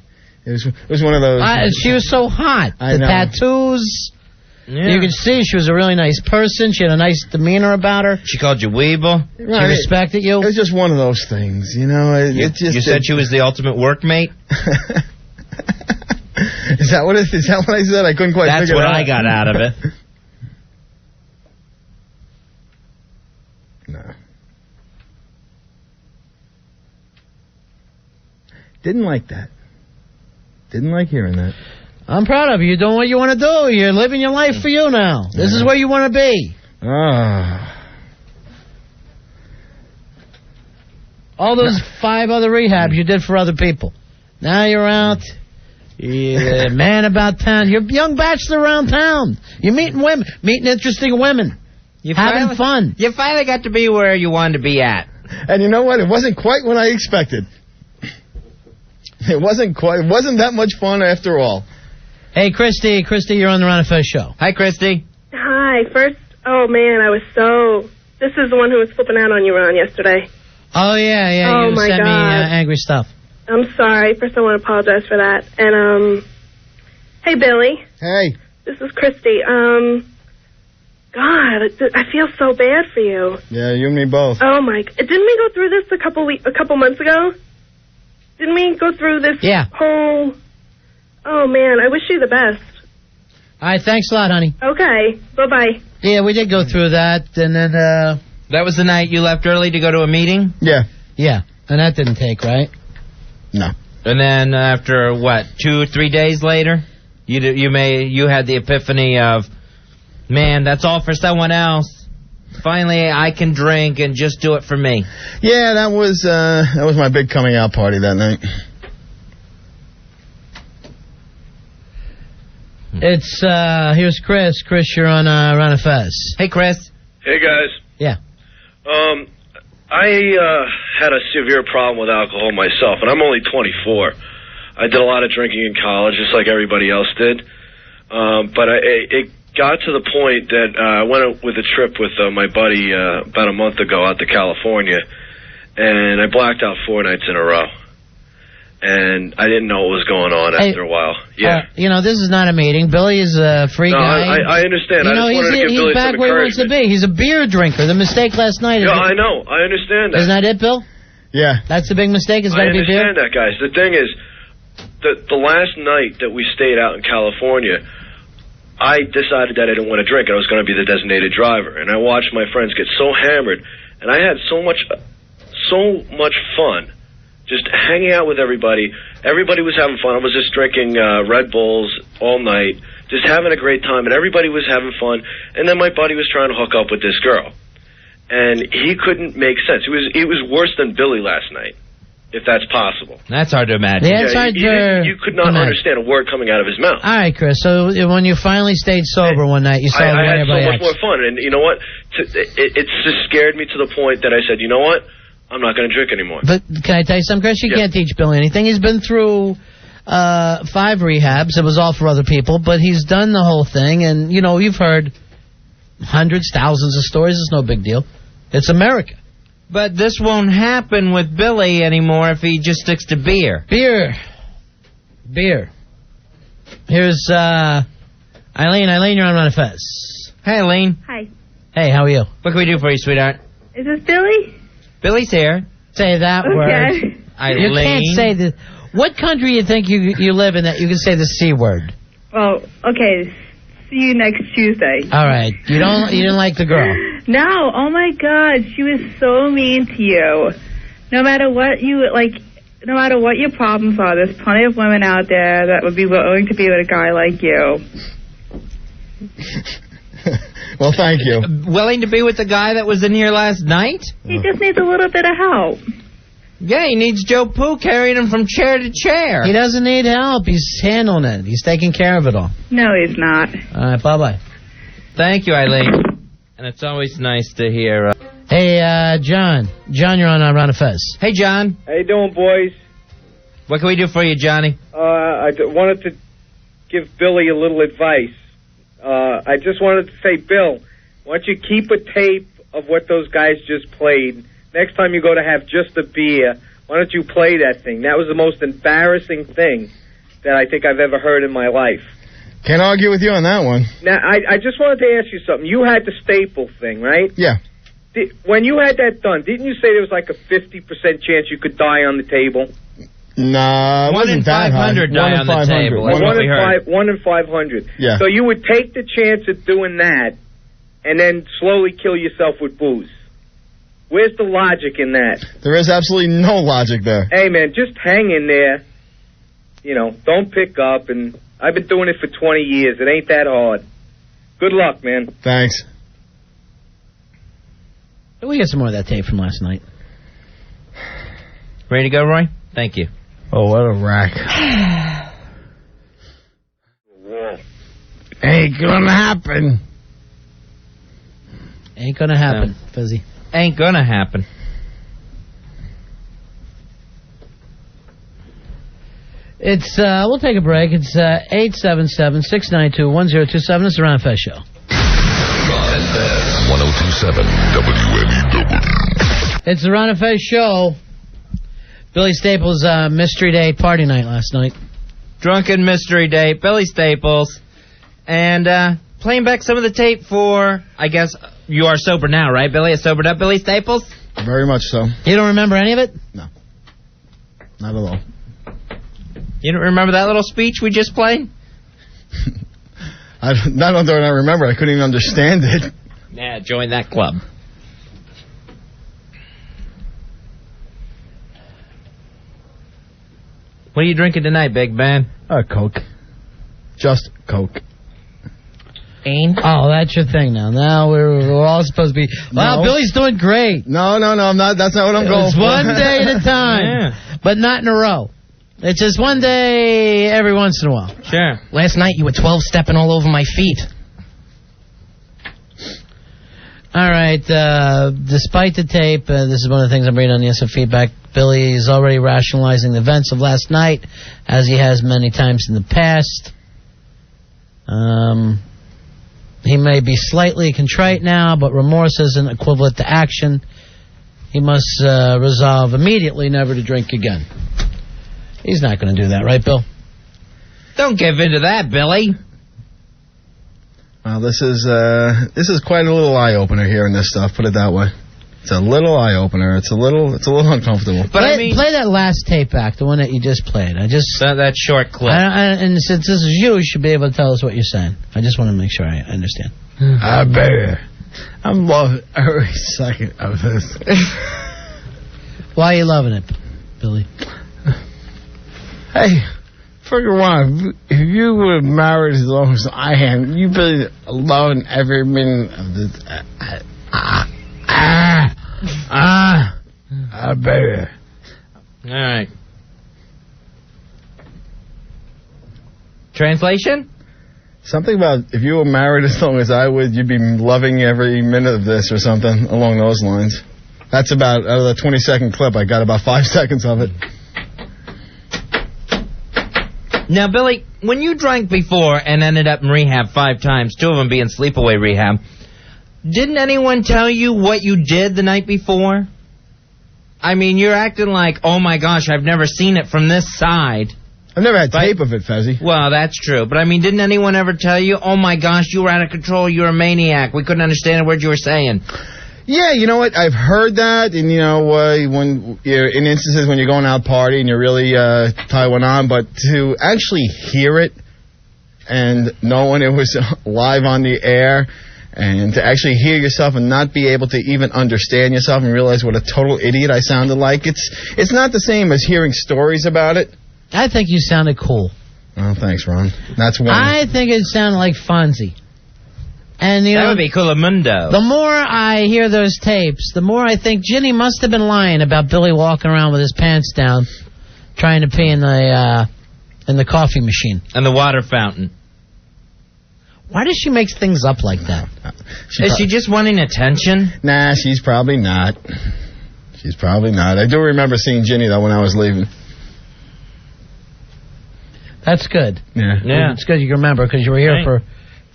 It was one of those.
She was so hot. The tattoos. Yeah. You could see she was a really nice person. She had a nice demeanor about her.
She called you weeble.
Right.
She respected you.
It was just one of those things, you know.
You said she was the ultimate workmate.
Is that what I said? I couldn't quite figure it out.
That's what I got out of it.
No. Didn't like that. Didn't like hearing that.
I'm proud of you. You're doing what you want to do. You're living your life for you now. This is where you want to be. All those 5 other rehabs you did for other people. Now you're out. You're a man about town. You're a young bachelor around town. You're meeting women, meeting interesting women. You're having fun.
You finally got to be where you wanted to be at.
And you know what? It wasn't quite what I expected. It wasn't that much fun after all.
Hey, Christy, you're on the Ron and Fez show.
Hi, Christy.
Hi. First, oh, man, this is the one who was flipping out on you, Ron, yesterday.
Oh, yeah,
oh,
you
my
sent
God.
me angry stuff.
I'm sorry. First, I want to apologize for that. And, hey, Billy.
Hey.
This is Christy. God, I feel so bad for you.
Yeah, you and me both.
Oh, my, didn't we go through this a couple months ago? Didn't we go through this whole... Oh, man, I wish you the best.
All right, thanks a lot, honey.
Okay, bye-bye.
Yeah, we did go through that, and then,
That was the night you left early to go to a meeting?
Yeah.
Yeah, and that didn't take, right?
No.
And then after, 2 or 3 days later, you had the epiphany of, man, that's all for someone else. Finally, I can drink and just do it for me.
Yeah, that was my big coming out party that night.
It's, here's Chris. Chris, you're on Ron and Fez.
Hey, Chris.
Hey, guys.
Yeah.
I had a severe problem with alcohol myself, and I'm only 24. I did a lot of drinking in college, just like everybody else did. But it got to the point that I went with a trip with my buddy about a month ago out to California, and I blacked out 4 nights in a row. And I didn't know what was going on after a while. Yeah.
This is not a meeting. Billy is a free guy.
I understand. I just wanted to give Billy
he's back
some
where he wants to be. He's a beer drinker. The mistake last night is...
Yeah, I know. I understand that.
Isn't that it, Bill?
Yeah.
That's the big mistake? It's got to be beer?
I understand that, guys. The thing is, the last night that we stayed out in California, I decided that I didn't want to drink. I was going to be the designated driver. And I watched my friends get so hammered. And I had so much fun just hanging out with everybody. Everybody was having fun. I was just drinking Red Bulls all night, just having a great time, and everybody was having fun. And then my buddy was trying to hook up with this girl, and he couldn't make sense. It was worse than Billy last night, if that's possible.
That's hard to imagine.
Yeah, it's hard to
you could not understand a word coming out of his mouth.
All right, Chris. So when you finally stayed sober one night, you saw
I had so
everybody
much more fun, and you know what? It just scared me to the point that I said, you know what? I'm not going to drink anymore.
But can I tell you something, Chris? You can't teach Billy anything. He's been through 5 rehabs. It was all for other people, but he's done the whole thing. And, you know, you've heard hundreds, thousands of stories. It's no big deal. It's America.
But this won't happen with Billy anymore if he just sticks to beer.
Beer. Here's Eileen. Eileen, you're on Ron and Fez.
Hey, Eileen.
Hi.
Hey, how are you?
What can we do for you, sweetheart?
Is this Billy?
Billy's here.
Say that word.
Eileen.
You can't say the... What country you think you live in that you can say the C word?
Well, okay. See you next Tuesday.
All right. You didn't like the girl?
No. Oh my God, she was so mean to you. No matter what no matter what your problems are, there's plenty of women out there that would be willing to be with a guy like you.
Well, thank you.
Willing to be with the guy that was in here last night?
He just needs a little bit of help.
Yeah, he needs Joe Poo carrying him from chair to chair.
He doesn't need help. He's handling it. He's taking care of it all.
No, he's not.
All right, bye-bye.
Thank you, Eileen. And it's always nice to hear...
Hey, John. John, you're on Ron and Fez.
Hey, John.
How you doing, boys?
What can we do for you, Johnny?
I wanted to give Billy a little advice. I just wanted to say, Bill, why don't you keep a tape of what those guys just played? Next time you go to have just a beer, why don't you play that thing? That was the most embarrassing thing that I think I've ever heard in my life.
Can't argue with you on that one.
Now, I just wanted to ask you something. You had the staple thing, right?
Yeah.
When you had that done, didn't you say there was like a 50% chance you could die on the table?
Nah, it wasn't that high.
1 in 500 die on the table. That's what we heard.
1 in 500.
Yeah.
So you would take the chance of doing that and then slowly kill yourself with booze. Where's the logic in that?
There is absolutely no logic there.
Hey, man, just hang in there. You know, don't pick up. And I've been doing it for 20 years. It ain't that hard. Good luck, man.
Thanks.
We get some more of that tape from last night.
Ready to go, Roy? Thank you.
Oh, what a rack. Ain't gonna happen.
Ain't gonna happen, Fuzzy.
Ain't gonna happen.
It's, we'll take a break. It's 877-692-1027. It's the Ron Fez Show.
Ron and Fez, 1027 WMEW.
It's the Ron and Fez Show. Billy Staples' Mystery Date party night last night.
Drunken Mystery Date, Billy Staples. And playing back some of the tape for, I guess, you are sober now, right, Billy? A sobered up Billy Staples?
Very much so.
You don't remember any of it?
No. Not at all.
You don't remember that little speech we just played?
Not only do I not remember, I couldn't even understand it.
Yeah, join that club. What are you drinking tonight, big man?
Coke. Just Coke.
Oh, that's your thing now. Now we're all supposed to be... Wow, Billy's doing great.
No, I'm not. That's not what I'm going
It's
for.
one day at a time, but not in a row. It's just one day every once in a while.
Sure.
Last night you were 12-stepping all over my feet.
All right. Despite the tape, this is one of the things I'm reading on the instant feedback. Billy is already rationalizing the events of last night, as he has many times in the past. He may be slightly contrite now, but remorse isn't equivalent to action. He must resolve immediately never to drink again. He's not going to do that, right, Bill?
Don't give in to that, Billy.
Well, this is quite a little eye opener hearing this stuff. Put it that way. It's a little eye opener. It's a little uncomfortable.
But
play that last tape back, the one that you just played.
That short clip.
And since this is you should be able to tell us what you're saying. I just want to make sure I understand.
I bet. I'm loving every second of this.
Why are you loving it, Billy?
Hey, Fucking Ron, if you were married as long as I am, you'd be loving every minute of this. Baby.
All right. Translation?
Something about if you were married as long as I would, you'd be loving every minute of this or something along those lines. That's about, out of the 20-second clip, I got about 5 seconds of it.
Now, Billy, when you drank before and ended up in rehab 5 times, 2 of them being sleepaway rehab, didn't anyone tell you what you did the night before? I mean, you're acting like, oh my gosh, I've never seen it from this side.
I've never had tape of it, Fezzy.
Well, that's true. But, I mean, didn't anyone ever tell you, oh my gosh, you were out of control, you're a maniac, we couldn't understand a word you were saying?
Yeah, you know what? I've heard that, and you know, when you're in instances when you're going out party and you're really tie one on, but to actually hear it and know when it was live on the air, and to actually hear yourself and not be able to even understand yourself and realize what a total idiot I sounded like, it's not the same as hearing stories about it.
I think you sounded cool.
Oh, thanks, Ron. That's one.
I think it sounded like Fonzie. And you
that
know,
would be Culamundo.
The more I hear those tapes, the more I think Ginny must have been lying about Billy walking around with his pants down, trying to pee in the coffee machine
and the water fountain.
Why does she make things up like that?
Is she just wanting attention?
Nah, she's probably not. She's probably not. I do remember seeing Ginny though when I was leaving.
That's good.
Yeah.
It's good you can remember because you were here for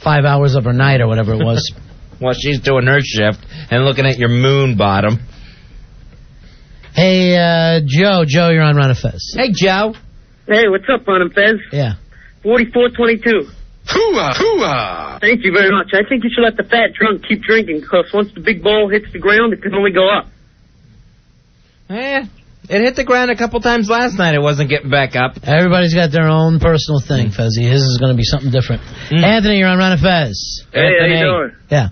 5 hours of her night or whatever it was.
Well, she's doing her shift and looking at your moon bottom.
Hey, Joe, you're on Ron and Fez.
Hey, Joe.
Hey, what's up, Ron and Fez?
Yeah.
4422.
Hooah, hooah.
Thank you very much. I think you should let the fat drunk keep drinking because once the big ball hits the ground, it can only go up.
It hit the ground a couple times last night. It wasn't getting back up.
Everybody's got their own personal thing, Fezzy. His is going to be something different. Anthony, you're on Ron and Fez.
Hey, how you doing?
Yeah.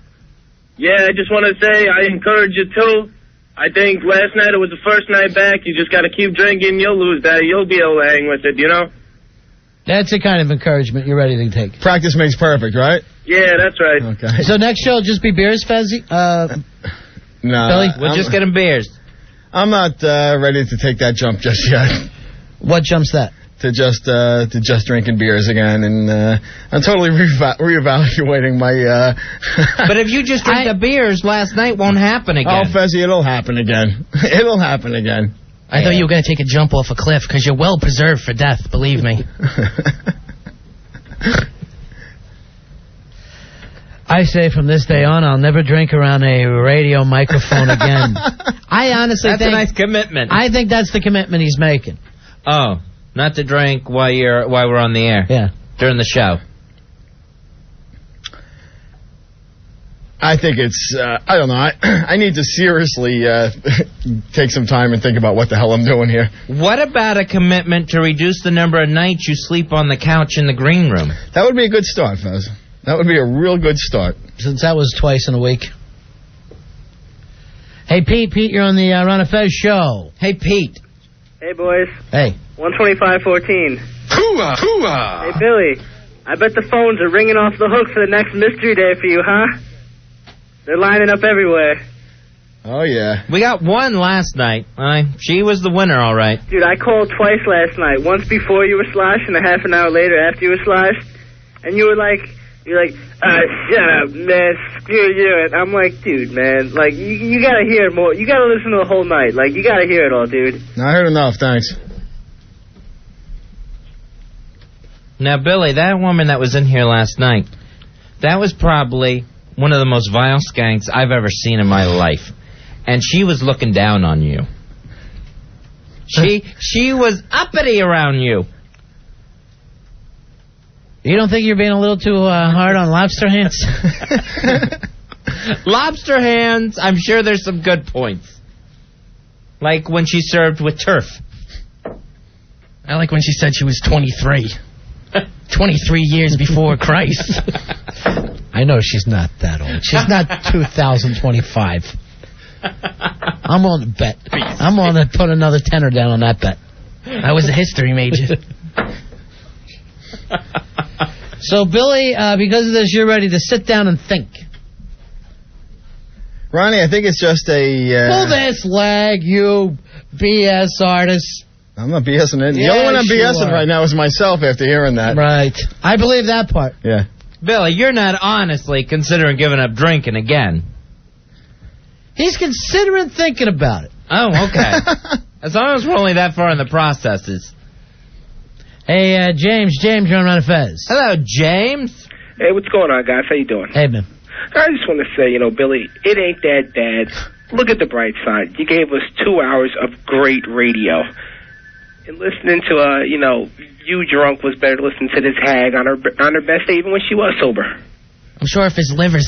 Yeah, I just want to say I encourage you, too. I think last night it was the first night back. You just got to keep drinking. You'll lose that. You'll be able to hang with it, you know?
That's the kind of encouragement you're ready to take.
Practice makes perfect, right?
Yeah, that's right.
Okay.
So next show will just be beers, Fezzy?
No.
Billy?
We'll just get him beers.
I'm not ready to take that jump just yet.
What jump's that?
To just drinking beers again, and I'm totally reevaluating my.
But if you just drink the beers, last night won't happen again.
Oh, Fezzy, it'll happen again. It'll happen again.
I thought you were going to take a jump off a cliff because you're well preserved for death, believe me.
I say from this day on, I'll never drink around a radio microphone again. I honestly think...
That's a nice commitment.
I think that's the commitment he's making.
Oh, not to drink while we're on the air.
Yeah.
During the show.
I think it's, I don't know, I need to seriously take some time and think about what the hell I'm doing here.
What about a commitment to reduce the number of nights you sleep on the couch in the green room?
That would be a good start, Fez. That would be a real good start.
Since that was twice in a week. Hey, Pete, you're on the Ron and Fez show.
Hey, Pete.
Hey, boys.
Hey.
125-14.
Hooah, hooah.
Hey, Billy. I bet the phones are ringing off the hook for the next mystery day for you, huh? They're lining up everywhere.
Oh, yeah.
We got one last night. She was the winner, all right.
Dude, I called twice last night. Once before you were sloshed and a half an hour later after you were sloshed. And you were like, shut up, man, screw you. And I'm like, dude, man, like, you gotta hear it more. You gotta listen to the whole night. Like, you gotta hear it all, dude.
No, I heard enough, thanks.
Now, Billy, that woman that was in here last night, that was probably one of the most vile skanks I've ever seen in my life. And she was looking down on you. She was uppity around you.
You don't think you're being a little too hard on lobster hands?
Lobster hands, I'm sure there's some good points. Like when she served with turf.
I like when she said she was 23. 23 years before Christ.
I know she's not that old. She's not 2025. I'm on the bet. I'm on to put another tenner down on that bet.
I was a history major.
So, Billy, because of this, you're ready to sit down and think.
Ronnie, I think it's just a...
Pull this leg, you BS artist.
I'm not BSing it. The only one I'm BSing right now is myself after hearing that.
Right. I believe that part.
Yeah.
Billy, you're not honestly considering giving up drinking again.
He's considering thinking about it.
Oh, okay. As long as we're only that far in the processes.
Hey, James, you're on Ron and Fez.
Hello, James.
Hey, what's going on, guys? How you doing?
Hey, man.
I just want to say, Billy, it ain't that bad. Look at the bright side. You gave us 2 hours of great radio. And listening to, you drunk was better to listen to this hag on her best day even when she was sober.
I'm sure if his liver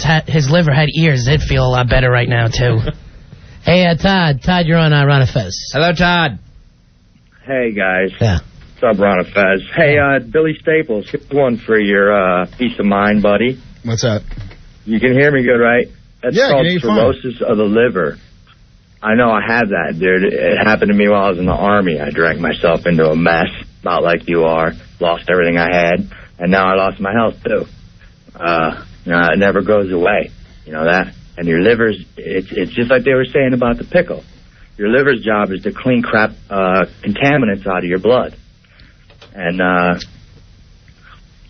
had ears, it'd feel a lot better right now, too.
Hey, Todd, you're on Ron and Fez.
Hello, Todd.
Hey, guys.
Yeah.
What's up, Ron and Fez? Hey, Billy Staples, here's one for your peace of mind, buddy.
What's that?
You can hear me good, right? That's called cirrhosis of the liver. I know I have that, dude. It happened to me while I was in the Army. I drank myself into a mess, about like you are, lost everything I had, and now I lost my health, too. It never goes away, you know that? And your liver's, it's just like they were saying about the pickle. Your liver's job is to clean contaminants out of your blood. And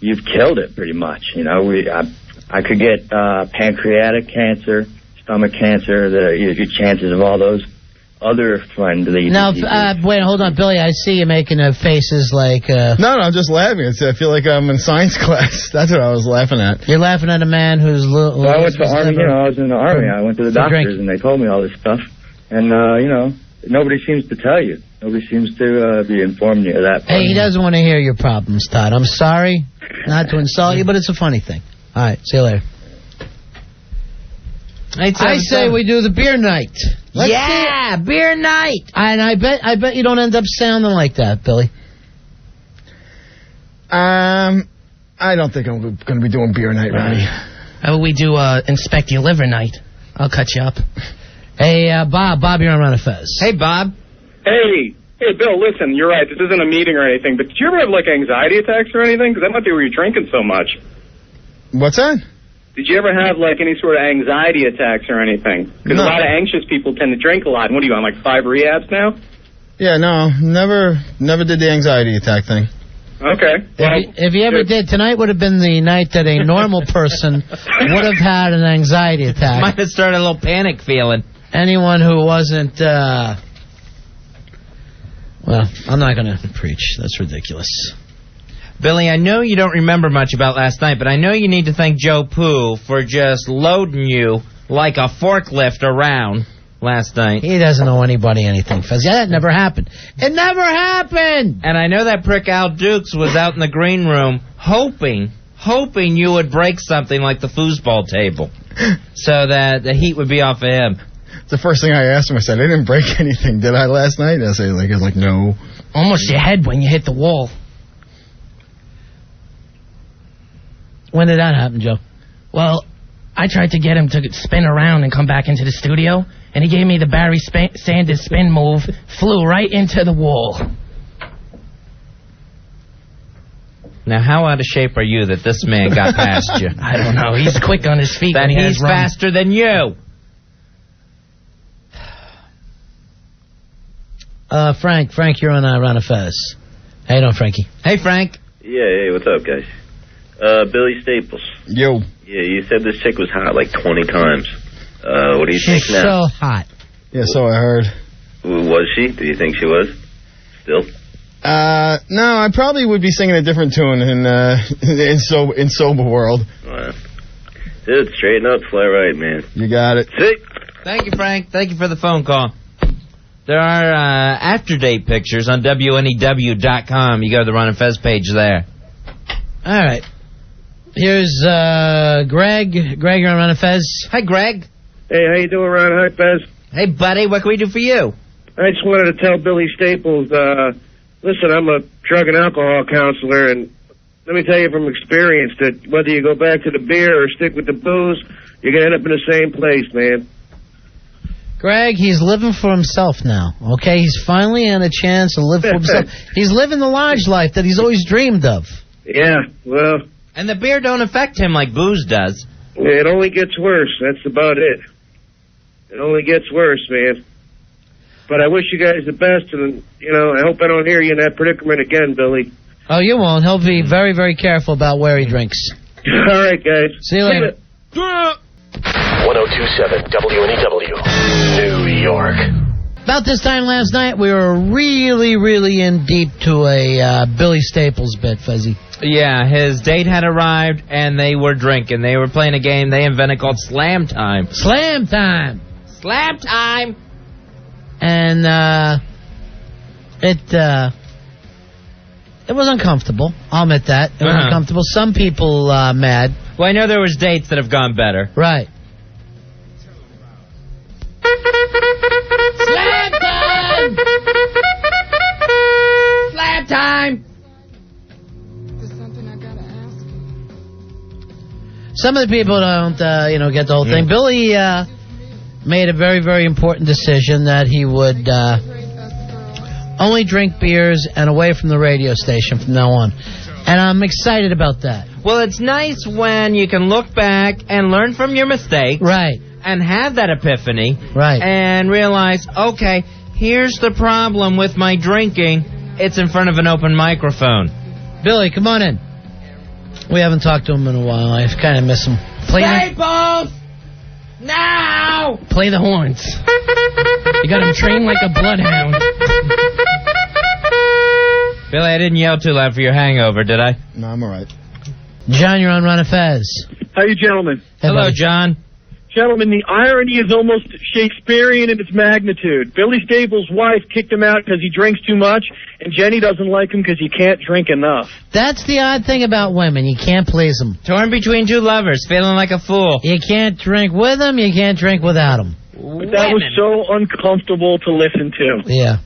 you've killed it pretty much, I could get pancreatic cancer, stomach cancer, your chances of all those other friendly diseases.
Wait, hold on, Billy. I see you making faces like...
No, I'm just laughing. I feel like I'm in science class. That's what I was laughing at.
You're laughing at a man who's...
Well, I went to the Army, I was in the Army. I went to the doctors, and they told me all this stuff. And, nobody seems to tell you. Nobody seems to be informing you of that.
Hey, he doesn't want to hear your problems, Todd. I'm sorry not to insult you, but it's a funny thing. All right, see you later. I say we do the beer night. Let's
beer night.
And I bet you don't end up sounding like that, Billy.
I don't think I'm going to be doing beer night, Ronnie.
How about we do inspect your liver night? I'll cut you up.
Hey, Bob, you're on Ron and Fez.
Hey, Bob.
Hey, Bill, listen, you're right. This isn't a meeting or anything, but did you ever have, anxiety attacks or anything? Because that might be where you're drinking so much.
What's that?
Did you ever have, any sort of anxiety attacks or anything? Because a lot of anxious people tend to drink a lot. And what are you on, 5 rehabs now?
Yeah, no, never did the anxiety attack thing.
Okay. Well,
if you ever did, tonight would have been the night that a normal person would have had an anxiety attack.
Might have started a little panic feeling.
Anyone who wasn't, well, I'm not going to preach. That's ridiculous.
Billy, I know you don't remember much about last night, but I know you need to thank Joe Pooh for just loading you like a forklift around last night.
He doesn't owe anybody anything, Fez. Yeah, that never happened. It never happened!
And I know that prick Al Dukes was out in the green room hoping you would break something like the foosball table so that the heat would be off of him.
The first thing I asked him, I said, I didn't break anything, did I, last night? I was like, no.
Almost your head when you hit the wall.
When did that happen, Joe?
Well, I tried to get him to spin around and come back into the studio, and he gave me the Barry Sanders spin move, flew right into the wall.
Now, how out of shape are you that this man got past you?
I don't know. He's quick on his feet.
That he's faster than you.
Frank, you're on Ron and Fez. How you doing, Frankie?
Hey, Frank.
Yeah, hey, what's up, guys? Billy Staples.
Yo.
Yeah, you said this chick was hot 20 times. What do you think now?
She's so hot.
Yeah, so I heard.
Was she? Do you think she was? Still?
No, I probably would be singing a different tune in sober world.
Dude, straighten up, fly right, man.
You got it.
Sick.
Thank you, Frank. Thank you for the phone call. There are after-date pictures on WNEW.com. You go to the Ron and Fez page there.
All right. Here's Greg. Greg, you're on Ron and Fez.
Hi, Greg.
Hey, how you doing, Ron? Hi, Fez.
Hey, buddy. What can we do for you?
I just wanted to tell Billy Staples, listen, I'm a drug and alcohol counselor, and let me tell you from experience that whether you go back to the beer or stick with the booze, you're going to end up in the same place, man.
Greg, he's living for himself now, okay? He's finally had a chance to live for himself. He's living the large life that he's always dreamed of.
Yeah, well,
And the beer don't affect him like booze does.
It only gets worse. That's about it. It only gets worse, man. But I wish you guys the best, and, I hope I don't hear you in that predicament again, Billy.
Oh, you won't. He'll be very, very careful about where he drinks.
All right, guys.
See you later.
1027 WNEW, New York.
About this time last night, we were really, really in deep to a Billy Staples bit, Fuzzy.
Yeah, his date had arrived, and they were drinking. They were playing a game they invented called Slam Time.
Slam Time!
Slam Time!
And it was uncomfortable. I'll admit that. It was uncomfortable. Some people mad.
Well, I know there was dates that have gone better.
Right.
Slap time! Slap time!
Some of the people don't, get the whole thing. Billy made a very, very important decision that he would only drink beers and away from the radio station from now on. And I'm excited about that.
Well, it's nice when you can look back and learn from your mistakes.
Right.
And have that epiphany.
Right.
And realize, okay, here's the problem with my drinking. It's in front of an open microphone.
Billy, come on in. We haven't talked to him in a while. I kind of miss him.
Staples! Now! Play the horns. You got him trained like a bloodhound.
Billy, I didn't yell too loud for your hangover, did I?
No, I'm all right.
John, you're on Ron and Fez.
How you gentlemen?
Hello, John.
Gentlemen, the irony is almost Shakespearean in its magnitude. Billy Staples' wife kicked him out because he drinks too much, and Jenny doesn't like him because he can't drink enough.
That's the odd thing about women. You can't please them.
Torn between two lovers, feeling like a fool.
You can't drink with them, you can't drink without them.
But that was so uncomfortable to listen to.
Yeah.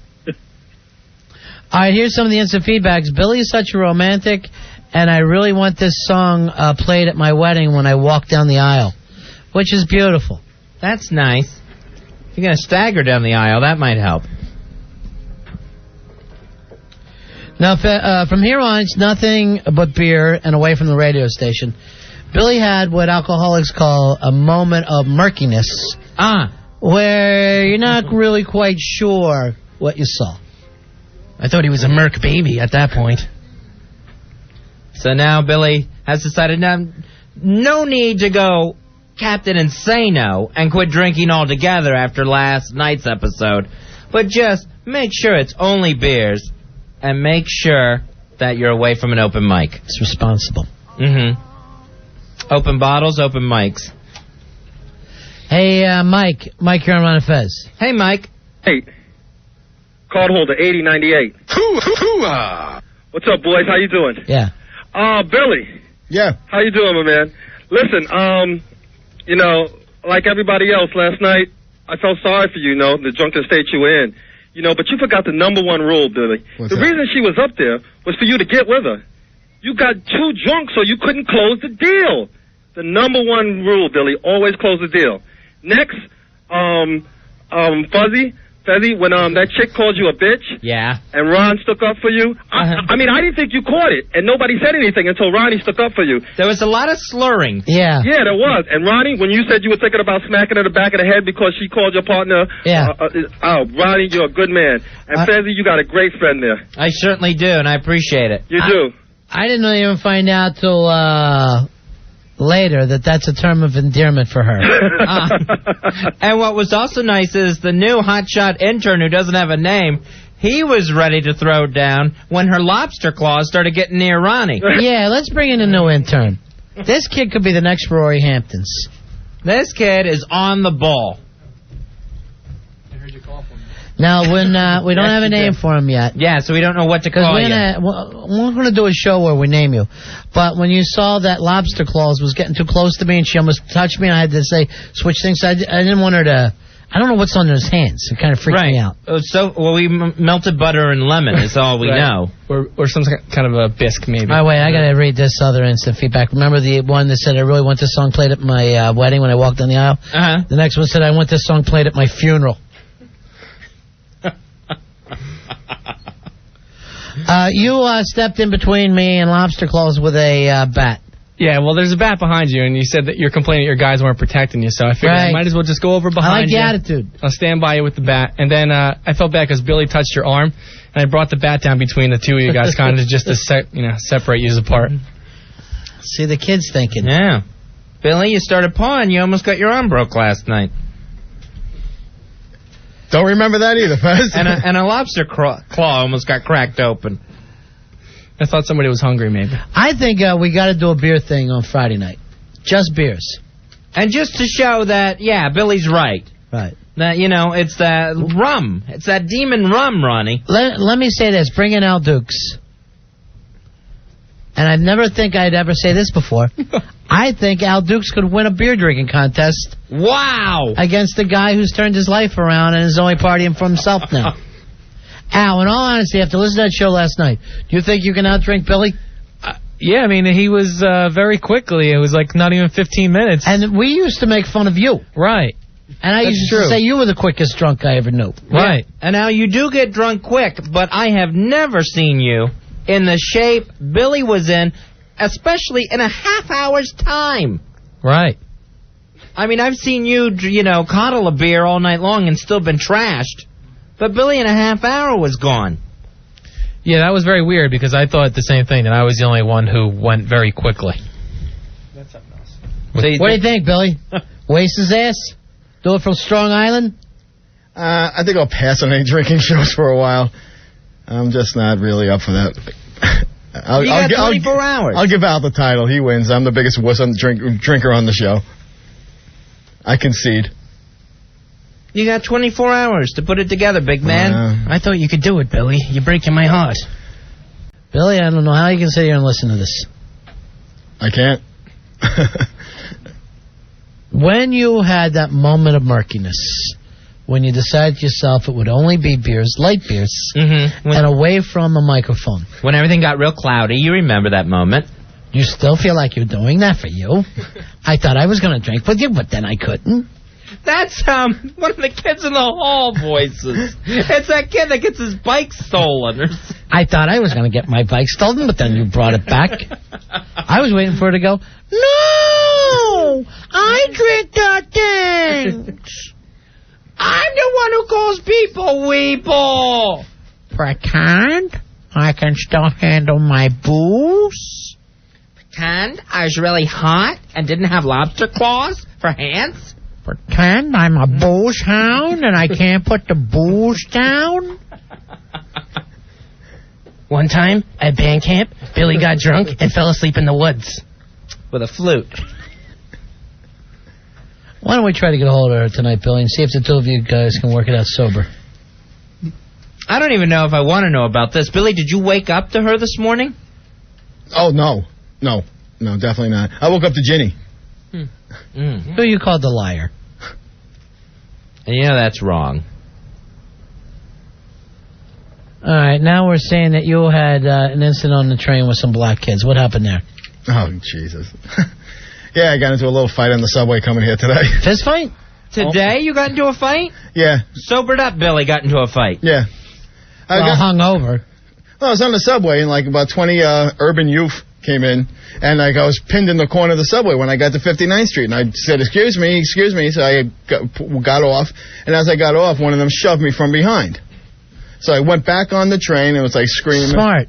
All right, here's some of the instant feedbacks. Billy is such a romantic, and I really want this song played at my wedding when I walk down the aisle, which is beautiful.
That's nice. If you're going to stagger down the aisle, that might help.
Now, from here on, it's nothing but beer and away from the radio station. Billy had what alcoholics call a moment of murkiness, where you're not really quite sure what you saw.
I thought he was a Merc baby at that point.
So now Billy has decided now, no need to go Captain Insano and quit drinking altogether after last night's episode, but just make sure it's only beers and make sure that you're away from an open mic.
It's responsible.
Mm-hmm. Open bottles, open mics.
Hey, Mike. Mike, you're on Ron and Fez.
Hey, Mike.
Hey. Card holder 8098. What's up, boys? How you doing?
Yeah.
Billy.
Yeah.
How you doing, my man? Listen, like everybody else last night, I felt sorry for you, the drunken state you were in. But you forgot the number one rule, Billy. The reason she was up there was for you to get with her. You got too drunk, so you couldn't close the deal. The number one rule, Billy, always close the deal. Next, Fezzy, when that chick called you a bitch,
yeah,
and Ron stuck up for you, I mean, I didn't think you caught it, and nobody said anything until Ronnie stuck up for you.
There was a lot of slurring.
Yeah.
Yeah, there was. And Ronnie, when you said you were thinking about smacking her in the back of the head because she called your partner, Ronnie, you're a good man. And Fezzy, you got a great friend there.
I certainly do, and I appreciate it.
You do.
I didn't even find out till later that's a term of endearment for her.
And what was also nice is the new hotshot intern who doesn't have a name, he was ready to throw down when her lobster claws started getting near Ronnie.
Yeah, let's bring in a new intern. This kid could be the next Rory Hamptons.
This kid is on the ball.
Now, when we don't have a name for him yet.
Yeah, so we don't know what to call you.
We're going to do a show where we name you. But when you saw that lobster claws was getting too close to me and she almost touched me, and I had to say, switch things. I didn't want her to... I don't know what's under his hands. It kind of freaked me out.
We melted butter and lemon is all we know.
Or some kind of a bisque, maybe.
All right, wait, I got to read this other instant feedback. Remember the one that said, I really want this song played at my wedding when I walked down the aisle?
Uh-huh.
The next one said, I want this song played at my funeral. You stepped in between me and lobster claws with a bat.
Yeah, well, there's a bat behind you, and you said that you're complaining that your guys weren't protecting you, so I figured I might as well just go over behind you.
I like the attitude.
I'll stand by you with the bat. And then I felt bad because Billy touched your arm, and I brought the bat down between the two of you guys, kind of just to separate you apart.
See, the kid's thinking.
Yeah. Billy, you started pawing. You almost got your arm broke last night.
Don't remember that either, Fez.
And a lobster claw almost got cracked open.
I thought somebody was hungry, maybe.
I think we got to do a beer thing on Friday night. Just beers.
And just to show that, yeah, Billy's right.
Right.
That, it's that rum. It's that demon rum, Ronnie.
Let me say this. Bring in Al Dukes. And I never think I'd ever say this before. I think Al Dukes could win a beer drinking contest.
Wow!
Against the guy who's turned his life around and is only partying for himself now. Al, in all honesty, after listening to that show last night, do you think you can outdrink Billy?
Yeah, I mean, he was very quickly. It was like not even 15 minutes.
And we used to make fun of you.
Right.
And I used to say you were the quickest drunk I ever knew.
Right.
Yeah. And now you do get drunk quick, but I have never seen you in the shape Billy was in, especially in a half hour's time.
Right.
I mean, I've seen you, coddle a beer all night long and still been trashed. But Billy in a half hour was gone.
Yeah, that was very weird because I thought the same thing, that I was the only one who went very quickly.
That's something else. What do you think, Billy? Waste his ass? Do it from Strong Island?
I think I'll pass on any drinking shows for a while. I'm just not really up for that.
You got 24 hours.
I'll give Al the title. He wins. I'm the biggest wuss drinker on the show. I concede.
You got 24 hours to put it together, big man.
I thought you could do it, Billy. You're breaking my heart.
Billy, I don't know how you can sit here and listen to this.
I can't.
When you had that moment of murkiness, when you decided to yourself it would only be beers, light beers, and away from the microphone.
When everything got real cloudy, you remember that moment.
You still feel like you're doing that for you? I thought I was going to drink with you, but then I couldn't.
That's one of the kids in the hall voices. It's that kid that gets his bike stolen.
I thought I was going to get my bike stolen, but then you brought it back. I was waiting for her to go, no, I drink that things.
I'm the one who calls people weeble.
Pretend I can still handle my booze.
Pretend I was really hot and didn't have lobster claws for hands.
Pretend I'm a booze hound and I can't put the booze down.
One time at band camp, Billy got drunk and fell asleep in the woods.
With a flute.
Why don't we try to get a hold of her tonight, Billy, and see if the two of you guys can work it out sober?
I don't even know if I want to know about this. Billy, did you wake up to her this morning?
Oh, no. No, definitely not. I woke up to Ginny.
Who you called the liar?
Yeah, that's wrong.
All right, now we're saying that you had an incident on the train with some black kids. What happened there?
Oh, Jesus. Yeah, I got into a little fight on the subway coming here today.
Fist fight?
Today you got into a fight?
Yeah.
Sobered up, Billy got into a fight.
Yeah.
Well, hung over.
Well, I was on the subway, and about 20 urban youth came in, and I was pinned in the corner of the subway when I got to 59th Street, and I said, excuse me, so I got off, and as I got off, one of them shoved me from behind. So I went back on the train and was screaming.
Smart.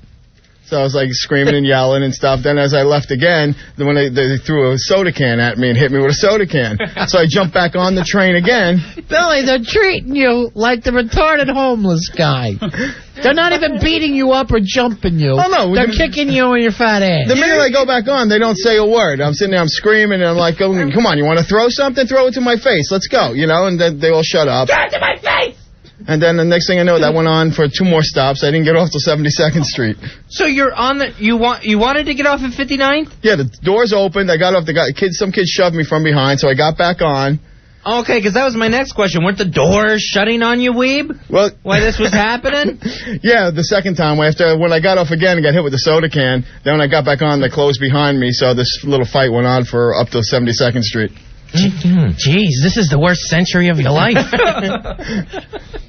So I was screaming and yelling and stuff. Then as I left again, when they threw a soda can at me and hit me with a soda can. So I jumped back on the train again.
Billy, they're treating you like the retarded homeless guy. They're not even beating you up or jumping you.
Oh, no.
They're kicking you in your fat ass.
The minute I go back on, they don't say a word. I'm sitting there, I'm screaming, and I'm like, oh, come on, you want to throw something? Throw it to my face. Let's go, and then they all shut up.
Throw it to my face!
And then the next thing I know, that went on for 2 more stops. I didn't get off till 72nd Street.
So you're on the... You wanted to get off at 59th?
Yeah, the doors opened. I got off. Some kids shoved me from behind, so I got back on.
Okay, because that was my next question. Weren't the doors shutting on you, Weeb?
Well,
why this was happening?
Yeah, the second time. When I got off again and got hit with the soda can, then when I got back on, they closed behind me, so this little fight went on for up to 72nd Street.
Jeez, this is the worst century of your life.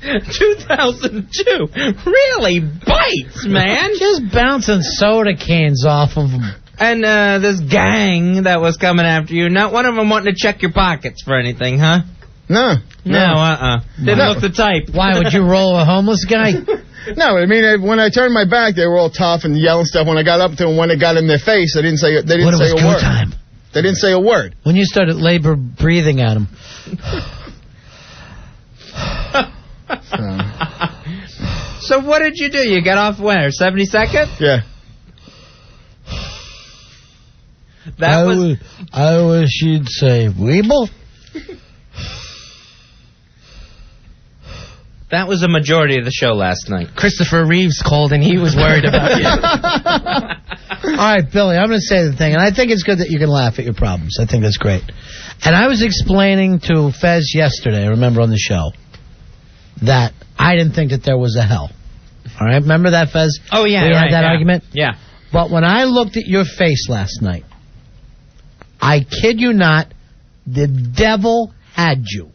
2002 really bites, man.
Just bouncing soda cans off of them.
And this gang that was coming after you, not one of them wanting to check your pockets for anything, huh?
No.
Didn't look the type.
Why, would you roll a homeless guy?
No, I mean, when I turned my back, they were all tough and yelling stuff. When I got up to them, when it got in their face, they didn't say a word. They didn't say a word.
When you started labor breathing at them.
So what did you do? You got off where? 72nd?
Yeah.
I wish you'd say Weeble.
That was a majority of the show last night.
Christopher Reeves called and he was worried about you.
All right, Billy, I'm going to say the thing, and I think it's good that you can laugh at your problems. I think that's great. And I was explaining to Fez yesterday, remember on the show, that I didn't think that there was a hell. All right, remember that, Fez?
Oh, yeah.
We had that argument?
Yeah.
But when I looked at your face last night, I kid you not, the devil had you.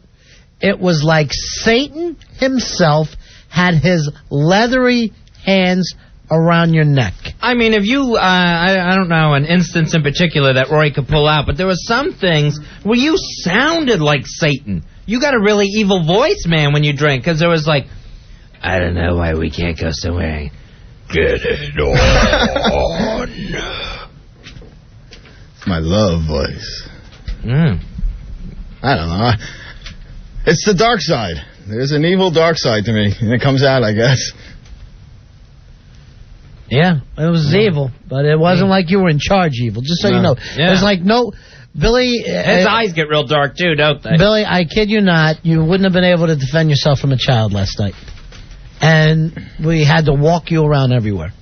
It was like Satan himself had his leathery hands around your neck.
I mean, if you, I don't know an instance in particular that Roy could pull out, but there were some things where you sounded like Satan. You got a really evil voice, man, when you drink, because there was like, I don't know why we can't go somewhere. Get it on.
It's my love voice.
I
don't know. It's the dark side. There's an evil dark side to me, and it comes out, I guess.
Yeah, it was evil, but it wasn't like you were in charge evil, just so you know.
Yeah.
There's like no... Billy...
His eyes get real dark, too, don't they?
Billy, I kid you not, you wouldn't have been able to defend yourself from a child last night. And we had to walk you around everywhere.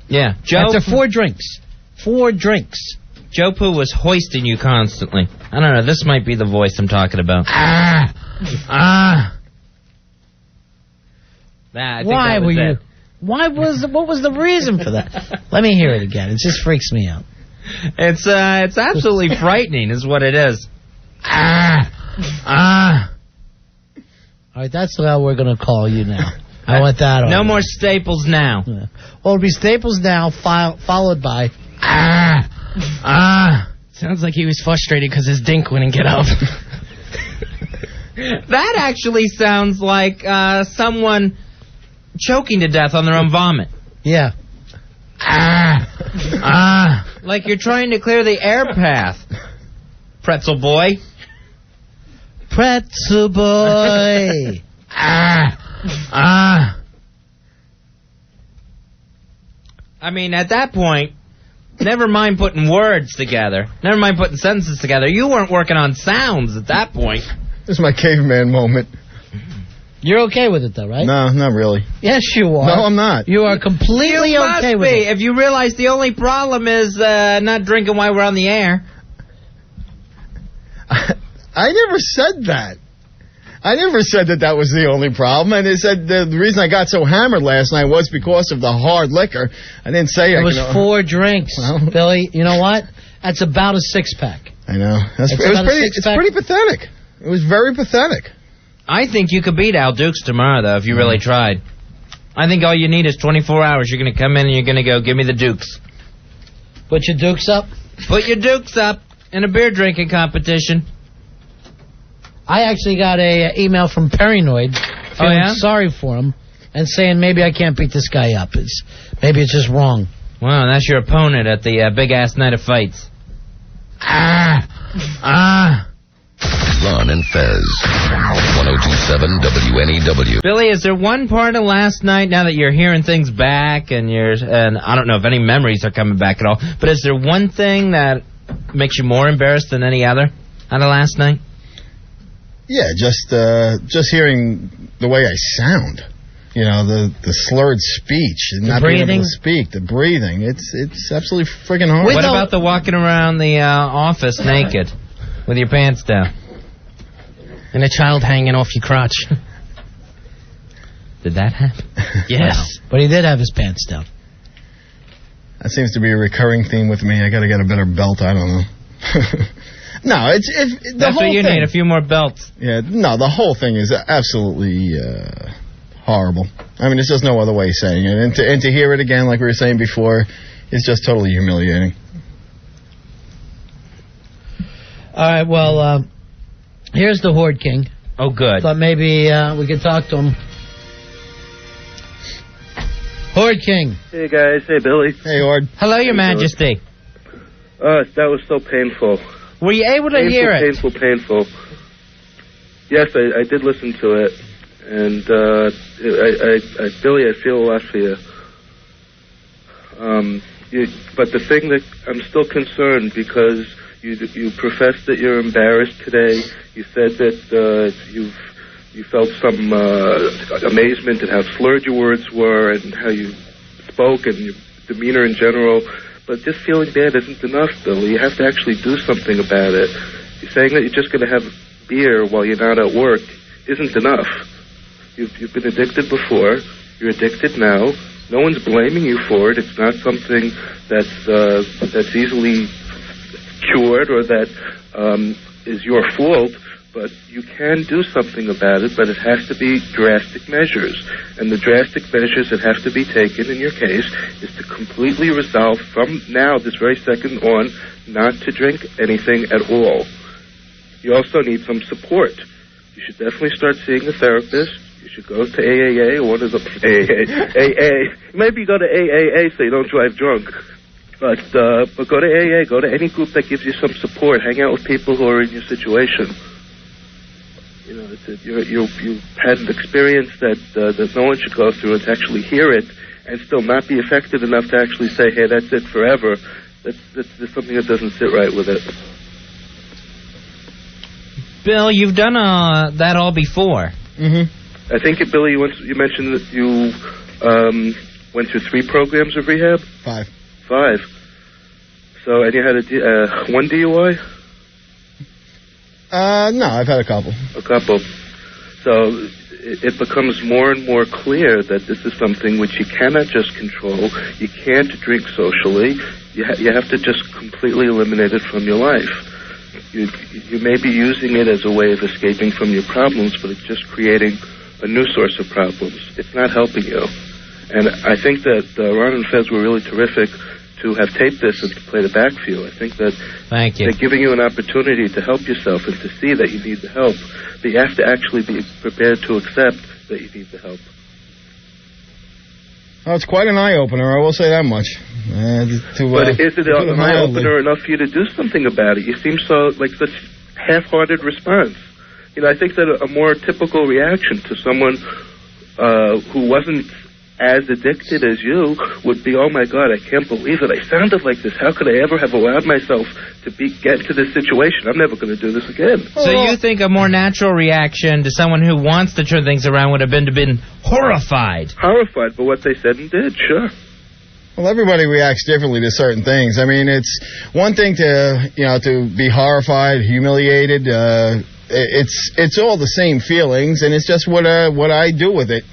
Yeah.
After 4 drinks. 4 drinks.
Joe Poo was hoisting you constantly. I don't know, this might be the voice I'm talking about.
Why were you... What was the reason for that? Let me hear it again. It just freaks me out.
It's absolutely frightening is what it is.
All right, that's how we're going to call you now. I want that on.
No more Staples now.
Yeah. Well, it'll be Staples now, followed by...
Sounds like he was frustrated because his dink wouldn't get up.
That actually sounds like someone choking to death on their own vomit.
Yeah.
Like you're trying to clear the air path. Pretzel boy.
Pretzel boy.
I mean, at that point, never mind putting words together. Never mind putting sentences together. You weren't working on sounds at that point.
This is my caveman moment.
You're okay with it, though, right?
No, not really.
Yes, you are.
No, I'm not.
You are completely okay with it.
If you realize the only problem is not drinking while we're on the air.
I never said that. I never said that was the only problem. And it said the reason I got so hammered last night was because of the hard liquor. I didn't say
it. It was 4 drinks, Billy. You know what? That's about a 6-pack.
I know. It's pretty pathetic. It was very pathetic.
I think you could beat Al Dukes tomorrow, though, if you really tried. I think all you need is 24 hours. You're going to come in and you're going to go, give me the Dukes.
Put your Dukes up?
Put your Dukes up in a beer drinking competition.
I actually got a email from Paranoid feeling sorry for him and saying maybe I can't beat this guy up. Maybe it's just wrong.
Wow, that's your opponent at the big-ass night of fights.
Ron and Fez, 102.7 WNEW.
Billy, is there one part of last night, now that you're hearing things back and I don't know if any memories are coming back at all, but is there one thing that makes you more embarrassed than any other out of last night?
Yeah, just hearing the way I sound. You know, the slurred speech, and not being able to speak, the breathing. It's absolutely friggin' hard.
What about the walking around the office naked with your pants down?
And a child hanging off your crotch.
Did that happen?
Yes.
No, but he did have his pants down.
That seems to be a recurring theme with me. I got to get a better belt. I don't know. No,
that's what you need, a few more belts.
Yeah, no, the whole thing is absolutely horrible. I mean, there's just no other way of saying it. And to hear it again, like we were saying before, is just totally humiliating.
All right, well, here's the Horde King.
Oh, good.
Thought maybe we could talk to him. Horde King.
Hey, guys. Hey, Billy.
Hey, Horde.
Hello, Your Majesty.
That was so painful.
Were you able to hear it?
Painful. Yes, I did listen to it. And, Billy, I feel a lot for you. But the thing that I'm still concerned because you professed that you're embarrassed today. You said that you felt some amazement at how slurred your words were and how you spoke and your demeanor in general. But just feeling bad isn't enough, Billy. You have to actually do something about it. You're saying that you're just going to have beer while you're not at work isn't enough. You've been addicted before. You're addicted now. No one's blaming you for it. It's not something that's easily cured or that is your fault. But you can do something about it, but it has to be drastic measures. And the drastic measures that have to be taken in your case is to completely resolve from now, this very second on, not to drink anything at all. You also need some support. You should definitely start seeing a therapist. You should go to AAA or one of the AA. Maybe go to AAA so you don't drive drunk. But go to AA. Go to any group that gives you some support. Hang out with people who are in your situation. You know, you had an experience that no one should go through, and to actually hear it and still not be affected enough to actually say, hey, that's it forever. There's something that doesn't sit right with it.
Bill, you've done that all before.
Mm-hmm. I think, Billy, you mentioned that you went through 3 programs of rehab?
5.
5. So, and you had one DUI?
No, I've had a couple.
A couple. So it becomes more and more clear that this is something which you cannot just control. You can't drink socially. You have to just completely eliminate it from your life. You may be using it as a way of escaping from your problems, but it's just creating a new source of problems. It's not helping you. And I think that Ron and Fez were really terrific to have taped this and to play the back for you. I think that
Thank you.
They're giving you an opportunity to help yourself and to see that you need the help. But you have to actually be prepared to accept that you need the help.
Oh, it's quite an eye-opener, I will say that much.
But is it an eye-opener enough for you to do something about it? You seem so like such half-hearted response. You know, I think that a more typical reaction to someone who wasn't as addicted as you would be, oh my God, I can't believe it. I sounded like this. How could I ever have allowed myself to get to this situation? I'm never going to do this again.
So you think a more natural reaction to someone who wants to turn things around would have been horrified?
Horrified by what they said and did, sure.
Well, everybody reacts differently to certain things. I mean, it's one thing to be horrified, humiliated. It's all the same feelings, and it's just what I do with it,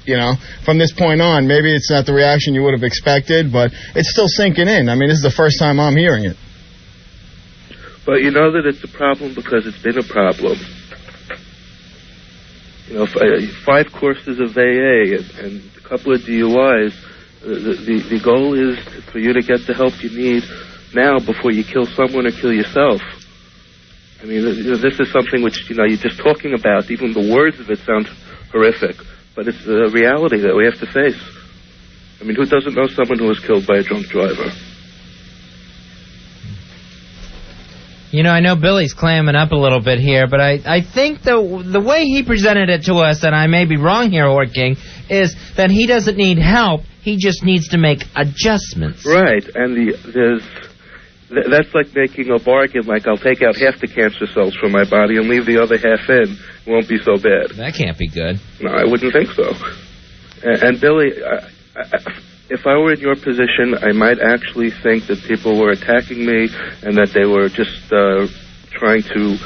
from this point on. Maybe it's not the reaction you would have expected, but it's still sinking in. I mean, this is the first time I'm hearing it.
But you know that it's a problem because it's been a problem. 5 courses of AA and a couple of DUIs. The goal is for you to get the help you need now before you kill someone or kill yourself. I mean, this is something which, you're just talking about. Even the words of it sound horrific. But it's a reality that we have to face. I mean, who doesn't know someone who was killed by a drunk driver?
I know Billy's clamming up a little bit here, but I think the way he presented it to us, and I may be wrong here, Horde King, is that he doesn't need help. He just needs to make adjustments.
Right, and that's like making a bargain, like I'll take out half the cancer cells from my body and leave the other half in. It won't be so bad.
That can't be good.
No, I wouldn't think so. And Billy, if I were in your position, I might actually think that people were attacking me and that they were just trying to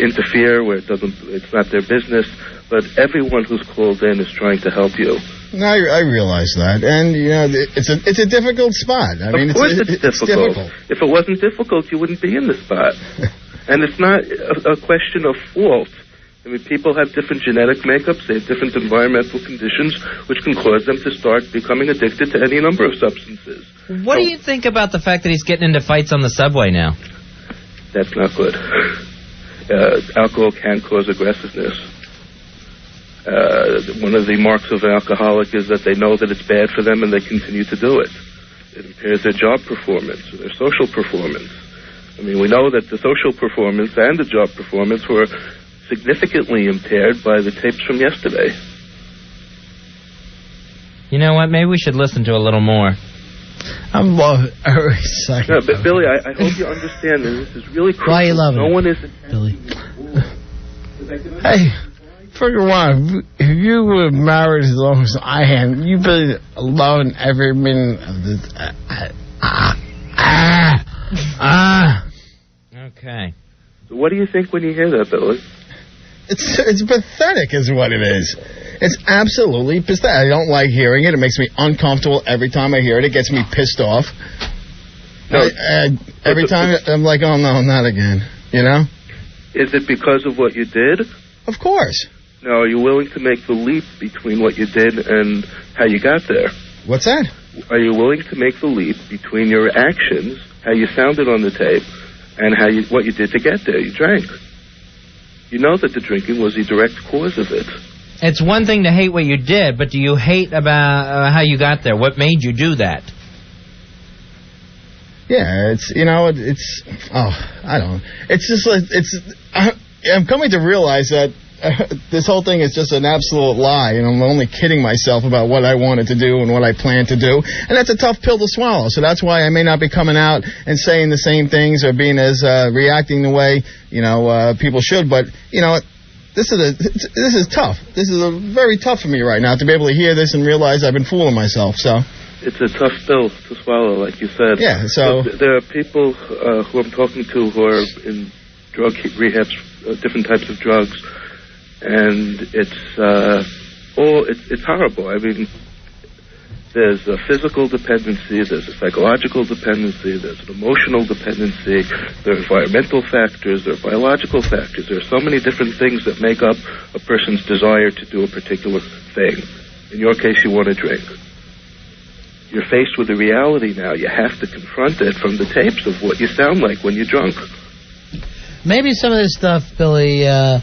interfere where it's not their business. But everyone who's called in is trying to help you.
No, I realize that, and it's a difficult spot. I mean,
of course it's difficult. If it wasn't difficult, you wouldn't be in the spot. And it's not a question of fault. I mean, people have different genetic makeups, they have different environmental conditions, which can cause them to start becoming addicted to any number of substances.
What do you think about the fact that he's getting into fights on the subway now?
That's not good. alcohol can cause aggressiveness. One of the marks of an alcoholic is that they know that it's bad for them and they continue to do it. It impairs their job performance, their social performance. I mean, we know that the social performance and the job performance were significantly impaired by the tapes from yesterday.
You know what? Maybe we should listen to a little more.
I'm loving every second.
No, but Billy, I hope you understand that this is really crucial.
Why are you loving
No
it,
one is...
Billy?
Hey, figure one, if you were married as long as I am, you've been alone every minute of this.
Okay.
So what do you think when you hear that, Billy?
It's pathetic is what it is. It's absolutely pathetic. I don't like hearing it. It makes me uncomfortable every time I hear it. It gets me pissed off.
No,
every time I'm like, oh no, not again. You know?
Is it because of what you did?
Of course.
Now, are you willing to make the leap between what you did and how you got there?
What's that?
Are you willing to make the leap between your actions, how you sounded on the tape, and what you did to get there? You drank. You know that the drinking was the direct cause of it.
It's one thing to hate what you did, but do you hate about how you got there? What made you do that?
Yeah, I don't. It's just like, I'm coming to realize that this whole thing is just an absolute lie, and I'm only kidding myself about what I wanted to do and what I planned to do, and that's a tough pill to swallow. So that's why I may not be coming out and saying the same things or being as reacting the way people should. But this is tough. This is very tough for me right now to be able to hear this and realize I've been fooling myself. So
it's a tough pill to swallow, like you said.
Yeah. So
but there are people who I'm talking to who are in drug rehabs, different types of drugs. And it's horrible. I mean, there's a physical dependency, there's a psychological dependency, there's an emotional dependency, there are environmental factors, there are biological factors. There are so many different things that make up a person's desire to do a particular thing. In your case, you want to drink. You're faced with the reality now. You have to confront it from the tapes of what you sound like when you're drunk.
Maybe some of this stuff, Billy, it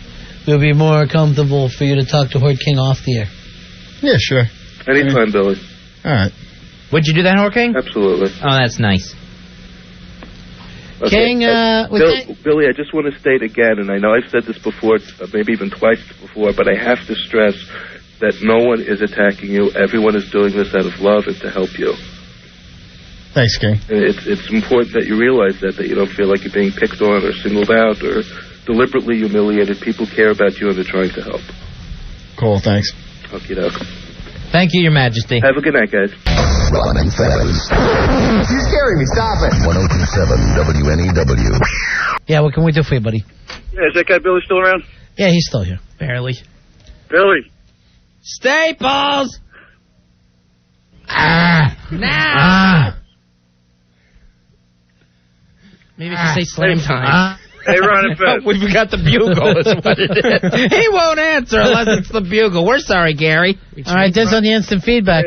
would be more comfortable for you to talk to Horde King off the air.
Yeah, sure.
Anytime, Billy.
All right.
Would you do that, Horde King?
Absolutely.
Oh, that's nice.
Okay.
King,
Billy, I just want to state again, and I know I've said this before, maybe even twice before, but I have to stress that no one is attacking you. Everyone is doing this out of love and to help you.
Thanks, King.
And it's important that you realize that you don't feel like you're being picked on or singled out or deliberately humiliated. People care about you and they're trying to help.
Cool, thanks.
Okie doke.
Thank you, Your Majesty.
Have a good night, guys.
Ron and Fez.
You're scaring me. Stop it.
1027 WNEW.
Yeah, what can we do for you, buddy?
Yeah, is that guy Billy still around?
Yeah, he's still here.
Barely.
Billy.
Staples!
Now! Maybe you can say slam time.
Hey, Ron and Fez.
We forgot the bugle is what it is. He won't answer unless it's the bugle. We're sorry, Gary.
All right, this on the instant feedback.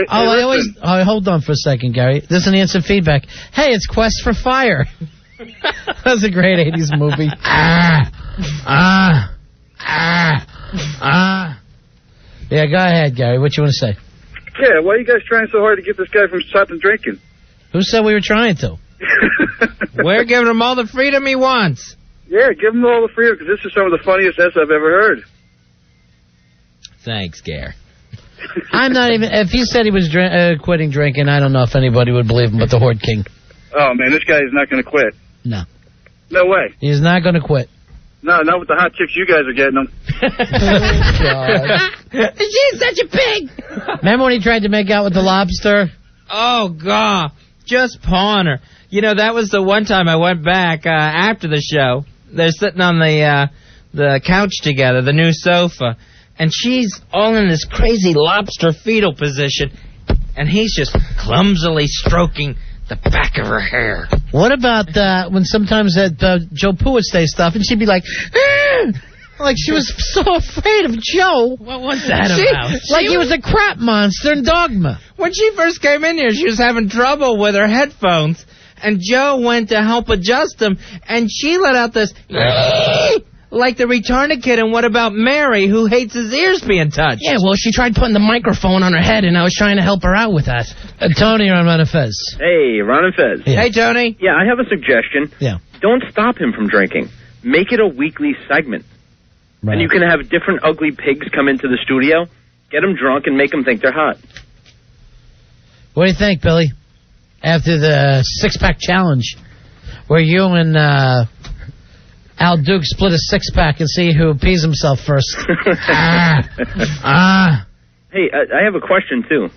Hold on for a second, Gary. This on the instant feedback. Hey, it's Quest for Fire. That's a great 80s movie. Yeah, go ahead, Gary. What you want to say?
Yeah, why are you guys trying so hard to get this guy from stopping drinking?
Who said we were trying to?
We're giving him all the freedom he wants.
Yeah, give him all the freedom, because this is some of the funniest S I've ever heard.
Thanks, Gare.
I'm not even... If he said he was quitting drinking, I don't know if anybody would believe him but the Horde King.
Oh, man, this guy is not going to quit.
No.
No way.
He's not going to quit.
No, not with the hot chicks you guys are getting him.
God.
She's such a pig!
Remember when he tried to make out with the lobster?
Oh, God. Just pawn her. You know, that was the one time I went back after the show. They're sitting on the couch together, the new sofa, and she's all in this crazy lobster fetal position, and he's just clumsily stroking the back of her hair.
What about when sometimes Joe Poo would say stuff, and she'd be like, like she was so afraid of Joe.
What was that about?
Like he was a crap monster in Dogma.
When she first came in here, she was having trouble with her headphones. and Joe went to help adjust him, and she let out this like the returning kid. And what about Mary, who hates his ears being touched?
Yeah, well, she tried putting the microphone on her head, and I was trying to help her out with that.
Tony, you're on Ron and Fez.
Hey, Ron and Fez.
Yeah. Hey, Tony.
Yeah, I have a suggestion.
Yeah.
Don't stop him from drinking. Make it a weekly segment.
Right.
And you can have different ugly pigs come into the studio, get them drunk, and make them think they're hot.
What do you think, Billy? After the six-pack challenge, where you and Al Duke split a six-pack and see who pees himself first.
Hey, I have a question, too.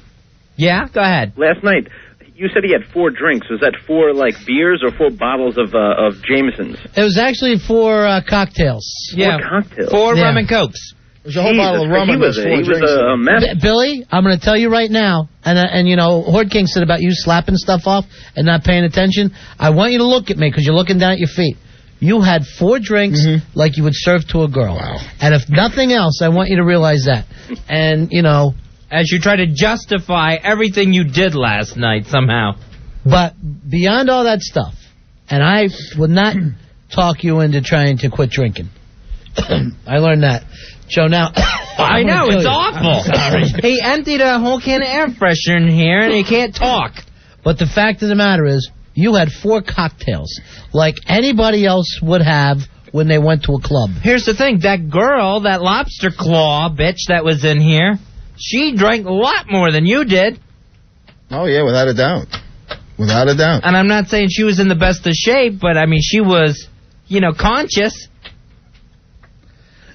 Yeah? Go ahead.
Last night, you said he had 4 drinks. Was that 4, beers or 4 bottles of Jameson's?
It was actually 4 cocktails.
4 cocktails?
4 rum and cokes.
There's a whole bottle of rum in those 4 drinks.
He was a mess.
Billy, I'm going to tell you right now, and you know, Horde King said about you slapping stuff off and not paying attention. I want you to look at me because you're looking down at your feet. You had 4 drinks like you would serve to a girl. Wow. And if nothing else, I want you to realize that. And, you know...
As you try to justify everything you did last night somehow.
But beyond all that stuff, and I would not talk you into trying to quit drinking. I learned that. Joe, now...
I know, it's awful.
Sorry.
He emptied a whole can of air freshener in here, and he can't talk.
But the fact of the matter is, you had 4 cocktails, like anybody else would have when they went to a club.
Here's the thing. That girl, that lobster claw bitch that was in here, she drank a lot more than you did.
Oh, yeah, without a doubt. Without a doubt.
And I'm not saying she was in the best of shape, but, I mean, she was, conscious.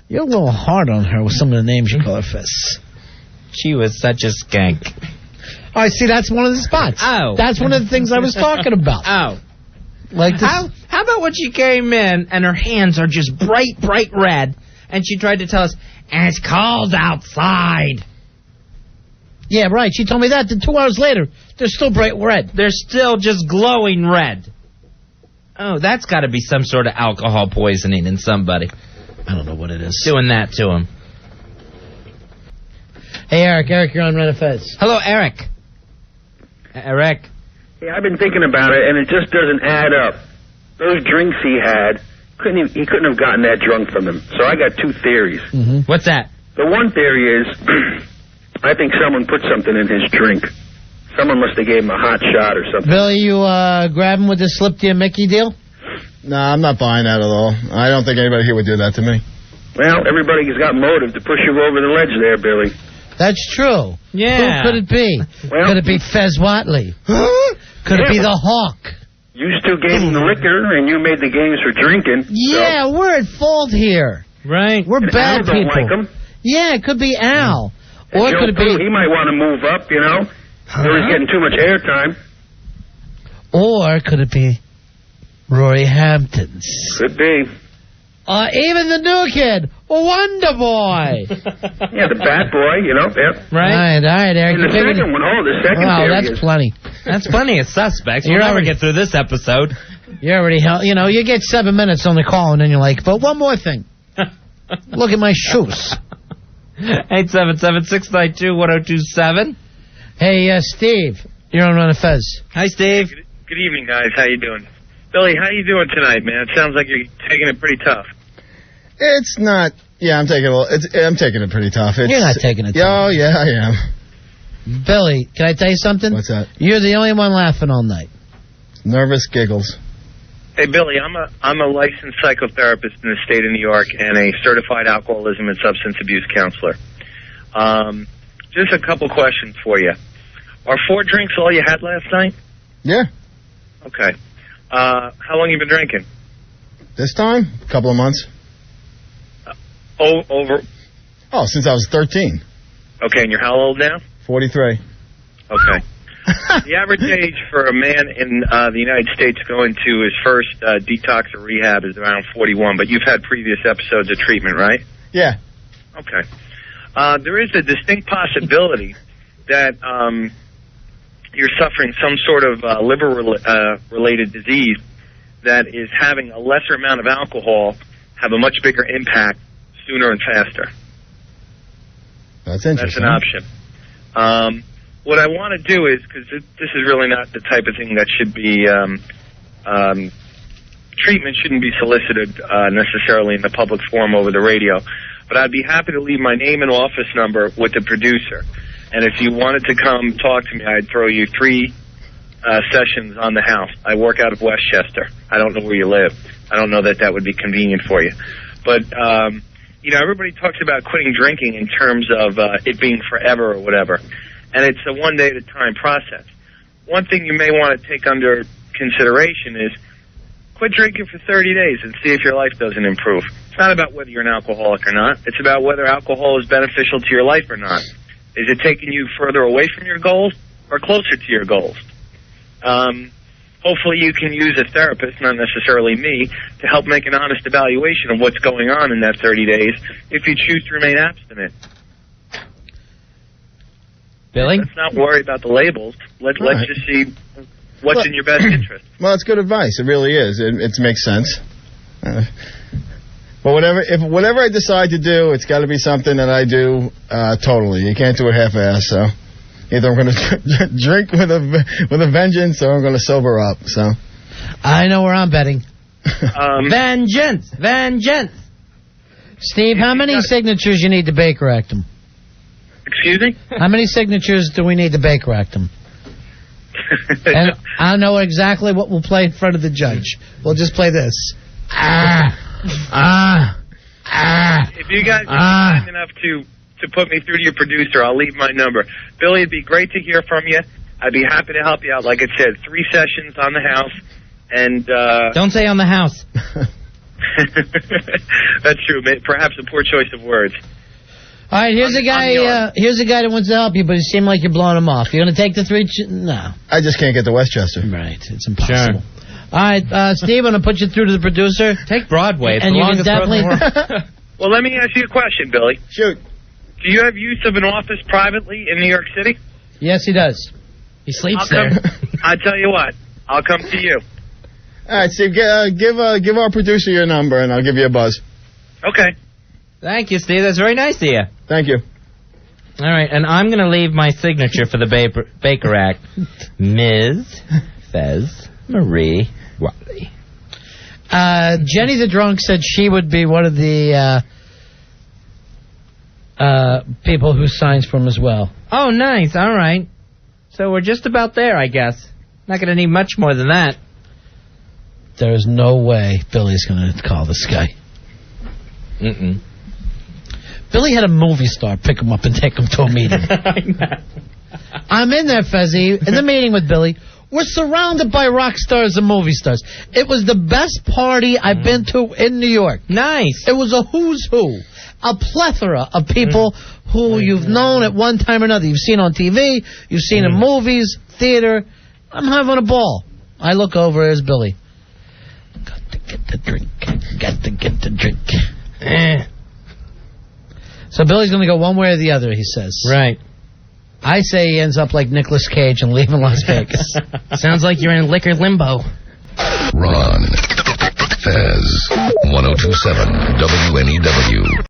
You're a little hard on her with some of the names you call her, Fess.
She was such a skank.
Oh, I see, that's one of the spots.
Oh.
That's one of the things I was talking about.
Oh.
Like this.
How about when she came in and her hands are just bright, bright red, and she tried to tell us, it's cold outside.
Yeah, right. She told me that. Then 2 hours later, they're still bright red.
They're still just glowing red. Oh, that's got to be some sort of alcohol poisoning in somebody.
I don't know what it is.
Doing that to him.
Hey, Eric. Eric, you're on Ren and Fez.
Hello, Eric. Eric.
Hey, I've been thinking about it, and it just doesn't add up. Those drinks he had, he couldn't have gotten that drunk from them. So I got 2 theories.
Mm-hmm.
What's that?
The one theory is... I think someone put something in his drink. Someone must have gave him a hot shot or something.
Billy, you grab him with the slip to Mickey deal?
Nah, I'm not buying that at all. I don't think anybody here would do that to me.
Well, everybody's got motive to push you over the ledge there, Billy.
That's true.
Yeah.
Who could it be?
Well,
could it be Fez Watley? Could it be the Hawk?
You 2 gave him the liquor, and you made the games for drinking.
Yeah, we're at fault here.
Right.
We're bad
Al
people.
Don't like him.
Yeah, it could be Al. Or
Joe
could it be...
He might want to move up, He was getting too much airtime.
Or could it be Rory Hamptons?
Could be.
Even the new kid, Wonder Boy.
Yeah, the Bat Boy, Yeah.
Right. All right, Eric.
And the second one, the second
wow,
theory
that's plenty.
That's plenty of suspects. We'll never get through this episode.
You already, you get 7 minutes on the call, and then you're like, but one more thing. Look at my shoes.
877-692-1027.
Hey, Steve, you're on Run of Fez.
Hi, Steve.
Good evening, guys. How you doing? Billy, how you doing tonight, man? It sounds like you're taking it pretty tough.
It's not. Yeah, I'm taking it pretty tough.
You're not taking it tough.
Oh, yeah, I am.
Billy, can I tell you something?
What's that?
You're the only one laughing all night.
Nervous giggles.
Hey, Billy, I'm a licensed psychotherapist in the state of New York and a certified alcoholism and substance abuse counselor. Just a couple questions for you. Are 4 drinks all you had last night?
Yeah.
Okay. How long you been drinking?
This time? A couple of months.
Over.
Oh, since I was 13.
Okay, and you're how old now?
43.
Okay. The average age for a man in the United States going to his first detox or rehab is around 41, but you've had previous episodes of treatment, right?
Yeah.
Okay. There is a distinct possibility that you're suffering some sort of liver-related disease that is having a lesser amount of alcohol have a much bigger impact sooner and faster.
That's interesting.
That's an option. What I want to do is, because this is really not the type of thing that should be treatment shouldn't be solicited necessarily in the public forum over the radio. But I'd be happy to leave my name and office number with the producer. And if you wanted to come talk to me, I'd throw you 3 sessions on the house. I work out of Westchester. I don't know where you live. I don't know that would be convenient for you. But, everybody talks about quitting drinking in terms of it being forever or whatever. And it's a one-day-at-a-time process. One thing you may want to take under consideration is quit drinking for 30 days and see if your life doesn't improve. It's not about whether you're an alcoholic or not. It's about whether alcohol is beneficial to your life or not. Is it taking you further away from your goals or closer to your goals? Hopefully you can use a therapist, not necessarily me, to help make an honest evaluation of what's going on in that 30 days if you choose to remain abstinent.
Billy?
Let's not worry about the labels. Let's just see what's in your best interest.
Well, it's good advice. It really is. It makes sense. But whatever I decide to do, it's got to be something that I do totally. You can't do it half-ass. So either I'm going to drink with a vengeance, or I'm going to sober up. So
I know where I'm betting.
Vengeance!
Steve, how many signatures you need to Baker Act him?
Excuse me?
How many signatures do we need to Baker Act him? And I know exactly what we'll play in front of the judge. We'll just play this.
If you guys are kind enough to put me through to your producer, I'll leave my number. Billy, it'd be great to hear from you. I'd be happy to help you out. Like I said, 3 sessions on the house. And
don't say on the house.
That's true. Perhaps a poor choice of words.
All right, here's a guy. Here's a guy that wants to help you, but it seems like you're blowing him off. You're going to take the 3? No.
I just can't get to Westchester.
Right, it's impossible. Sure. All right, Steve, I'm going to put you through to the producer.
Take Broadway. It's
and
the
you
longest road in the world.
Well, let me ask you a question, Billy.
Shoot.
Do you have use of an office privately in New York City?
Yes, he does.
He sleeps there.
I tell you what, I'll come to you.
All right, Steve, give our producer your number, and I'll give you a buzz.
Okay.
Thank you, Steve. That's very nice of you.
Thank you.
All right, and I'm going to leave my signature for the Baker Act. Ms. Fez Marie Wiley.
Jenny the drunk said she would be one of the people who signs for him as well.
Oh, nice. All right. So we're just about there, I guess. Not going to need much more than that.
There is no way Billy's going to call this guy.
Mm-mm.
Billy had a movie star pick him up and take him to a meeting. I'm in there, Fezzy, in the meeting with Billy. We're surrounded by rock stars and movie stars. It was the best party I've been to in New York.
Nice.
It was a who's who. A plethora of people who you've known at one time or another. You've seen on TV, you've seen in movies, theater. I'm having a ball. I look over, there's Billy. Got to get the drink. Got to get the drink. So Billy's going to go one way or the other, he says.
Right.
I say he ends up like Nicolas Cage and leaving Las Vegas.
Sounds like you're in liquor limbo.
Ron, Fez, 102.7 WNEW.